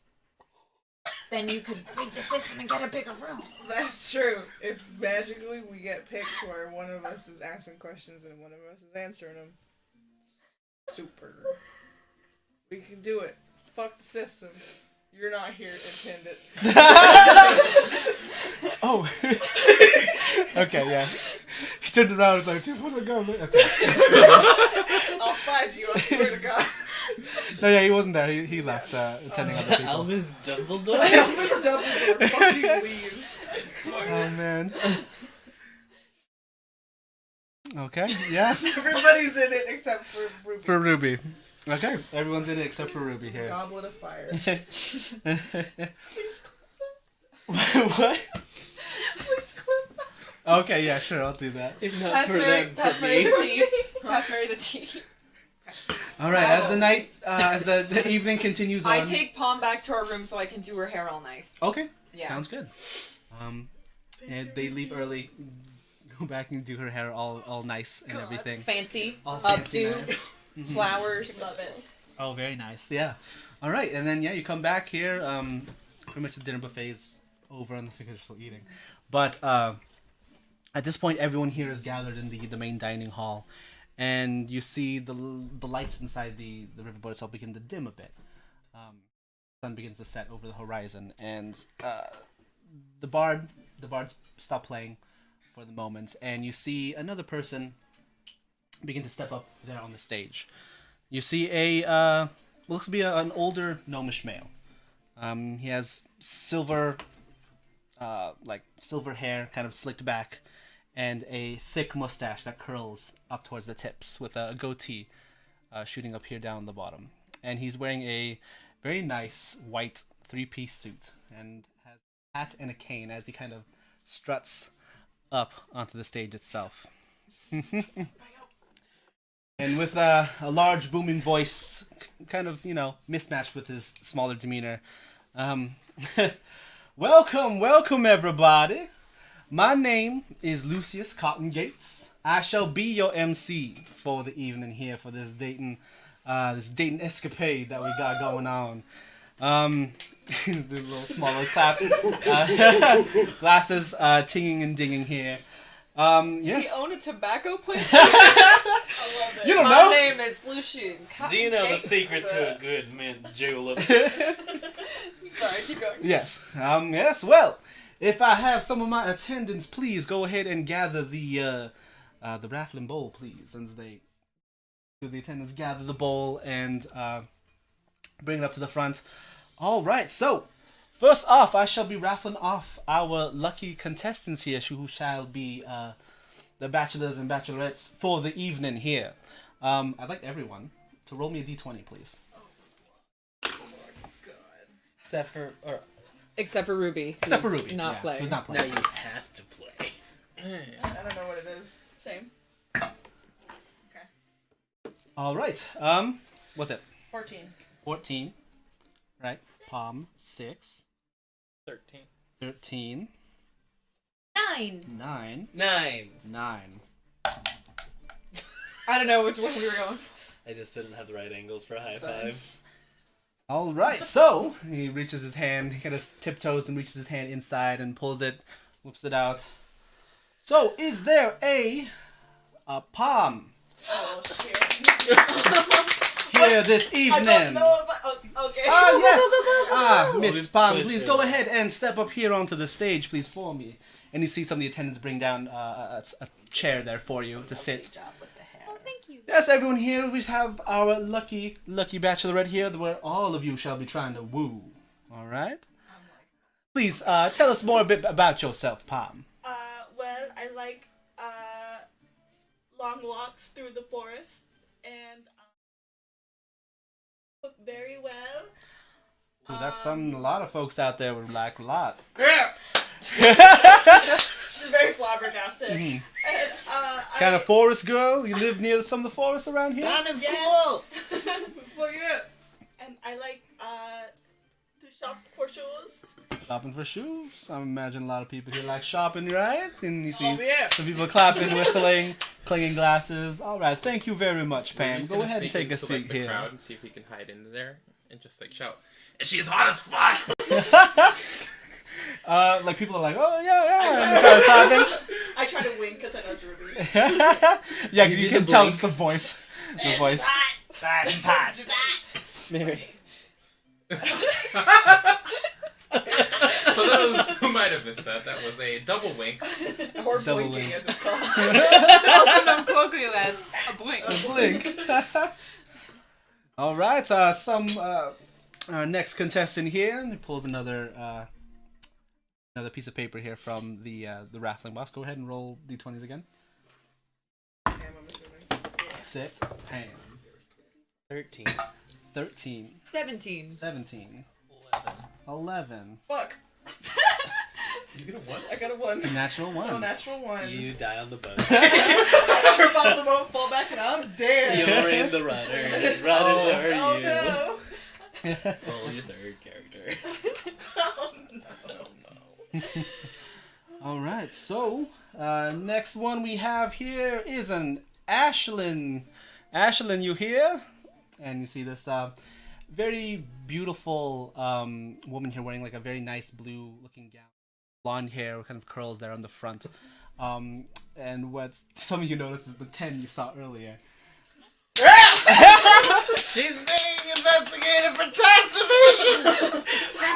then you could break the system and get a bigger room. That's true. If magically we get picked where one of us is asking questions and one of us is answering them, super. We can do it. Fuck the system. You're not here, intended. Oh. Okay, yeah. He turned around and was like, "Where'd I go?" Okay. I'll find you, I swear to God. No, yeah, he wasn't there. He left attending other people. Albus Dumbledore? Albus Dumbledore fucking leaves. Oh man. Okay. Yeah. Everybody's in it except for Ruby. For Ruby. Okay. Everyone's in it except for Ruby here. Goblet of Fire. What? Please clip that. Okay, yeah, sure, I'll do that. If not Pass for Mary, them, pass for Mary me. the tea. Pass Mary the tea. All right, as the night, as the evening continues on. I take Palm back to our room so I can do her hair all nice. Okay. Yeah. Sounds good. And they leave early, go back and do her hair all nice and everything. Fancy. All fancy Updo. now. Flowers. Love it. Oh, very nice. Yeah. All right, and then yeah, you come back here. Pretty much the dinner buffet is over unless you guys are still eating. But at this point, everyone here is gathered in the main dining hall, and you see the lights inside the riverboat itself begin to dim a bit. Sun begins to set over the horizon, and the bards stop playing for the moment, and you see another person begin to step up there on the stage. You see what looks to be an older gnomish male. He has silver hair, kind of slicked back, and a thick mustache that curls up towards the tips, with a goatee shooting up here down the bottom. And he's wearing a very nice white three-piece suit, and has a hat and a cane as he kind of struts up onto the stage itself. And with a large booming voice, kind of, mismatched with his smaller demeanor. Welcome everybody. My name is Lucius Cotton Gates. I shall be your MC for the evening here for this dating escapade that we got going on. The little smaller claps, glasses, tinging and dinging here. Yes. Does he own a tobacco plantation? You don't My know? name is Lucian. Do you know the Gates. secret to a good mint julep? Sorry, keep going. Yes. Yes. Well, if I have some of my attendants, please go ahead and gather the raffling bowl, please. And the attendants gather the bowl and bring it up to the front. All right. So, first off, I shall be raffling off our lucky contestants here, who shall be the bachelors and bachelorettes for the evening here. I'd like everyone to roll me a d20, please. Except for Ruby. Except for who's Ruby, Not yeah, playing. who's not now playing. you have to play. I don't know what it is. Same. All right. What's it? 14. 14. Right. Palm 6. 13. 13. 9. 9. 9. 9. I don't know which one we were going for. I just didn't have the right angles for a high five. All right. So he reaches his hand, he kind of tiptoes and reaches his hand inside and pulls it, whoops it out. So is there a palm Oh shit. here this evening? I don't know if okay. Ah, yes. Miss Palm, push please it. go ahead and step up here onto the stage, please, for me. And you see some of the attendants bring down a chair there for you to sit. Oh, thank you. Yes, everyone here, we have our lucky bachelorette here, where all of you shall be trying to woo. All right? Please, tell us more a bit about yourself, Palm. Well, I like long walks through the forest and cook very well. Ooh, that's something a lot of folks out there would like a lot. Yeah! She's very flabbergasted. And, Kind of forest girl? You live near some of the forests around here? That is Yes. cool. Well, yeah. And I like to shop for shoes. Shopping for shoes. I imagine a lot of people here like shopping, right? And you see Oh, yeah. some people clapping, whistling, clinging glasses. All right, thank you very much, Pam. Ruby's Go gonna ahead and sneak take a into, seat the here. crowd and see if we can hide into there and just shout, and she's hot as fuck. Like people are like, oh yeah, and kind of clapping. I try to wink because I know it's Ruby. Yeah, You you do can the tell blink. it's the voice. The voice. She's hot. She's hot. Mary. For those who might have missed that was a double wink. Or Double blinking, wink. as it's called. Also known colloquially as a blink. Blink. All right. Our next contestant here he pulls another piece of paper here from the raffling box. Go ahead and roll d20s again. Pam, I'm assuming. Sit. Pam. 13. 13. 17. 17. 11. Fuck. You get a what? I got a 1. Natural 1. Oh, natural 1. You die on the boat. I trip off the boat, fall back, and I'm dead. You're in the rudders. Rudders are you. Oh no. Roll your third character. Oh no. All right. So, next one we have here is an Ashlyn. Ashlyn, you here? And you see this very beautiful woman here wearing like a very nice blue looking gown. Blonde hair, kind of curls there on the front. And what some of you noticed is the 10 you saw earlier. She's being investigated for tax evasion!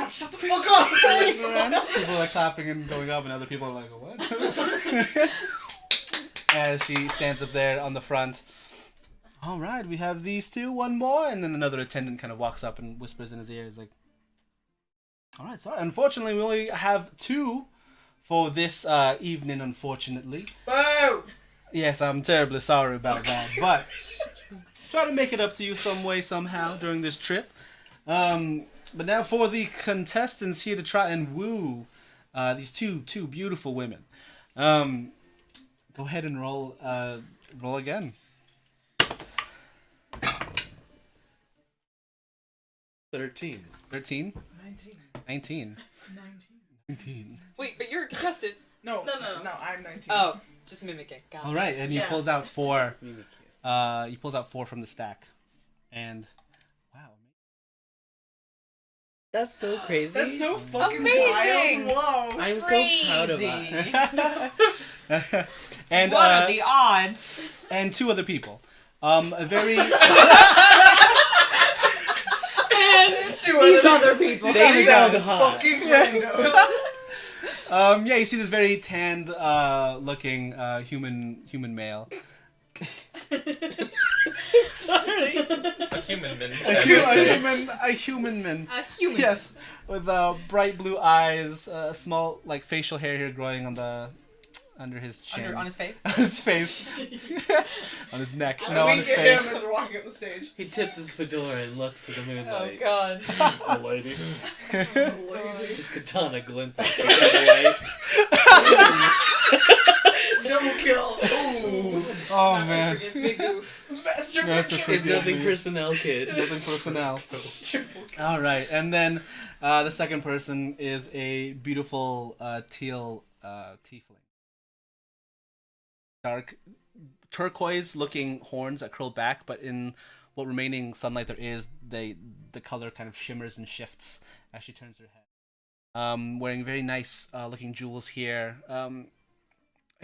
Shut the fuck up, please! People are clapping and going up, and other people are like, what? As she stands up there on the front. All right, we have these two, one more, and then another attendant kind of walks up and whispers in his ear, is like, all right, sorry. Unfortunately, we only have 2 for this evening, unfortunately. Boo! Yes, I'm terribly sorry about that, but try to make it up to you some way, somehow, during this trip. But now for the contestants here to try and woo these two beautiful women. Go ahead and roll again. 13. 13? 19. 19. 19. Wait, but you're a contestant. No, I'm 19. Oh, just mimicking. Got it. All right, and he Yeah. pulls out 4. He pulls out 4 from the stack, and wow, That's so crazy. That's so fucking Amazing! wild. Whoa. I'm so proud of us. and What are the odds? and 2 other people. A very These other people. They sound hot. Fucking randos. yeah, you see this very tanned looking human male. Sorry. A human man. A human man. A human. Yes, with bright blue eyes, small like facial hair here growing on under his chin. On his face? On his face. On his neck. And No, on we his get him face. as we're walking up the stage. He tips his fedora and looks at the Oh moonlight. god. A lady. Oh, His katana glints and takes it away. double kill. Ooh. Oh man. Big goof. Master That's a kill. pretty It's nothing ugly. personnel, kid. Building personnel. Triple kill. All right, and then the second person is a beautiful teal tiefling. Dark turquoise-looking horns that curl back, but in what remaining sunlight there is, the color kind of shimmers and shifts as she turns her head. Wearing very nice looking jewels here, and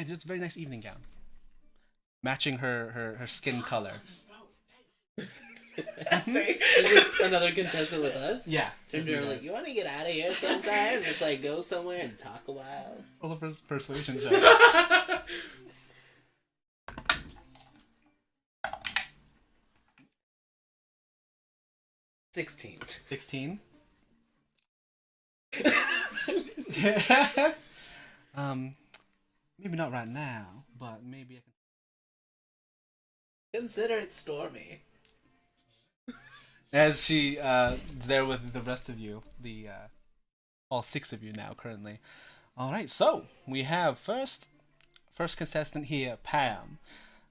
just a very nice evening gown, matching her skin color. Is this another contestant with us? Yeah. Turn to her like, you want to get out of here sometime? Just like go somewhere and talk a while. Roll a persuasion check. 16. 16. Maybe not right now, but maybe I can. Consider it stormy. As she is there with the rest of you, all 6 of you now currently. All right, so we have first contestant here, Pam.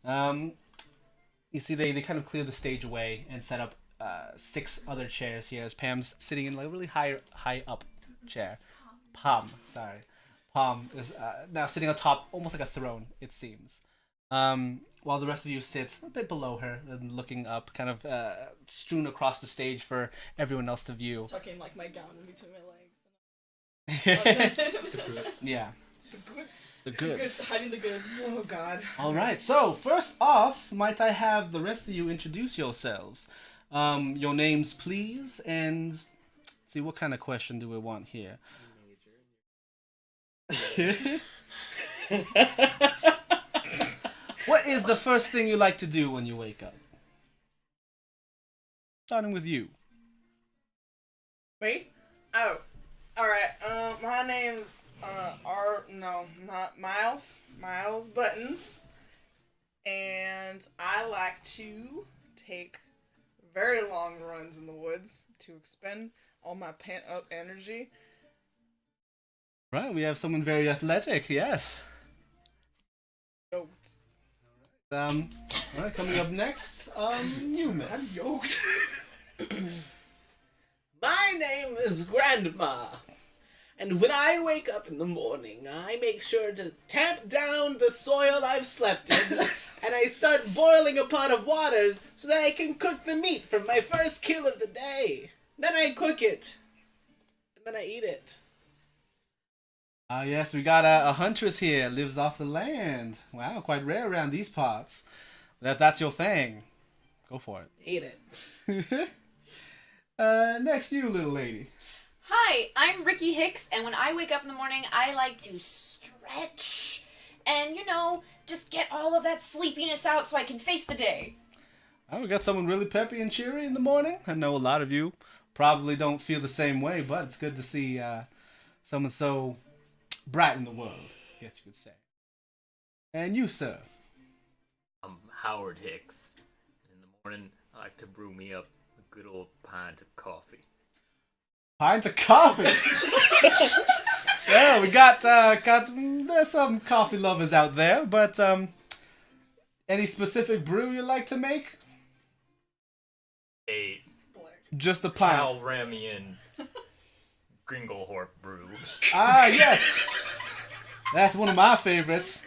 You see, they kind of clear the stage away and set up 6 other chairs here as Pam's sitting in like a really high up chair. Palm is now sitting atop almost like a throne, it seems. While the rest of you sits a bit below her and looking up, kind of strewn across the stage for everyone else to view. Just tucking like my gown in between my legs. Yeah. The goods. Hiding the goods. Oh god. All right. So first off, might I have the rest of you introduce yourselves? Your names, please, and see what kind of question do we want here. What is the first thing you like to do when you wake up? starting with you. Me? Oh. Alright, my name's, not Miles. Miles Buttons. And I like to take very long runs in the woods to expend all my pent-up energy. Right, we have someone very athletic, yes. Yoked. Alright, coming up next, you, Miss. I'm yoked. My name is Grandma. And when I wake up in the morning, I make sure to tamp down the soil I've slept in, and I start boiling a pot of water so that I can cook the meat from my first kill of the day. Then I cook it, and then I eat it. Yes, we got a huntress here, lives off the land. Wow, quite rare around these parts. That's your thing. Go for it. Eat it. Next you, little lady. Hi, I'm Ricky Hicks, and when I wake up in the morning, I like to stretch and, just get all of that sleepiness out so I can face the day. Oh, we got someone really peppy and cheery in the morning. I know a lot of you probably don't feel the same way, but it's good to see someone so bright in the world, I guess you could say. And you, sir? I'm Howard Hicks. In the morning, I like to brew me up a good old pint of coffee. Pint of coffee. Yeah, we got there's some coffee lovers out there, but any specific brew you like to make? Just a pint. Calramian Gringlehorp brew. Ah, yes. That's one of my favorites.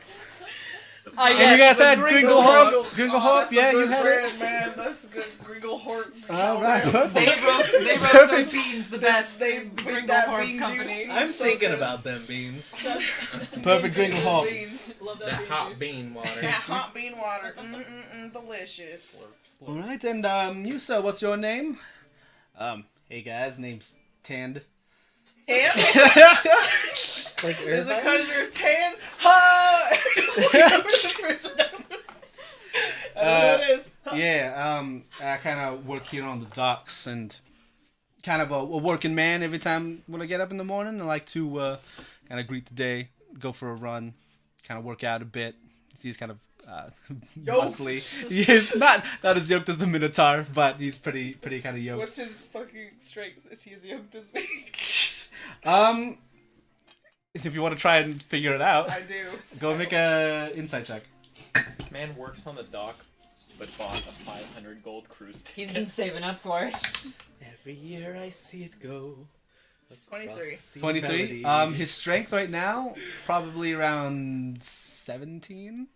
Ah, and you guys had Gringlehorp? Gringlehorp, yeah, you had brand, it? man. That's good. Gringlehorp. Alright, perfect. They roast those beans the best. They bring that bean company. juice. I'm So thinking good. about them beans. Perfect Gringlehorp. Beans. Love that That bean hot juice. bean water. That hot bean water. Delicious. Alright, and you, sir, what's your name? Hey guys, name's Tand. Tan? Like Is it Irvine? because you're tan? Ha! I don't know what it is. Yeah, I kind of work here on the docks and kind of a working man every time when I get up in the morning. I like to kind of greet the day, go for a run, kind of work out a bit. He's kind of muscly. He's not as yoked as the Minotaur, but he's pretty kind of yoked. What's his fucking strength? Is he as yoked as me? If you want to try and figure it out, I do. go make a insight check. This man works on the dock, but bought a 500 gold cruise ticket. He's been saving up for it. Every year I see it go. 23. 23. His strength right now probably around 17.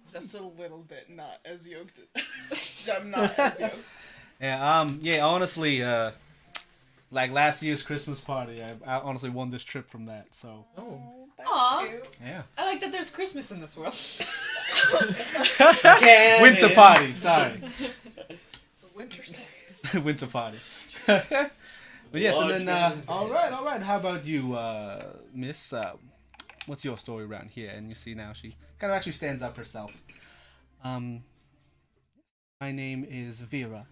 Just a little bit, not as yoked. I'm not as yoked. Yeah. Honestly, like last year's Christmas party, I honestly won this trip from that. So. Oh. That's Aw. cute. Yeah. I like that there's Christmas in this world. Winter party. Sorry. The winter solstice. Winter party. But yes, and then Large all right. How about you, Miss? What's your story around here? And you see now she kind of actually stands up herself. My name is Vera.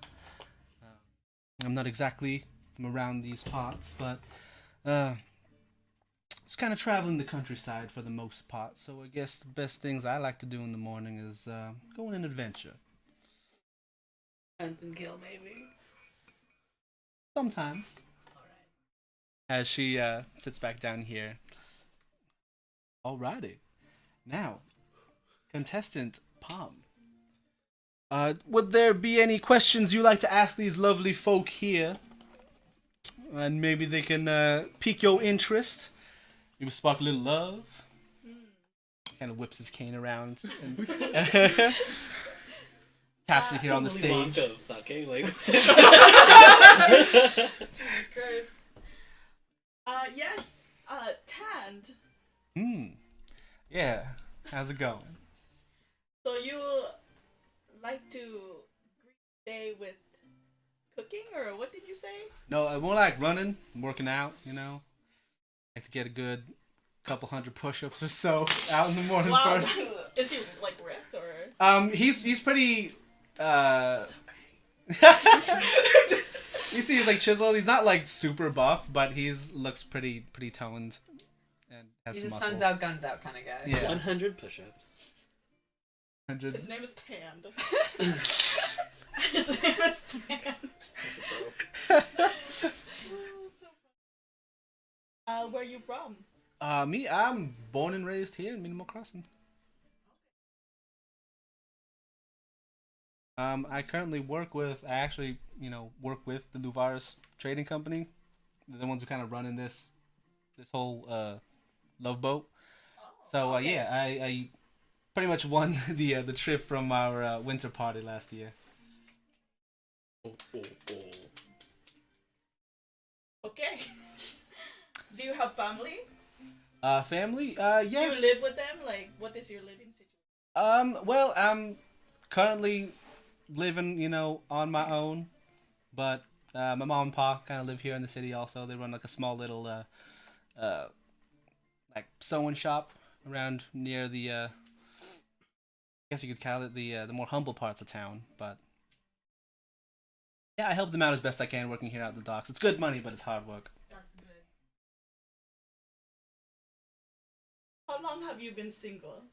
I'm not exactly from around these parts, but just kind of traveling the countryside for the most part. So I guess the best things I like to do in the morning is go on an adventure. Hunt and kill, maybe. Sometimes. As she sits back down here. Alrighty. Now, contestant Palm. Would there be any questions you'd like to ask these lovely folk here? And maybe they can pique your interest. Maybe spark a little love. Kind of whips his cane around and taps it here on the stage. Wonka fucking, like. Jesus Christ. Yes. Tanned. Yeah. How's it going? So you like to greet the day with cooking, or what did you say? No, more like running, working out, you know. Like to get a good couple hundred push-ups or so out in the morning Wow. first. Is he like ripped or? He's pretty You see, he's like chiseled. He's not like super buff, but he's looks pretty toned and has He's a some muscle. suns out, guns out kind of guy. Yeah. 100 push-ups. 100. His name is Tanned. His name is Tanned. Where you from? Me, I'm born and raised here in Minimal Crossing. I currently work with the Luvaris Trading Company. They're the ones who kind of run in this whole love boat. So yeah, I pretty much won the trip from our winter party last year. Okay. Do you have family? Family? Do Yeah. you live with them? Like, what is your living situation? Well, I'm currently living, on my own, but my mom and pa kind of live here in the city also. They run like a small little, like sewing shop around near the, I guess you could call it the more humble parts of town, but yeah, I help them out as best I can working here out at the docks. It's good money, but it's hard work. That's good. How long have you been single?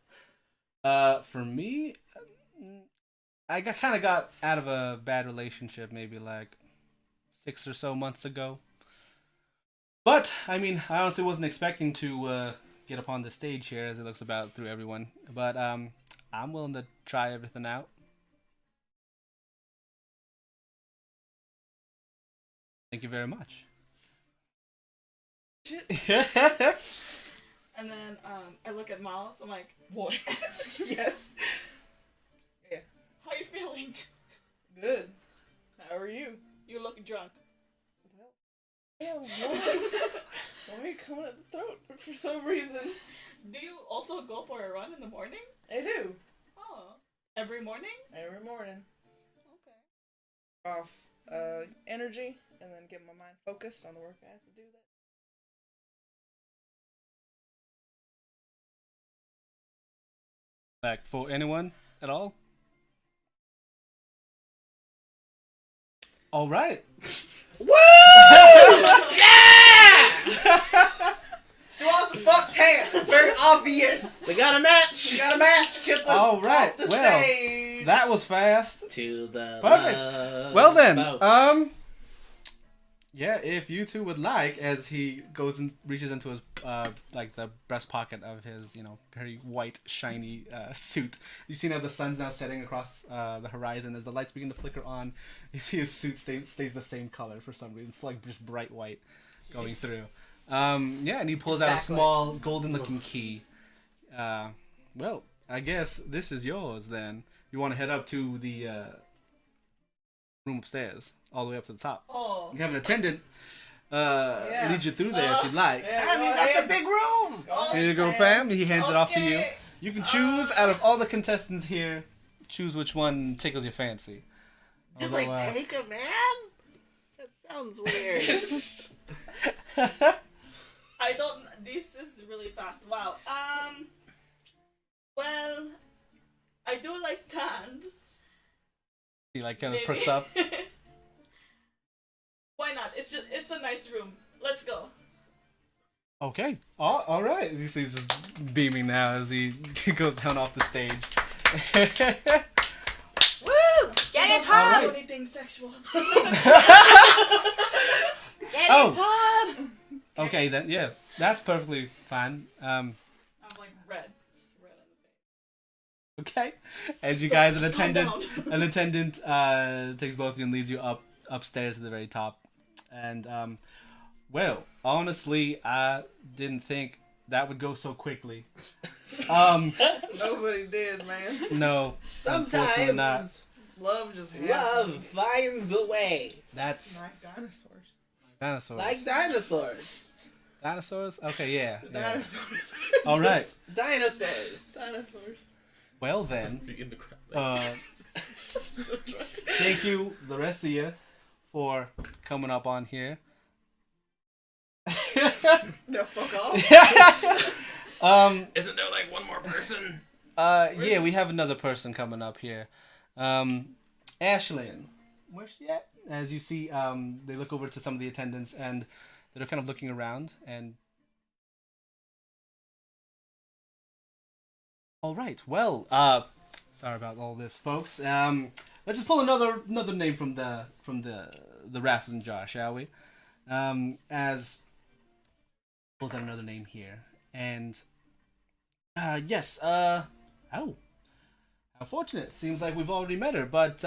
For me, I kind of got out of a bad relationship maybe like 6 or so months ago. But I mean, I honestly wasn't expecting to get up on the stage here as it looks about through everyone. But I'm willing to try everything out. Thank you very much. And then I look at Miles. I'm like, Boy. Yes. Yeah. how you feeling? Good. How are you? You look drunk. Yeah, why are you coming at the throat for some reason? Do you also go for a run in the morning? I do. Oh, every morning? Every morning. Okay. Off energy and then get my mind focused on the work I have to do that. Like for anyone at all? All right. Woo! Yeah! She wants to fuck Tan. It's very obvious. We got a match. We got a match. Get the All right. off the Well, stage. that was fast. To the Perfect. love Well then, boat. yeah, if you two would like, as he goes and reaches into his like the breast pocket of his very white shiny suit. You see now the sun's now setting across the horizon as the lights begin to flicker on. You see his suit stays the same color for some reason. It's like just bright white going through. Yeah, and he pulls out a small golden looking key. Well, I guess this is yours then. You want to head up to the room upstairs, all the way up to the top. Oh. You have an attendant lead you through there if you'd like. Damn, you got the big room. Here you go, Pam. He hands it off to you. You can choose out of all the contestants here, choose which one tickles your fancy. Just Although, like take a man. That sounds weird. I don't. This is really fast. Wow. Well, I do like tanned. He like kind of Maybe. perks up. Why not? It's a nice room. Let's go. Okay. All right. He's just beaming now as he goes down off the stage. Woo! Get it, I Pub! don't do anything sexual. Get Oh. it, Pub! Okay, then yeah, that's perfectly fine. I'm like red. Just red on the face. Okay. As you guys, an Slow attendant takes both of you and leads you upstairs to the very top. And well, honestly, I didn't think that would go so quickly. Nobody did, man. No, unfortunately not. Sometimes Love just happens. love finds a way. That's Like dinosaurs. dinosaurs. Like dinosaurs. Dinosaurs? Okay, yeah. Dinosaurs. All right. Dinosaurs. Dinosaurs. Well then, Begin to cry. thank you, the rest of you, for coming up on here. The fuck off. Isn't there like one more person? Yeah, we have another person coming up here. Ashlyn. Where's she at? as you see, they look over to some of the attendants and they're kind of looking around and. All right. Well, sorry about all this, folks. Let's just pull another name from the raffling jar, shall we? As pulls out another name here, and yes. Oh, how fortunate! Seems like we've already met her, but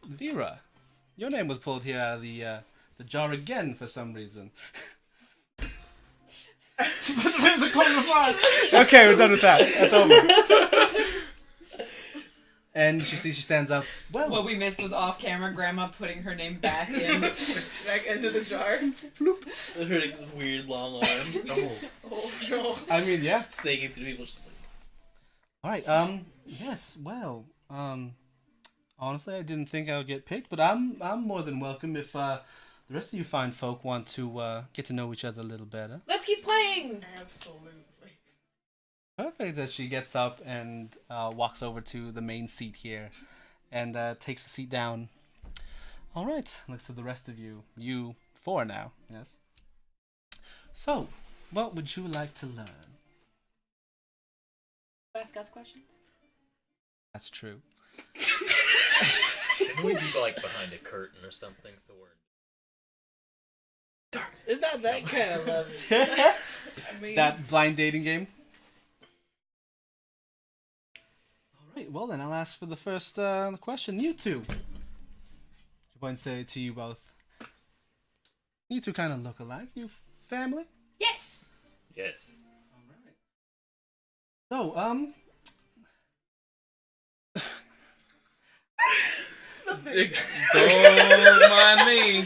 Vera, your name was pulled here out of the jar again for some reason. Okay, we're done with that. That's over. And she stands up. Well, What we missed was off camera. Grandma putting her name back in. Back into the jar. Her weird long arm. Oh no. I mean, yeah. Snaking through people just like. All right. Yes. Well. Honestly, I didn't think I would get picked, but I'm more than welcome if the rest of you fine folk want to get to know each other a little better. Let's keep playing. Absolutely. Perfect. As she gets up and walks over to the main seat here, and takes a seat down. All right. Looks to the rest of you. You 4 now. Yes. So, what would you like to learn? Ask us questions. That's true. Shouldn't we be like behind a curtain or something so we're It's not that kind of love. I mean, That blind dating game. All right. Well, then I'll ask for the first question. You two. She points to you both. You two kind of look alike. You family? Yes. Yes. So, Don't mind me.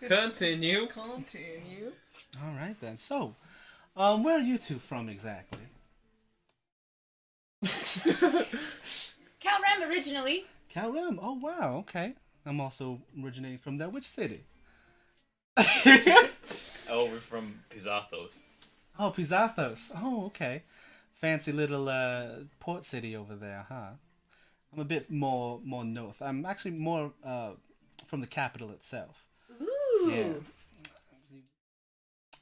Continue. continue. all right then. So, where are you two from exactly? Calram originally. Calram. Oh wow. Okay. I'm also originating from there. Which city? Oh, we're from Pizathos. Oh, Pizathos. Oh, okay. Fancy little port city over there, huh? I'm a bit more north. I'm actually more from the capital itself. Ooh. Yeah.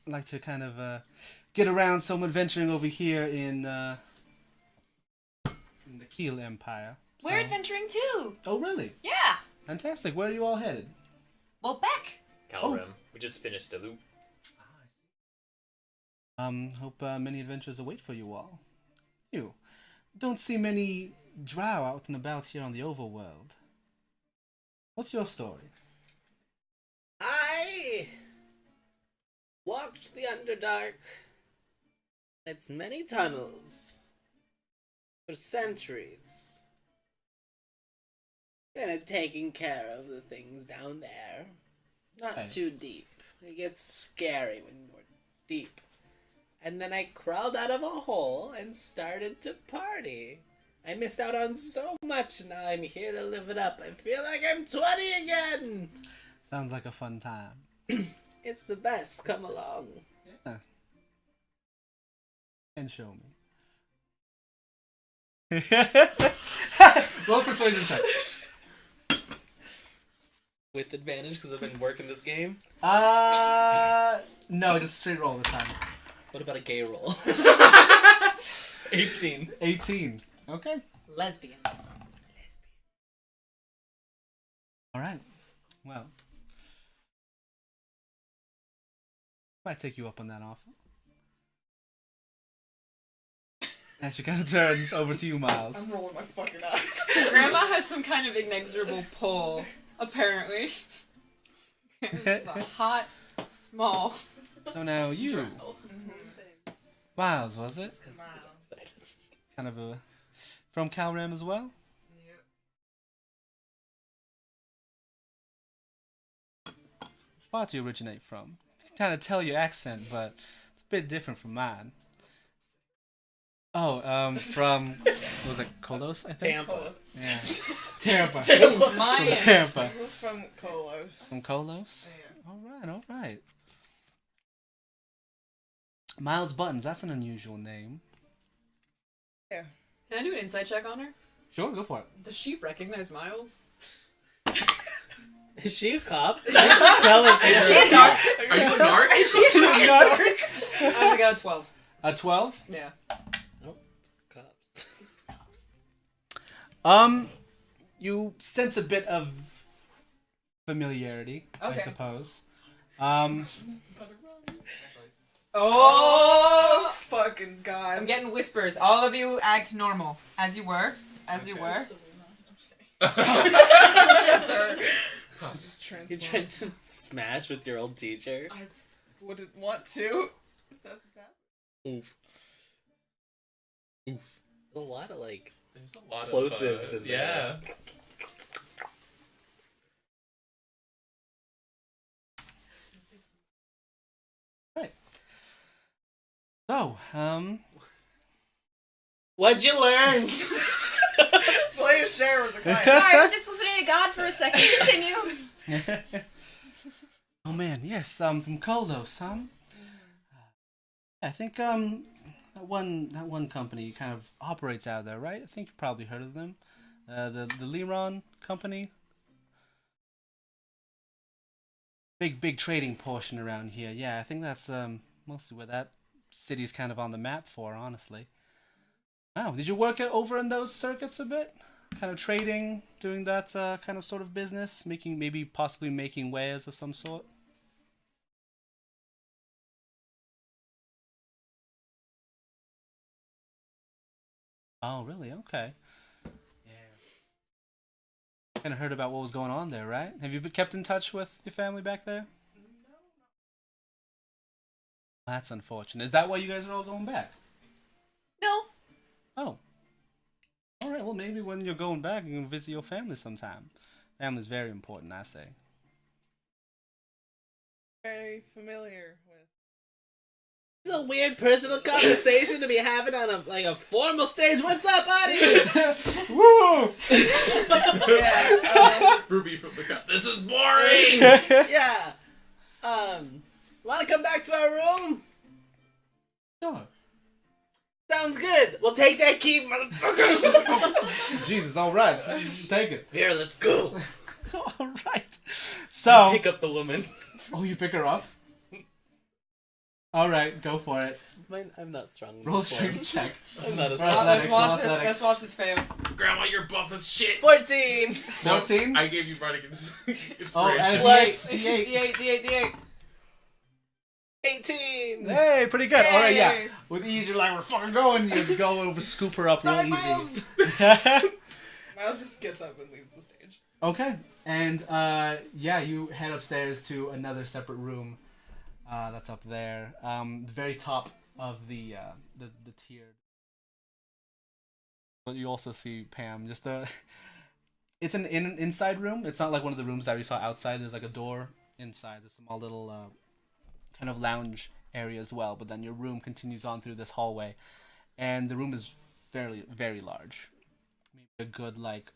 I like to kind of get around some adventuring over here in the Kiel Empire. We're adventuring too. Oh, really? Yeah. Fantastic. Where are you all headed? Well, back. Calrem. We just finished a loop. Hope many adventures await for you all. You don't see many drow out and about here on the overworld. What's your story? I walked the Underdark, its many tunnels, for centuries. Kind of taking care of the things down there. Not Okay. too deep. It gets scary when you're deep. And then I crawled out of a hole and started to party. I missed out on so much, now I'm here to live it up. I feel like I'm 20 again! Sounds like a fun time. It's the best, come along. Yeah. And show me. Roll persuasion check. With advantage because I've been working this game. No, just straight roll this time. What about a gay roll? 18. 18. Okay. Lesbians. All right. Well, might take you up on that offer. And she kind of turns over to you, Miles. I'm rolling my fucking eyes. Grandma has some kind of inexorable pull, apparently. It's a hot, small. So now you, Miles, was it? Miles. Kind of a from Calram as well. Which part do you originate from? You can kind of tell your accent, but it's a bit different from mine. Oh, from was it Kolos? I think. Tampa. Yeah, Tampa. Tampa. Maya. From Tampa. This was from Kolos. From Kolos. Yeah. All right. Miles Buttons. That's an unusual name. Yeah. Can I do an insight check on her? Sure, go for it. Does she recognize Miles? Is she a cop? Tell us. Is she a narc? Are you a narc? Is she a fucking narc? I'm gonna go 12. A 12? Yeah. Cops. You sense a bit of familiarity, I Okay. suppose. Oh, fucking god. I'm getting whispers. All of you act normal. As you were. As you were. That's her. Just You transform. trying to smash with your old teacher? I wouldn't want to. If that's what's happening. Oof. Oof. There's a lot of like There's a lot plosives of in yeah. there. Right. So, What'd you learn? Play a share with the guy. Sorry, I was just listening to God for a second. Continue. oh man, yes, from Kolos, I think that one company kind of operates out of there, right? I think you probably heard of them. The Liron company. Big trading portion around here. Yeah, I think that's mostly where that city's kind of on the map for, honestly. Oh, did you work over in those circuits a bit? Kind of trading, doing that kind of sort of business, possibly making wares of some sort? Oh, really? Okay. Yeah. Kind of heard about what was going on there, right? Have you been kept in touch with your family back there? No. That's unfortunate. Is that why you guys are all going back? No. Oh. All right. Well, maybe when you're going back, you can visit your family sometime. Family's very important, I say. Very familiar with. It's a weird personal conversation to be having on a formal stage. What's up, audience? Woo! Ruby from the cop. This is boring. Yeah. Want to come back to our room? Sure. Sounds good. We'll take that key, motherfucker. Jesus, all right. Just take it. Here, let's go. All right. So. Pick up the woman. Oh, you pick her up? All right, go for it. I'm not strong. in Roll a this strength one. check. I'm not a Or strong. athletics, Let's watch roll this. athletics. Let's watch this fail. Grandma, you're buff as shit. 14. 14? I gave you bardic inspiration. Oh, and a Plus D8. D8, D8, D8. 18. Hey, pretty good. All right, yeah. Yay. With ease, you're like, we're fucking going. You go over, scoop her up real Sorry, easy. Miles. Miles just gets up and leaves the stage. Okay, and yeah, you head upstairs to another separate room. That's up there. The very top of the tiered. But you also see Pam. Just it's an inside room. It's not like one of the rooms that we saw outside. There's like a door inside. There's a small little kind of lounge area as well. But then your room continues on through this hallway, and the room is very large. Maybe a good like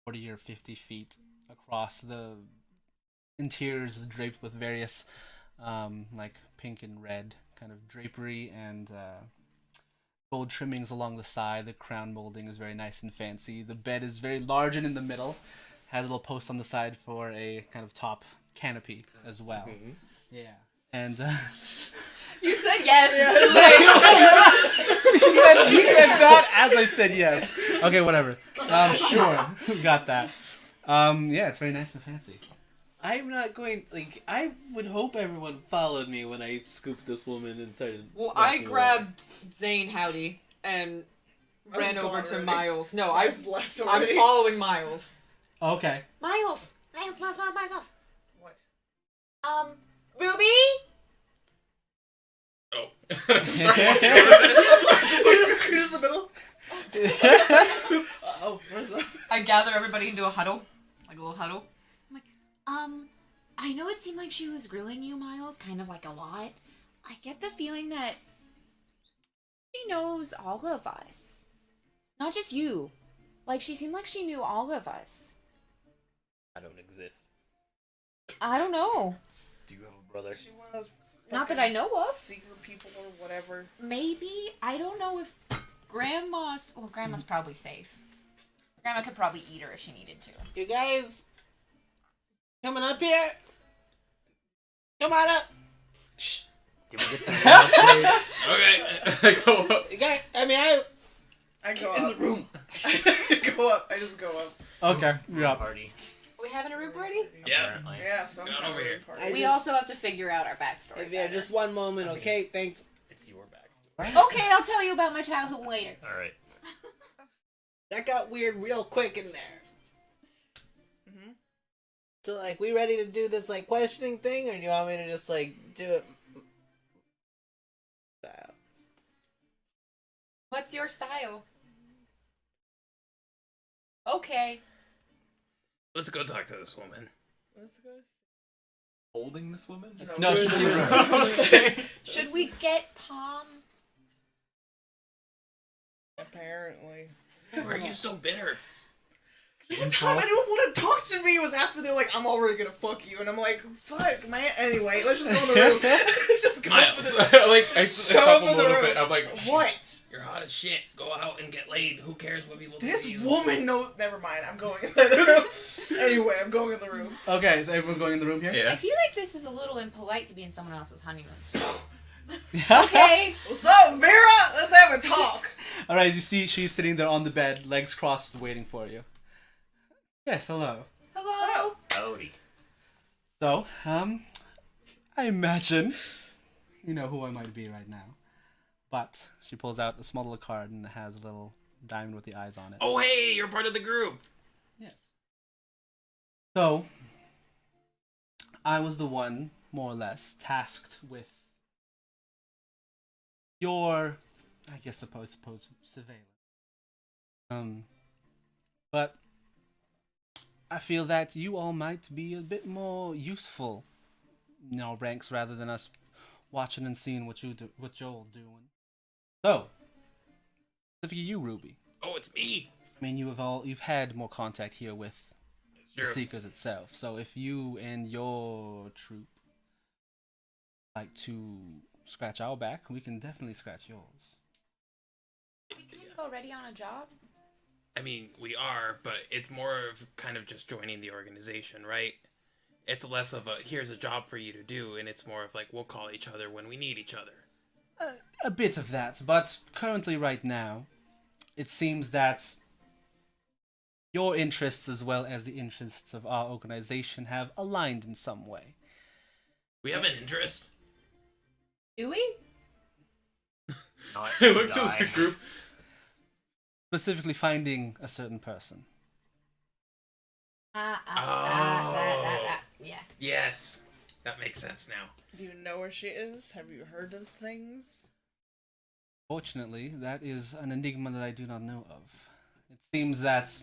40 or 50 feet across. The interior is draped with various like pink and red kind of drapery and gold trimmings along the side. The crown molding is very nice and fancy. The bed is very large and in the middle. Has a little post on the side for a kind of top canopy as well. Mm-hmm. Yeah. And You said yes. you said that as I said yes. Okay, whatever. Sure. Got that. Yeah, it's very nice and fancy. I'm not going. Like, I would hope everyone followed me when I scooped this woman and started. Well, I walking away. grabbed Zane Howdy and I ran was over gone to already. Miles. No, I I was left I'm already. following Miles. Okay. Miles. What? Ruby? Oh. Sorry. Here's the middle. Oh, what is up? I gather everybody into a huddle, like a little huddle. I know it seemed like she was grilling you, Miles, kind of like a lot. I get the feeling that she knows all of us. Not just you. Like, she seemed like she knew all of us. I don't exist. I don't know. Do you have a brother? She one of those Not that I know of. secret people or whatever. Maybe. I don't know if Grandma's probably safe. Grandma could probably eat her if she needed to. You guys, Coming up here. Come on up. Shh. Can we get the mail, please? Okay, I go up. You got, I go in up. the room. I go up. I just go up. Okay, you're up. Party. Are we having a room party? Yeah. Apparently. Yeah, some Get on kind over of here. party. I We just- also have to figure out our backstory. Yeah, better. just one moment, okay? Thanks. It's your backstory. Okay, I'll tell you about my childhood later. All right. That got weird real quick in there. So, like, we ready to do this, like, questioning thing, or do you want me to just, like, do it? Style? What's your style? Okay. Let's go talk to this woman. Let's go. Holding this woman? No, We're in she's the room. Should we get Palm? Apparently. Why are you so bitter? The time anyone would have talked to me was after they're like, I'm already gonna fuck you, and I'm like, fuck, man. Anyway, let's just go in the room. Just go Miles. for the... Like, I Show stop up a in the little room. bit. I'm like, What? You're hot as shit. Go out and get laid. Who cares what people This think of you? woman knows. Never mind. I'm going in the room. Anyway, I'm going in the room. Okay, so everyone's going in the room here? I yeah. feel like this is a little impolite to be in someone else's honeymoon suite. Okay. What's up, Vera? Let's have a talk. Alright, you see she's sitting there on the bed, legs crossed, waiting for you. Yes, hello. Hello. Howdy. So, I imagine you know who I might be right now. But she pulls out a small little card and it has a little diamond with the eyes on it. Oh, hey, you're part of the group. Yes. So, I was the one, more or less, tasked with your, I guess, suppose surveillance. But I feel that you all might be a bit more useful in our ranks rather than us watching and seeing what you're all doing. So, specifically you, Ruby. Oh, it's me. I mean, you've had more contact here with It's the true. Seekers itself. So if you and your troop like to scratch our back, we can definitely scratch yours. We kind of already on a job. I mean, we are, but it's more of kind of just joining the organization, right? It's less of a, here's a job for you to do, and it's more of like, we'll call each other when we need each other. A bit of that, but currently right now, it seems that your interests as well as the interests of our organization have aligned in some way. We have an interest. Do we? Not I to look to die. the group. Specifically finding a certain person. Yeah. Yes. That makes sense now. Do you know where she is? Have you heard of things? Fortunately, that is an enigma that I do not know of. It seems that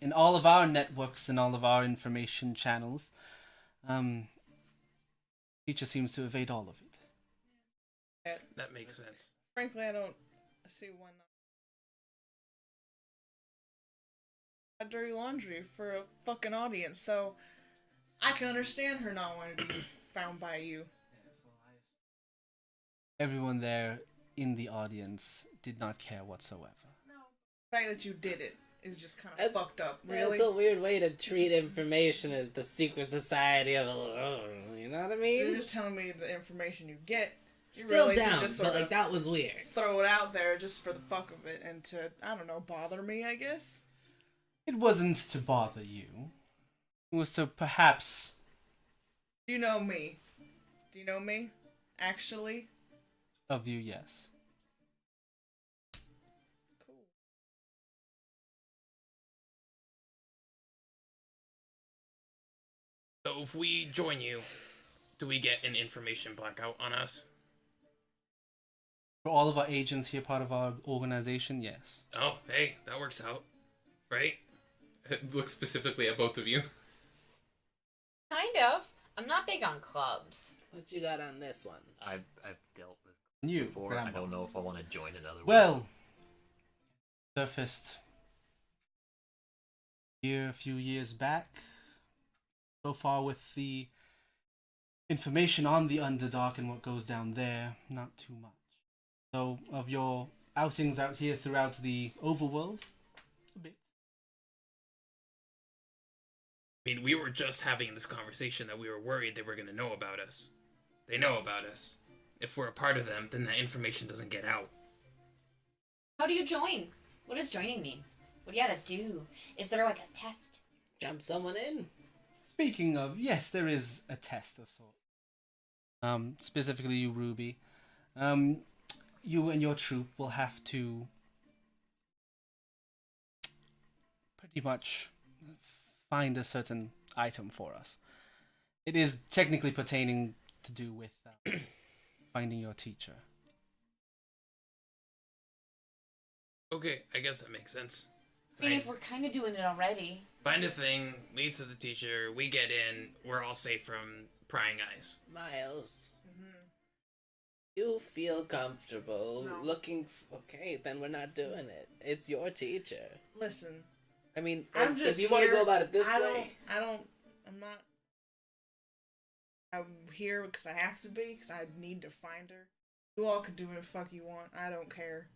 in all of our networks and all of our information channels, teacher seems to evade all of it. That makes sense. Frankly, I don't see why not. Dirty laundry for a fucking audience, so I can understand her not wanting to be found by you. Everyone there in the audience did not care whatsoever. The fact that you did it is just kind of That's- fucked up. Really? That's a weird way to treat information as the secret society of you know what I mean? You're just telling me the information you get. You're Still really to down, just but sort like of that was weird. throw it out there just for the fuck of it and to, I don't know, bother me, I guess? It wasn't to bother you. It was to perhaps... Do you know me? Do you know me? Actually? Of you, yes. Cool. So if we join you, do we get an information blackout on us? For all of our agents here, part of our organization, yes. Oh, hey, that works out. Right? Look specifically at both of you. Kind of. I'm not big on clubs. What you got on this one? I've dealt with You, before. Grandma. I don't know if I want to join another one. Well, surfaced here a few years back. So far with the information on the Underdark and what goes down there, not too much. So, of your outings out here throughout the overworld, a bit. I mean, we were just having this conversation that we were worried they were going to know about us. They know about us. If we're a part of them, then that information doesn't get out. How do you join? What does joining mean? What do you gotta do? Is there like a test? Jump someone in. Speaking of, yes, there is a test of sorts. Specifically you, Ruby. You and your troop will have to pretty much find a certain item for us. It is technically pertaining to do with finding your teacher. Okay, I guess that makes sense. I mean, if we're kind of doing it already. Find a thing, leads to the teacher, we get in, we're all safe from prying eyes. Miles. You feel comfortable looking... Okay, then we're not doing it. It's your teacher. Listen. I mean, I'm just if you want to go about it this way... I'm here because I have to be, because I need to find her. You all can do what the fuck you want. I don't care.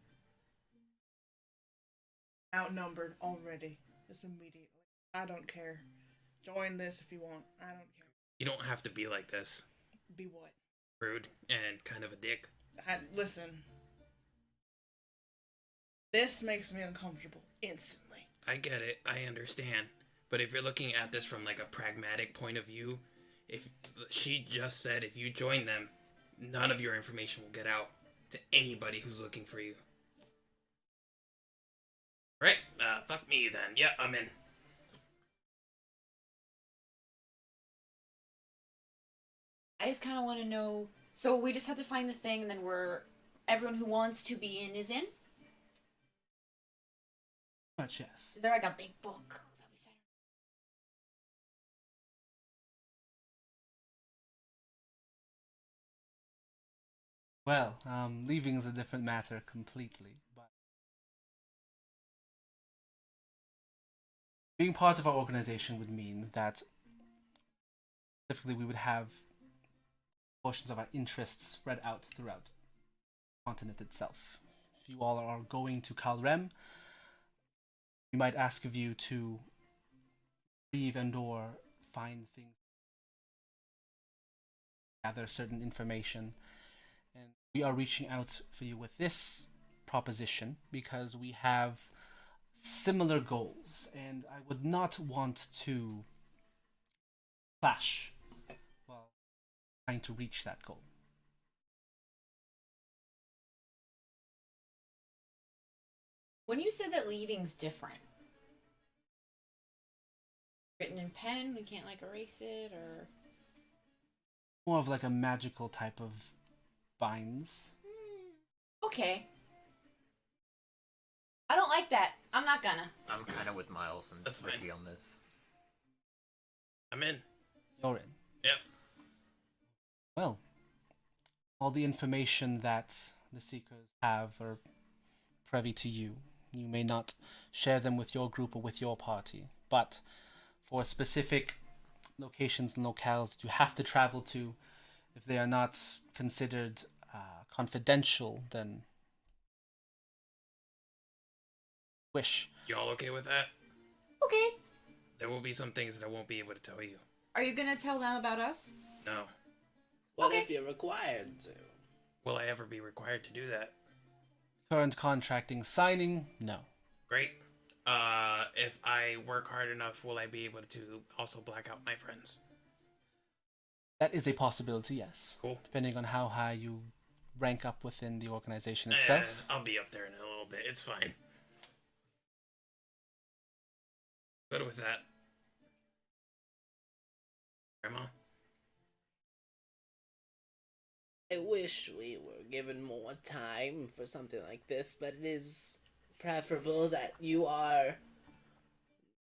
Outnumbered already. Just immediately. I don't care. Join this if you want. I don't care. You don't have to be like this. Be what? Rude and kind of a dick. Listen. This makes me uncomfortable instantly. I get it. I understand. But if you're looking at this from like a pragmatic point of view, if she just said if you join them, none of your information will get out to anybody who's looking for you. Right? Fuck me then. Yeah, I'm in. I just kind of want to know. So we just have to find the thing, and then everyone who wants to be in is in. Much yes. Is there like a big book that we said? Well, leaving is a different matter completely, but being part of our organization would mean that specifically we would have portions of our interests spread out throughout the continent itself. If you all are going to Kalrem, we might ask of you to leave and or find things, gather certain information, and we are reaching out for you with this proposition because we have similar goals, and I would not want to clash while trying to reach that goal. When you said that leaving's different, written in pen, we can't like erase it, or More of like a magical type of binds. okay. I don't like that. I'm not gonna. I'm kind of with Miles and That's Ricky fine. on this. I'm in. You're in. Yep. Well, all the information that the Seekers have are privy to you. You may not share them with your group or with your party, but for specific locations and locales that you have to travel to, if they are not considered confidential, then wish. You all okay with that? Okay. There will be some things that I won't be able to tell you. Are you gonna tell them about us? No. What Okay. if you're required to? Will I ever be required to do that? Current contracting signing, no. Great. If I work hard enough, will I be able to also black out my friends? That is a possibility, yes. Cool. Depending on how high you rank up within the organization itself. I'll be up there in a little bit. It's fine. Good with that. Grandma? I wish we were given more time for something like this, but it is preferable that you are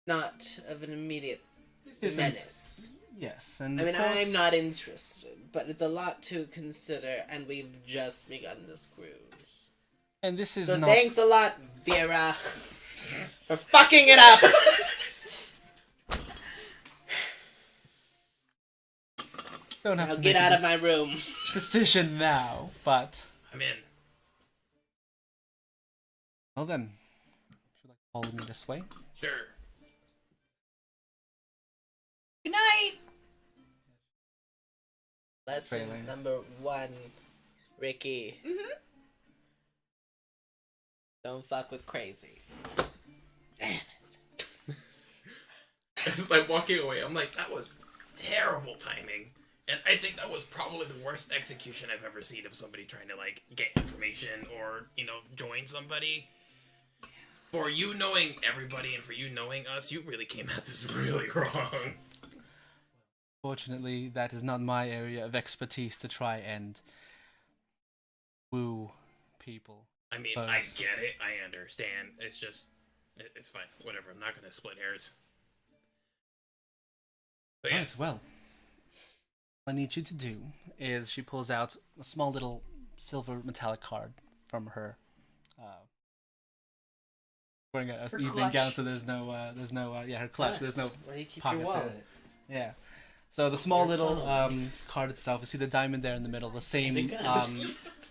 not of an immediate Isn't- menace. Yes, and I mean, of course, I'm not interested, but it's a lot to consider, and we've just begun this cruise. and this is So not. thanks a lot, Vera, for fucking it up! Don't have Now to get make a out of my room. Decision now, but I'm in. well then, if you'd like to follow me this way. Sure. Good night. Lesson Trailing. number 1, Ricky. Mm-hmm. Don't fuck with crazy. As I'm walking away, I'm like, that was terrible timing. And I think that was probably the worst execution I've ever seen of somebody trying to, like, get information or, you know, join somebody. For you knowing everybody and for you knowing us, you really came at this really wrong. Fortunately, that is not my area of expertise to try and woo people. I mean, Suppose. I get it. I understand. It's just, it's fine. Whatever. I'm not going to split hairs. But Right, yes. well, what I need you to do is she pulls out a small little silver metallic card from her wearing a evening clutch. gown, so there's no her clutch. There's no Where do you keep pockets your in wallet? it. Yeah. So the small Your little phone. card itself, you see the diamond there in the middle, the same my God.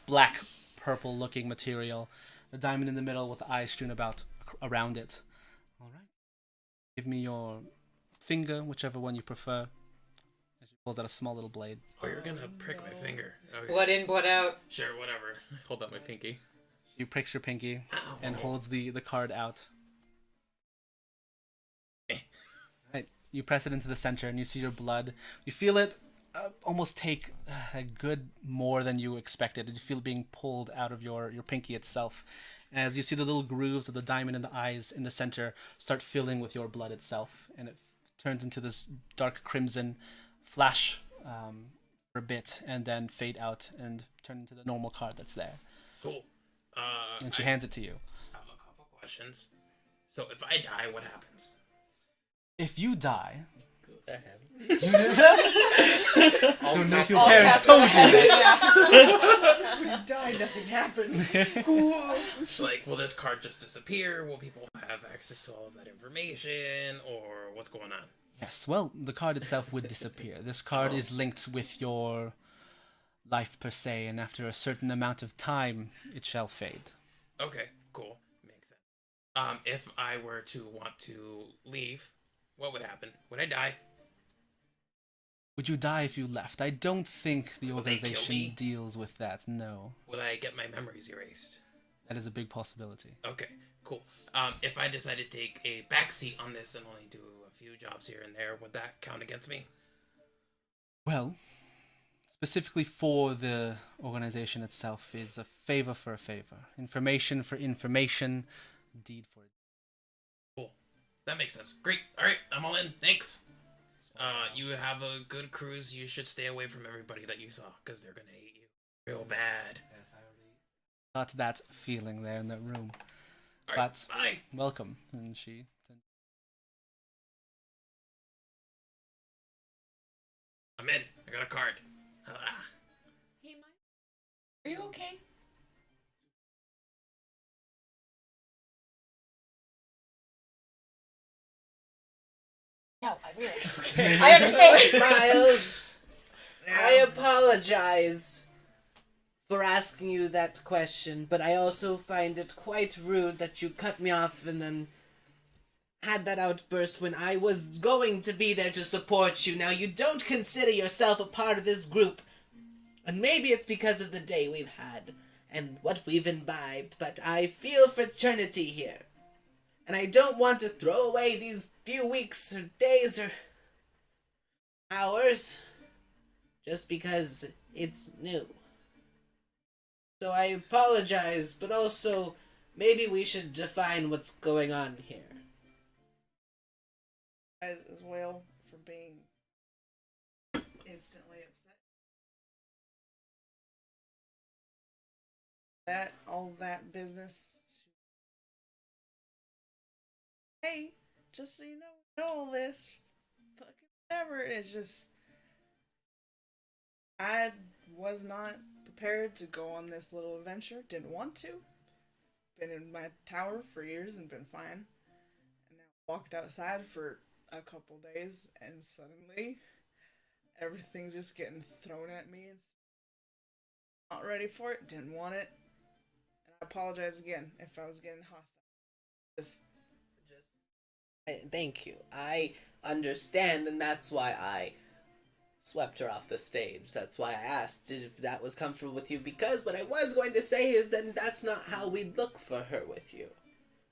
black purple looking material, the diamond in the middle with the eyes strewn about around it. All right. Give me your finger, whichever one you prefer. As she pulls out a small little blade. Oh, you're going to prick my finger. Okay. Blood in, blood out. Sure, whatever. Hold up my pinky. She pricks your pinky Ow. and holds the card out. Eh. Right. You press it into the center and you see your blood. You feel it almost take a good more than you expected. You feel it being pulled out of your pinky itself. As you see the little grooves of the diamond in the eyes in the center start filling with your blood itself. And it turns into this dark crimson flash for a bit and then fade out and turn into the normal card that's there. Cool. And she hands it to you. I have a couple questions. So if I die, what happens? If you die, That happened. don't know if your parents told you this. When you die, nothing happens. Like, will this card just disappear? Will people have access to all of that information? Or what's going on? Yes, well, the card itself would disappear. This card is linked with your life per se, and after a certain amount of time, it shall fade. Okay, cool. Makes sense. If I were to want to leave, what would happen? Would I die? Would you die if you left? I don't think the Will they kill organization me? deals with that, no. Would I get my memories erased? That is a big possibility. Okay, cool. If I decide to take a backseat on this and only do a few jobs here and there, would that count against me? Well, specifically for the organization itself is a favor for a favor. Information for information, deed for it. Cool. That makes sense. Great. All right, I'm all in. Thanks. You have a good cruise. You should stay away from everybody that you saw, because they're gonna hate you real bad. Yes, I already got that feeling there in that room. All right, But bye. welcome. And she... I'm in. I got a card. Ah. Hey, Mike. Are you okay? No, I really. I understand. Miles, I apologize for asking you that question, but I also find it quite rude that you cut me off and then had that outburst when I was going to be there to support you. Now, you don't consider yourself a part of this group, and maybe it's because of the day we've had and what we've imbibed, but I feel fraternity here. And I don't want to throw away these few weeks or days or hours just because it's new. So I apologize, but also maybe we should define what's going on here. As well for being instantly upset. All that business. Hey, just so you know all this. Fucking whatever. It's just. I was not prepared to go on this little adventure. Didn't want to. Been in my tower for years and been fine. And now walked outside for a couple days and suddenly everything's just getting thrown at me and not ready for it, didn't want it, and I apologize again if I was getting hostile. Just Thank you. I understand, and that's why I swept her off the stage. That's why I asked if that was comfortable with you, because what I was going to say is then that's not how we look for her with you.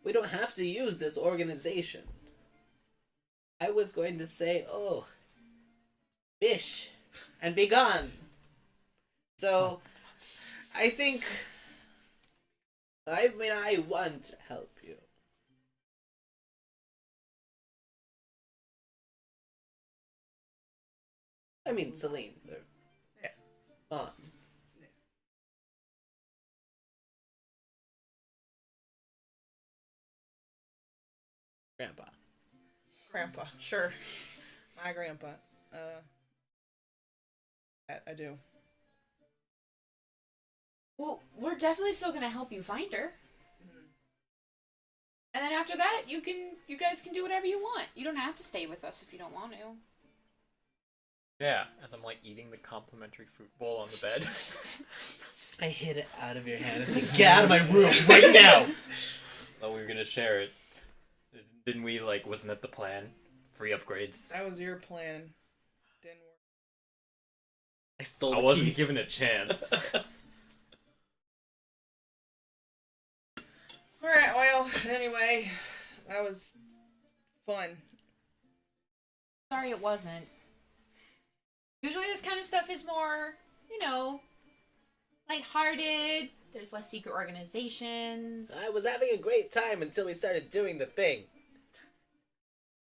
We don't have to use this organization. I was going to say, oh, bish, and be gone. So, I think, I want to help you. I mean, Celine. Yeah. On. Grandpa. Grandpa, sure. My grandpa. I do. Well, we're definitely still gonna help you find her. And then after that, you guys can do whatever you want. You don't have to stay with us if you don't want to. Yeah, as I'm like eating the complimentary fruit bowl on the bed. I hit it out of your hand and said, Get out of my room right now! Thought we were gonna share it. Didn't we, like, wasn't that the plan? Free upgrades. That was your plan. Didn't work. I stole I the wasn't key. given a chance. Alright, well, anyway, that was fun. Sorry it wasn't. Usually this kind of stuff is more, lighthearted. There's less secret organizations. I was having a great time until we started doing the thing.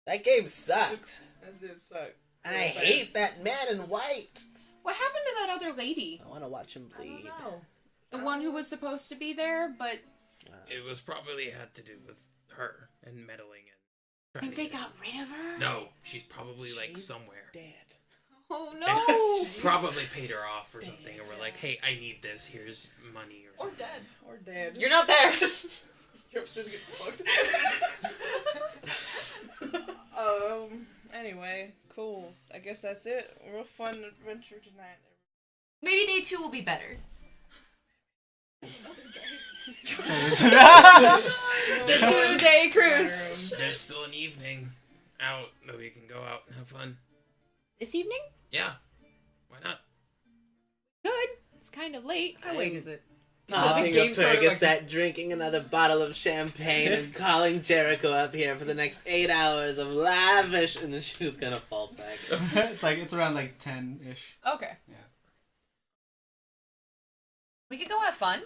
That game sucked. That did suck. And I hate that man in white. What happened to that other lady? I want to watch him I bleed. don't know. The one who was supposed to be there, but It was probably had to do with her and meddling and. I think they got rid of her? No, she's probably like She's somewhere. Dead. Oh no! Probably paid her off or something, and we're like, "Hey, I need this. Here's money or Or something." dead. Or dead. You're not there. You're upstairs getting fucked. Anyway, cool. I guess that's it. Real fun adventure tonight. Maybe day 2 will be better. The 2-day cruise. There's still an evening out that we can go out and have fun. This evening? Yeah, why not? Good. It's kind of late. How late is it? Popping a game started, Percocet, drinking another bottle of champagne, and calling Jericho up here for the next 8 hours of lavish, and then she just kind of falls back. it's around like 10-ish. Okay. Yeah. We could go have fun.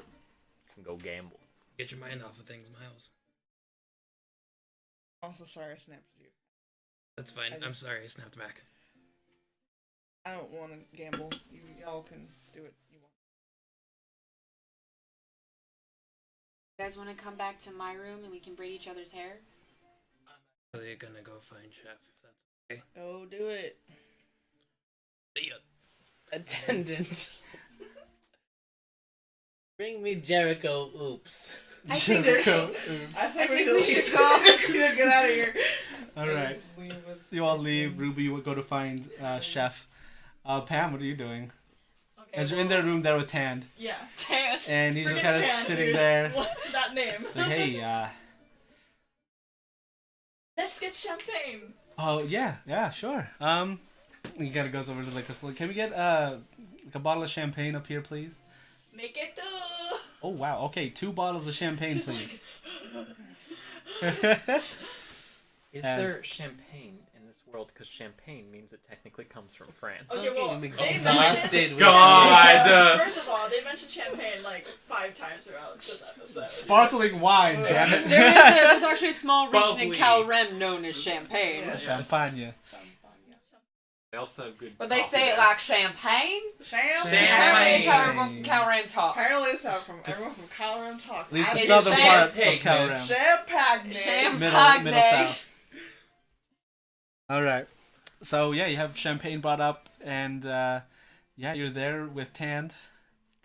Can go gamble. Get your mind off of things, Miles. Also, sorry I snapped at you. That's fine. I'm sorry, I snapped back. I don't want to gamble. Y'all can do it. You want. You guys want to come back to my room and we can braid each other's hair? I'm actually gonna go find Chef if that's okay. Go do it. See ya. Attendant. Bring me Jericho. Oops. I think I think we should go. Get out of here. All right. Just leave it. So you all leave. Ruby will go to find Chef. Pam, what are you doing? Okay, As you're in their room there with Tand, Yeah. Tan. and he's just Friggin' kind of Tan, sitting dude. there. What? That name. Like, hey, Let's get champagne. oh yeah, sure. He kind of goes over to the liquor store. Can we get like a bottle of champagne up here, please? Make it do. Oh wow. Okay, 2 bottles of champagne, She's please. Is As- there champagne in this world? Because champagne means it technically comes from France. Okay, well, I'm they exhausted. mentioned- God! First of all, they mentioned champagne like 5 times throughout this episode. Sparkling wine, damn it. There's actually a small region in Bubbly. Calrem known as Champagne. Yeah. Champagne. They also have good. But they coffee say it there. like champagne. Champagne. Apparently it's how Champagne. everyone Calrem talks. Apparently it's how everyone from Colorado talks. At least the It's southern part of champagne, Calram. Champagne. Champagne. Middle south. All right. So yeah, you have champagne brought up, and yeah, you're there with Tand,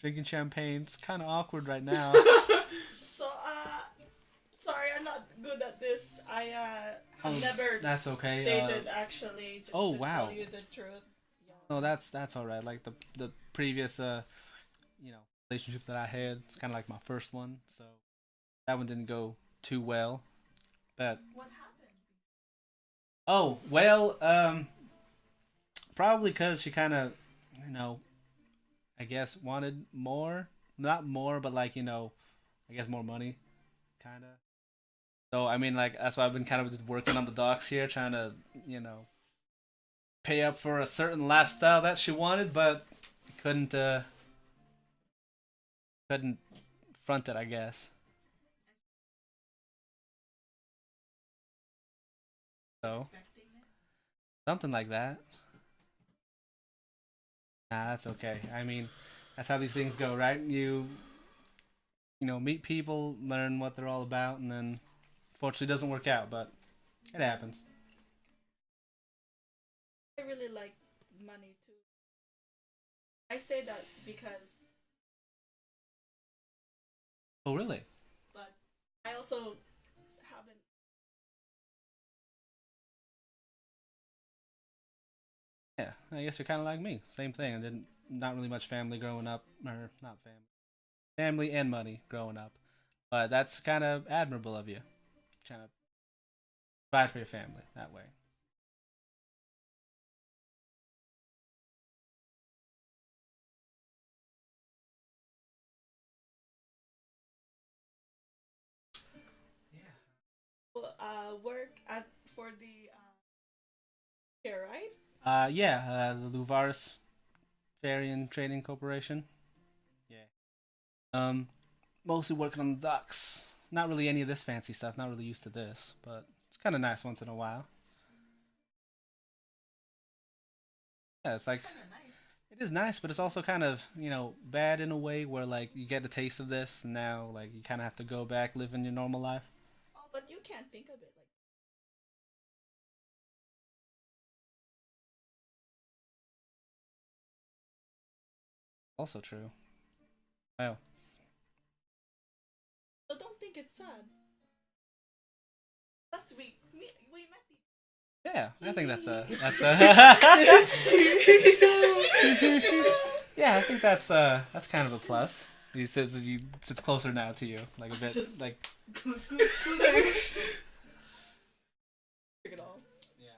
drinking champagne. It's kind of awkward right now. So, sorry, I'm not good at this. I have Oh, never That's okay. dated actually. Just oh, to wow. tell you the truth. Yeah. No, that's all right. Like the previous relationship that I had, it's kind of like my first one. So that one didn't go too well, but What happened? Oh well, probably because she kind of, I guess wanted more, not more, but like I guess more money, kind of. So I mean, like that's why I've been kind of just working on the docks here, trying to pay up for a certain lifestyle that she wanted, but couldn't couldn't front it, I guess. So something like that. Nah, that's okay. I mean, that's how these things go, right? You meet people, learn what they're all about, and then fortunately it doesn't work out, but it happens. I really like money too. I say that because, Oh, really? but I also haven't. Yeah, I guess you're kind of like me. Same thing. I didn't not really much family growing up, or not family and money growing up. But that's kind of admirable of you, trying to provide for your family that way. Work at for the here, right? Yeah, the Luvaris Ferry and Trading Corporation. Yeah. Um, Mostly working on the docks. Not really any of this fancy stuff. Not really used to this, but it's kind of nice once in a while. Yeah, it's like Kind of nice. it is nice, but it's also kind of bad in a way where like you get a taste of this, and now like you kind of have to go back living your normal life. Oh, but you can't think of it like. Also true. Well, So don't think it's sad. Last week we met. yeah, I think that's a yeah, I think that's kind of a plus. He sits closer now to you, like a bit, Just- like Drink it all. yeah.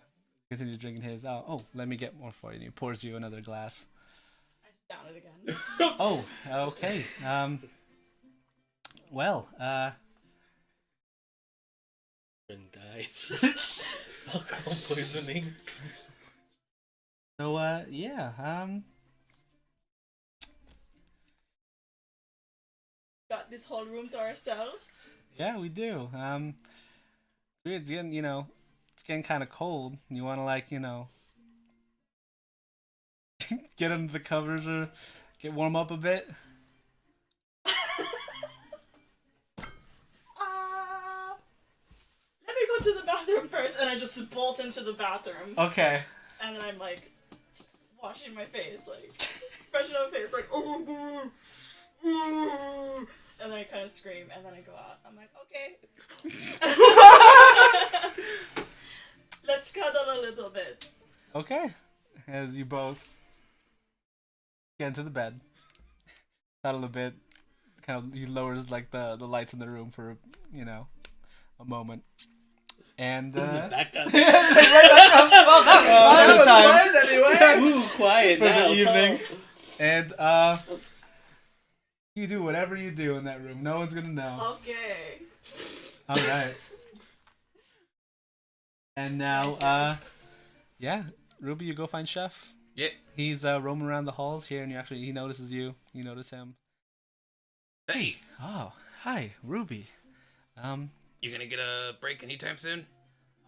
Continues drinking his. Oh, let me get more for you. And he pours you another glass. I just down it again. Oh, okay. Well, And died. Alcohol poisoning. so yeah, Got this whole room to ourselves. yeah, we do. It's weird. It's getting kind of cold. You want to get under the covers or get warm up a bit. Let me go to the bathroom first, and I just bolt into the bathroom, Okay. and then I'm like washing my face, like brushing my face, like oh god, and then I kind of scream, and then I go out. I'm like, okay, let's cuddle a little bit. Okay. As you both get into the bed, cuddle a bit, kind of he lowers like the lights in the room for a moment, and Back up. well, That was fun anyway. Ooh, quiet for now. the evening, Tom. and you do whatever you do in that room. No one's gonna know. Okay. All right. And now, yeah, Ruby, you go find Chef. Yeah. He's roaming around the halls here, and he notices you. You notice him. Hey, Oh, hi, Ruby. you gonna get a break anytime soon?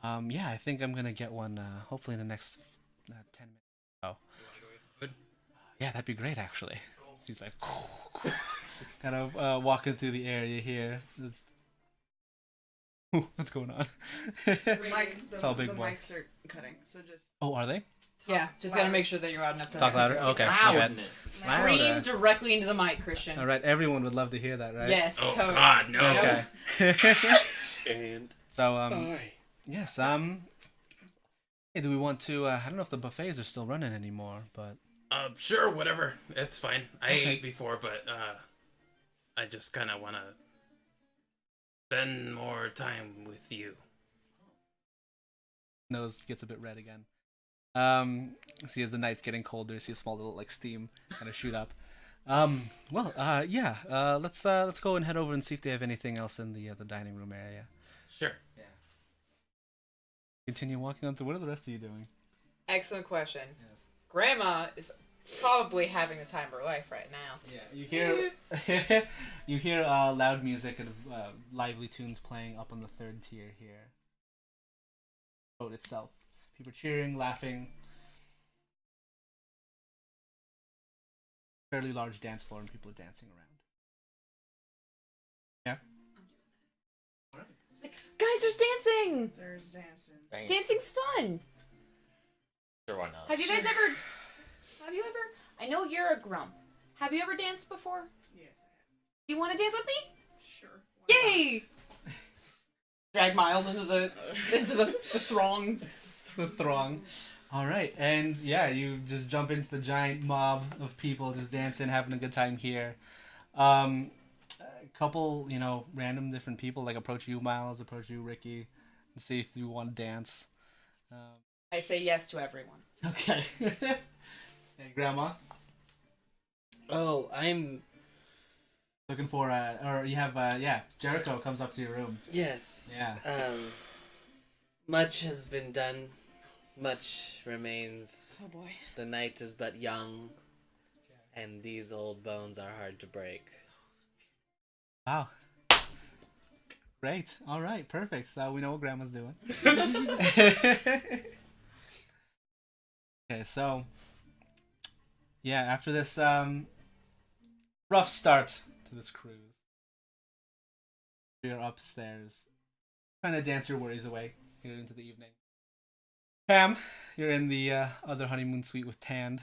Yeah, I think I'm gonna get one. Hopefully in the next 10 minutes. Oh, You wanna go get some food? yeah, that'd be great actually. She's like, kind of walking through the area here. What's going on? It's all big the boys. mics are cutting, so just Oh, are they? Yeah, just gotta make sure that you're loud enough to Talk louder. Okay. my bad. Loudness. Scream Louder. directly into the mic, Christian. All right, everyone would love to hear that, right? Yes, Oh totes. God, no. Okay. And So I. yes, hey, do we want to? I don't know if the buffets are still running anymore, but Sure, whatever. It's fine. I Okay. ate before, but I just kind of wanna spend more time with you. Nose gets a bit red again. See, as the night's getting colder, you see a small little like steam kind of shoot up. Let's go and head over and see if they have anything else in the dining room area. Sure. Yeah. Continue walking on through. What are the rest of you doing? Excellent question. Yes. Grandma is probably having the time of her life right now. Yeah, you hear loud music and lively tunes playing up on the third tier here. Boat itself, people cheering, laughing. Fairly large dance floor and people are dancing around. Yeah. Guys, there's dancing! There's dancing. Dancing's fun! Sure, why not? Have you guys ever? I know you're a grump. Have you ever danced before? Yes. You want to dance with me? Sure. Yay! Drag Miles into the throng. The throng. All right, and yeah, you just jump into the giant mob of people just dancing, having a good time here. A couple, random different people like approach you, Miles, approach you, Ricky, and see if you want to dance. I say yes to everyone. Okay. Hey, Grandma. Oh, I'm... Looking for, Jericho comes up to your room. Yes. Yeah. Much has been done. Much remains. Oh boy. The night is but young, and these old bones are hard to break. Wow. Great. All right. Perfect. So we know what Grandma's doing. Okay. So, yeah. After this rough start to this cruise, you're upstairs, trying to dance your worries away here into the evening. Pam, you're in the other honeymoon suite with Tand,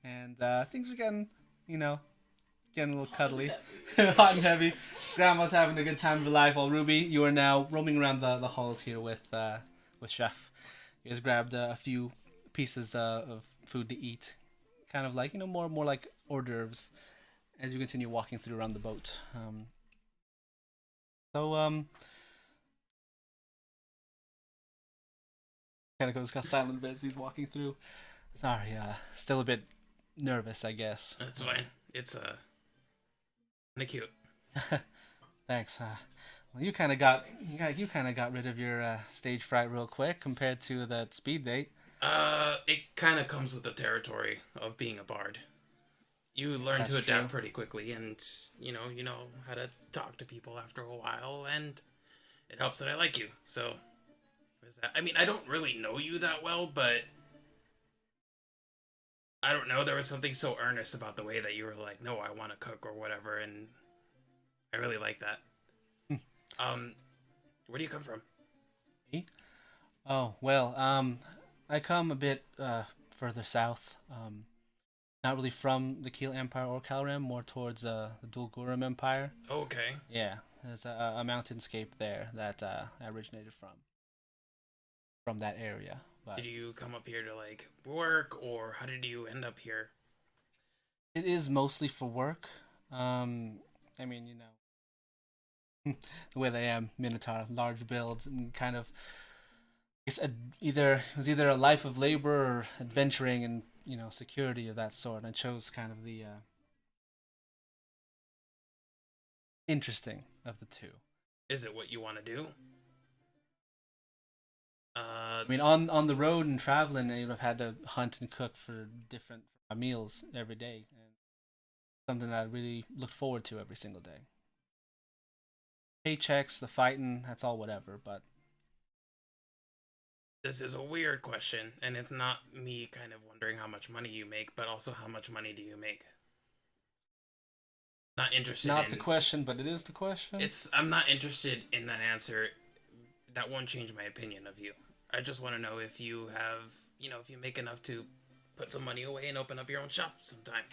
and things are getting, getting a little cuddly, hot and heavy. Grandma's having a good time of her life. While Ruby, you are now roaming around the halls here with Chef. You guys grabbed a few pieces of food to eat, kind of like more like hors d'oeuvres, as you continue walking through around the boat. Kaneko's got silent bit as he's walking through. Sorry, still a bit nervous, I guess. That's fine. It's kind of cute. Thanks. Well, you kind of got rid of your stage fright real quick compared to that speed date. It kind of comes with the territory of being a bard. You learn to adapt pretty quickly, and you know how to talk to people after a while, and it helps that I like you. So, I mean, I don't really know you that well, but I don't know. There was something so earnest about the way that you were like, "No, I want to cook" or whatever, and I really like that. Where do you come from? Me? Oh well, I come a bit further south. Not really from the Keel Empire or Calram, more towards the Dulguram Empire. Okay. Yeah, there's a mountainscape there that I originated from that area. But Did you come up here to like work, or how did you end up here? it is mostly for work. I mean, the way they am, Minotaur, large builds, and kind of. It was either a life of labor or adventuring and security of that sort. And I chose kind of the interesting of the two. Is it what you want to do? I mean, on the road and traveling, I've had to hunt and cook for different meals every day, and something that I really looked forward to every single day. Paychecks, the fighting, that's all whatever, but. This is a weird question, and it's not me kind of wondering how much money you make, but also how much money do you make? Not interested Not the question, but it is the question. I'm not interested in that answer. That won't change my opinion of you. I just want to know if you have, if you make enough to put some money away and open up your own shop sometime.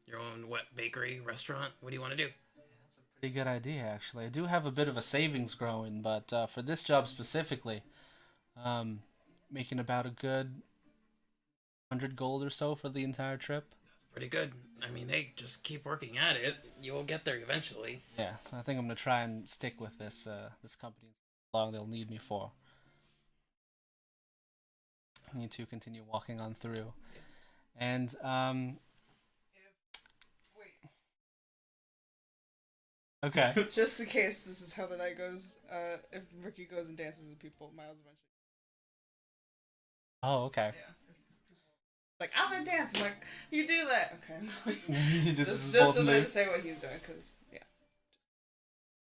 Your own, bakery, restaurant? What do you want to do? That's a pretty good idea, actually. I do have a bit of a savings growing, but for this job specifically, making about a good 100 gold or so for the entire trip. Pretty good. I mean, hey, just keep working at it. You'll get there eventually. Yeah, so I think I'm gonna try and stick with this company as long they'll need me for. you to continue walking on through. And okay. Just in case this is how the night goes, if Ricky goes and dances with people, Miles eventually. Oh, okay. Yeah. Like, I'm gonna dance. I'm like, you do that. Okay. You just both so they move. say what he's doing, because, yeah.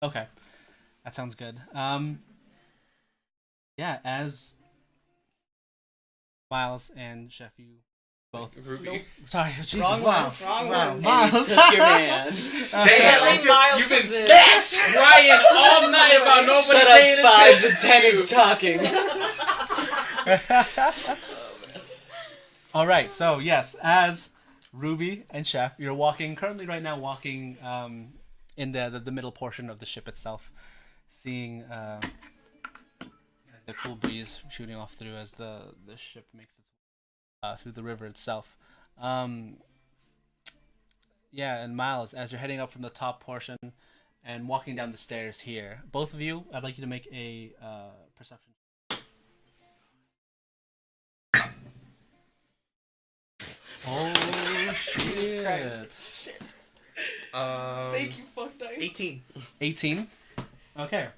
Okay, that sounds good. Yeah, as Miles and Chef, you both. Ruby. Sorry, Jesus, Wrong Miles. Wrong Wow, ones. Miles. Took your man. Damn, like you've been Miles crying all night about nobody Shut paying up, 5 attention to 10 to you. is talking. All right, so yes, as Ruby and Chef, you're walking currently right now walking in the middle portion of the ship itself, seeing the cool breeze shooting off through as the ship makes its way through the river itself. Yeah, and Miles, as you're heading up from the top portion and walking down the stairs here, both of you, I'd like you to make a perception. Oh shit! Christ. Shit. Thank you, fuck dice. 18. 18. Okay.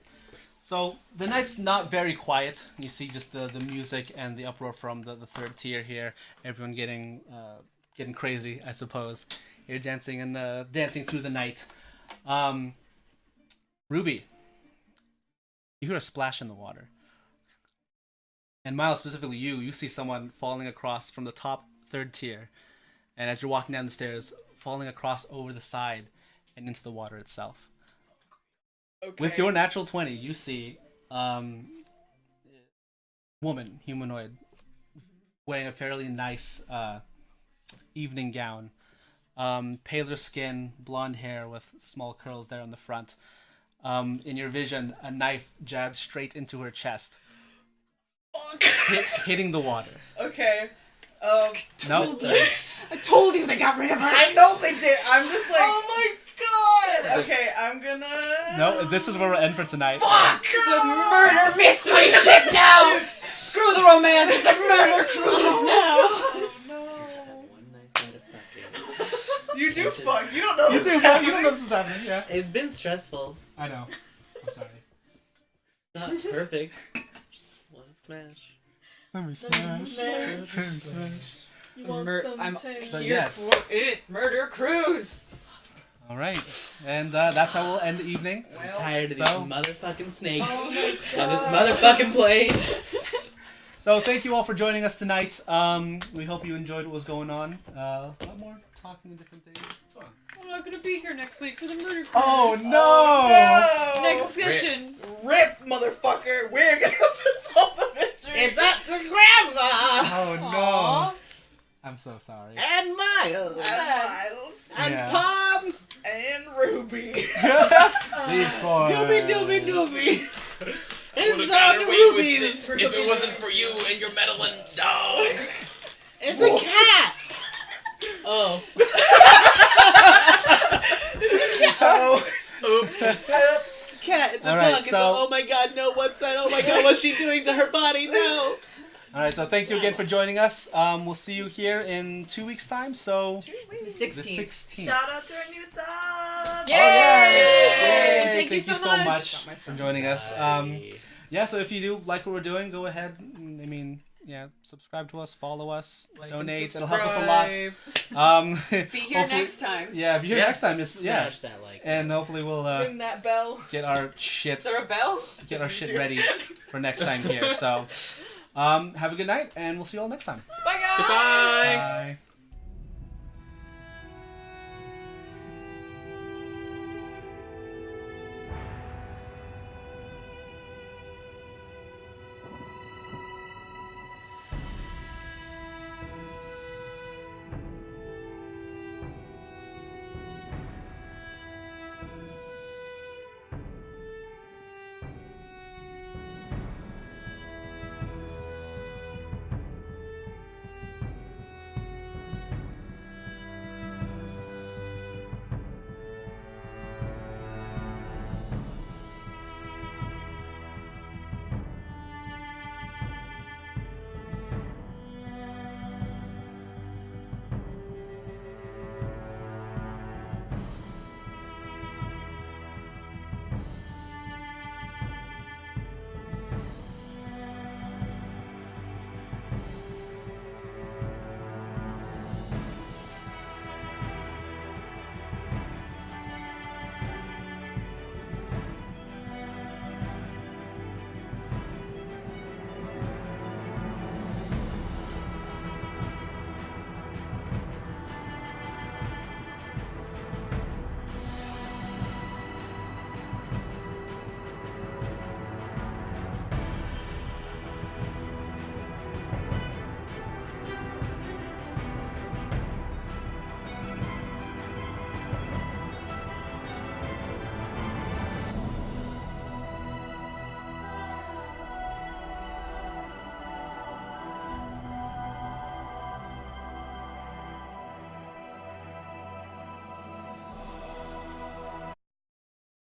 So the night's not very quiet. You see just the music and the uproar from the third tier here. Everyone getting crazy, I suppose. You're dancing dancing through the night. Ruby, you hear a splash in the water. And Miles, specifically you see someone falling across from the top third tier. And as you're walking down the stairs, falling across over the side and into the water itself. Okay. With your natural 20, you see woman, humanoid, wearing a fairly nice evening gown. Paler skin, blonde hair with small curls there on the front. In your vision, a knife jabbed straight into her chest. Hitting the water. Okay. No. I told you they got rid of her. I know they did. I'm just like, Oh my god! okay, I'm gonna. No, this is where we'll end for tonight. Fuck! It's a murder mystery ship now! Screw the romance, it's a murder cruise now! Oh no. You do fuck. You don't know. You what's don't happening. know this is happening, yeah. It's been stressful. I know. I'm sorry. Not perfect. Just one smash. Let me smash. Let me smash. You want I'm some taste? But here yes. for it. Murder cruise! All right, and that's how we'll end the evening. I'm tired of So- these motherfucking snakes Oh my on this God. motherfucking plane. So thank you all for joining us tonight. We hope you enjoyed what was going on. A lot more talking and different things. It's fun. I'm not gonna be here next week for the murder cruise. Oh no! No. Next session. Rip, motherfucker. We're gonna have to solve the mystery. It's up to Grandma Oh no! I'm so sorry. and Miles And Miles. and Yeah. Palm. And Ruby. These four. Doobie doobie doobie. It's Would've got on away with Ruby's. this if it wasn't for you and your meddling dog. It's a cat. Oh. Oh. Oops. It's a cat. It's a All right, dog. It's a, so- oh my god, no, what's that? Oh my god, what's she doing to her body? No. All right, so thank you again for joining us. We'll see you here in 2 weeks' time. So The the 16th. 16th. Shout out to our new sub! Yay! Yay! Thank you so much. for joining us. Yeah, so if you do like what we're doing, go ahead. I mean, yeah, subscribe to us, follow us, donate. It'll help us a lot. Be here hopefully- next time. Yeah, be here Yeah. next time. Yeah, Smash that like. and hopefully we'll Ring that bell. get our shit Is there a bell? ready for next time here. So, have a good night, and we'll see you all next time. Bye guys! Goodbye. Bye.